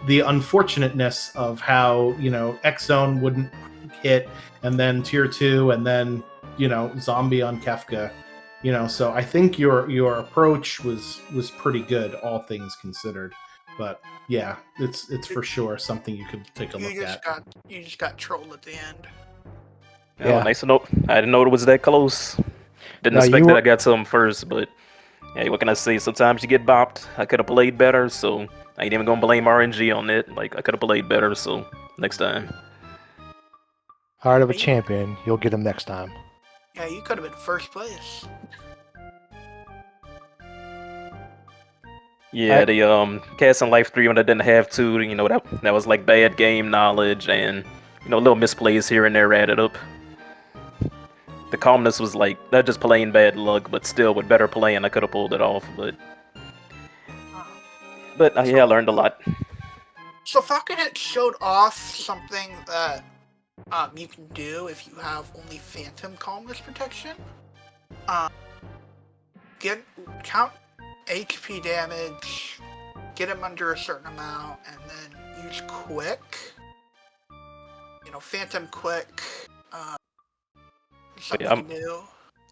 the unfortunateness of how, X-Zone wouldn't hit, and then Tier 2, and then, Zombie on Kefka. So I think your approach was pretty good, all things considered. But yeah, it's for sure something you could take a look at. You just got trolled at the end. Yeah. nice to know. I didn't know it was that close. Didn't No, expect you that were- I got to him first, but yeah, what can I say? Sometimes you get bopped. I could have played better, so I ain't even gonna blame RNG on it. Like, I could have played better, so next time. Heart of a champion. You'll get him next time. Yeah, you could have been first place. Yeah, the Cast in Life 3 when I didn't have to, that was like bad game knowledge and little misplays here and there added up. The calmness was like not just plain bad luck, but still with better playing I could have pulled it off. But yeah, I learned a lot. So Falcon had showed off something that you can do if you have only Phantom Calmness protection. Count HP damage, get him under a certain amount, and then use Quick. Phantom Quick. Something new.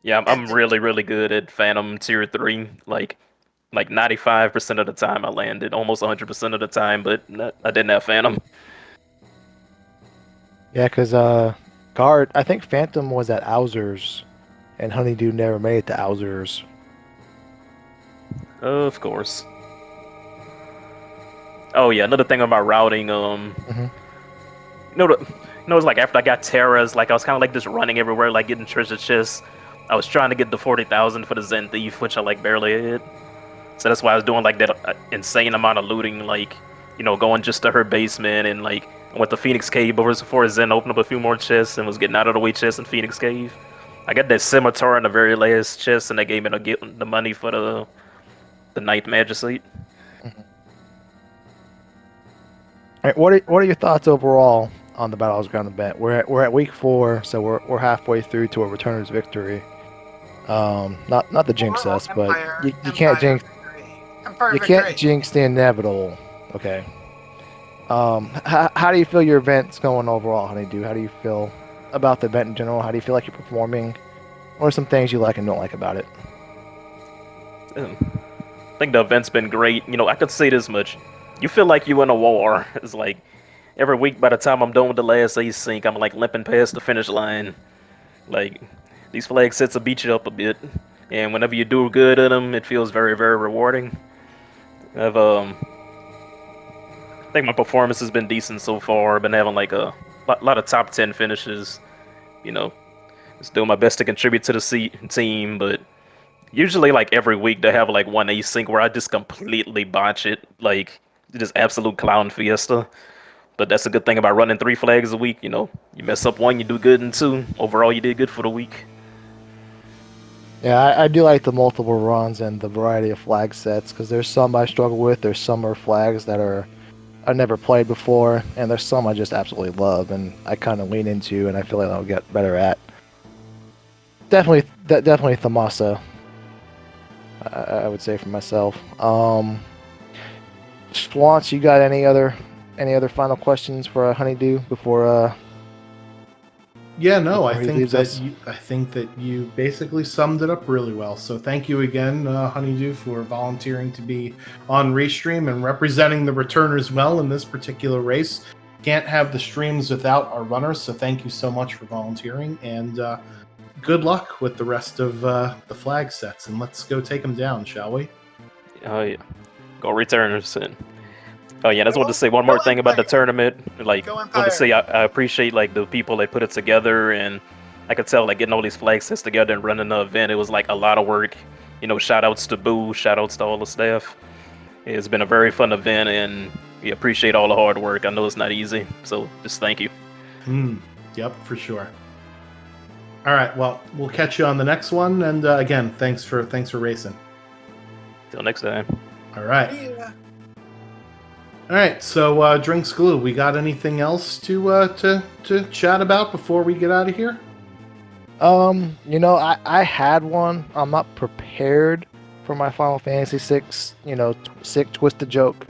Yeah, I'm really, really good at Phantom Tier 3. Like 95% of the time I landed, almost 100% of the time, but I didn't have Phantom. Yeah, because Guard, I think Phantom was at Owzer's, and Honeydew never made it to Owzer's. Of course. Oh yeah, another thing about routing, it's like after I got Terras, like I was kind of like just running everywhere, like getting treasure chests. I was trying to get the 40,000 for the Zen Thief, which I like barely hit. So that's why I was doing like that insane amount of looting, like going just to her basement and like I went to Phoenix Cave before Zen opened up a few more chests and was getting out of the way chests in Phoenix Cave. I got that scimitar in the very last chest, and they gave me the money for the Night Magistrate. All right, what are your thoughts overall on the Battleground Ground event? We're at week 4, so we're halfway through to a returner's victory. Not the jinx us, but you can't jinx. You can't jinx the inevitable. Okay. How do you feel your event's going overall, Honeydew? How do you feel about the event in general? How do you feel like you're performing? Or some things you like and don't like about it? I think the event's been great. I could say this much. You feel like you in a war. It's like every week by the time I'm done with the last async, I'm like limping past the finish line. Like, these flag sets will beat you up a bit. And whenever you do good at them, it feels very, very rewarding. I think my performance has been decent so far. I've been having like a lot of top 10 finishes. Just doing my best to contribute to the team, but usually like every week they have like one async where I just completely botch it, like just absolute clown fiesta. But that's a good thing about running 3 flags a week. You mess up one, you do good in 2. Overall, you did good for the week. Yeah, I do like the multiple runs and the variety of flag sets, because there's some I struggle with. There's some are flags that I've never played before, and there's some I just absolutely love, and I kind of lean into, and I feel like I'll get better at. Definitely Thamasa, I would say for myself. Swans, you got any other final questions for Honeydew before? Yeah, no, I before he think leaves us? that you basically summed it up really well. So thank you again, Honeydew, for volunteering to be on Restream and representing the returners well in this particular race. Can't have the streams without our runners, so thank you so much for volunteering, and good luck with the rest of the flag sets, and let's go take them down, shall we? Oh yeah, go returners. And oh yeah, I just want to say one more thing about the tournament. Like, I want to say I appreciate like the people that put it together, and I could tell like getting all these flag sets together and running the event, it was like a lot of work. Shout outs to Boo, shout outs to all the staff. It's been a very fun event, and we appreciate all the hard work. I know it's not easy, so just thank you. Yep, for sure. All right, well, we'll catch you on the next one, and again, thanks for racing. Till next time. All right. Yeah. All right, so Drinks Glue, we got anything else to chat about before we get out of here? I had one. I'm not prepared for my Final Fantasy VI, sick twisted joke.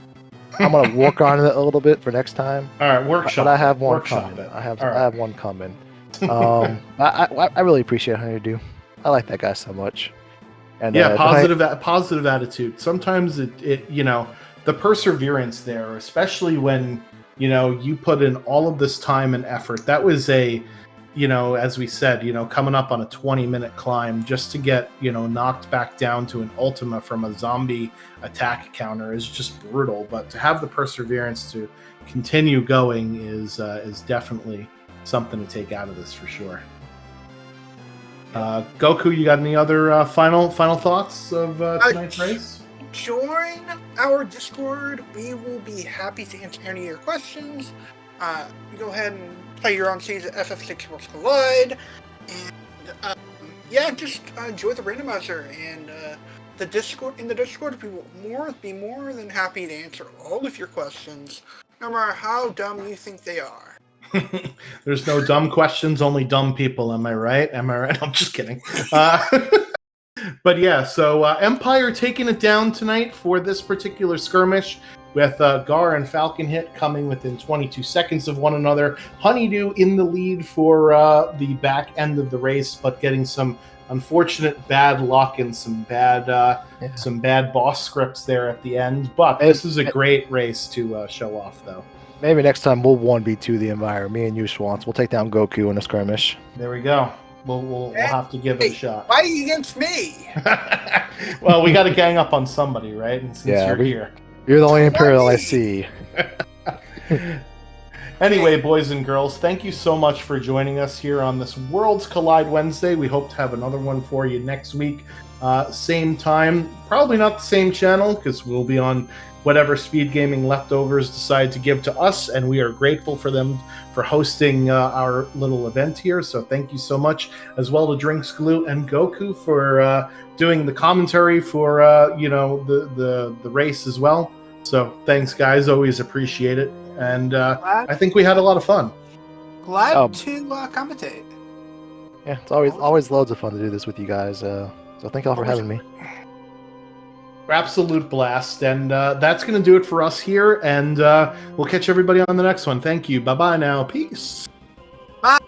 I'm gonna work on it a little bit for next time. All right, workshop. But I have one workshop coming. it. I have All right. I have one coming. I really appreciate Honeydew. I like that guy so much. And Yeah, positive attitude. Sometimes it the perseverance there, especially when you put in all of this time and effort. That was as we said, coming up on a 20-minute climb just to get knocked back down to an Ultima from a zombie attack counter is just brutal. But to have the perseverance to continue going is definitely something to take out of this for sure. Goku, you got any other final thoughts of tonight's race? Join our Discord. We will be happy to answer any of your questions. Go ahead and play your own scenes at FF6 Worlds Collide. And just enjoy the randomizer. And the Discord we will be more than happy to answer all of your questions, no matter how dumb you think they are. There's no dumb questions, only dumb people. Am I right? I'm just kidding. But yeah, so Empire taking it down tonight for this particular skirmish with Gar and Falcon Hit coming within 22 seconds of one another. Honeydew in the lead for the back end of the race, but getting some unfortunate bad luck and some bad boss scripts there at the end. But this is a great race to show off, though. Maybe next time we'll 1v2 the Empire. Me and you, Schwantz. We'll take down Goku in a skirmish. There we go. We'll have to give it a shot. Why against me? Well, we got to gang up on somebody, right? And since you're here. You're the only Imperial I see. Anyway, boys and girls, thank you so much for joining us here on this Worlds Collide Wednesday. We hope to have another one for you next week. Same time. Probably not the same channel, because we'll be on whatever SpeedGaming leftovers decide to give to us, and we are grateful for them for hosting our little event here. So thank you so much, as well to Drinks Glue and Goku for doing the commentary for the race as well. So thanks, guys. Always appreciate it, and I think we had a lot of fun. Glad to commentate. Yeah, it's always loads of fun to do this with you guys. So thank y'all for having me. Absolute blast. And that's going to do it for us here. And we'll catch everybody on the next one. Thank you. Bye-bye now. Peace. Bye.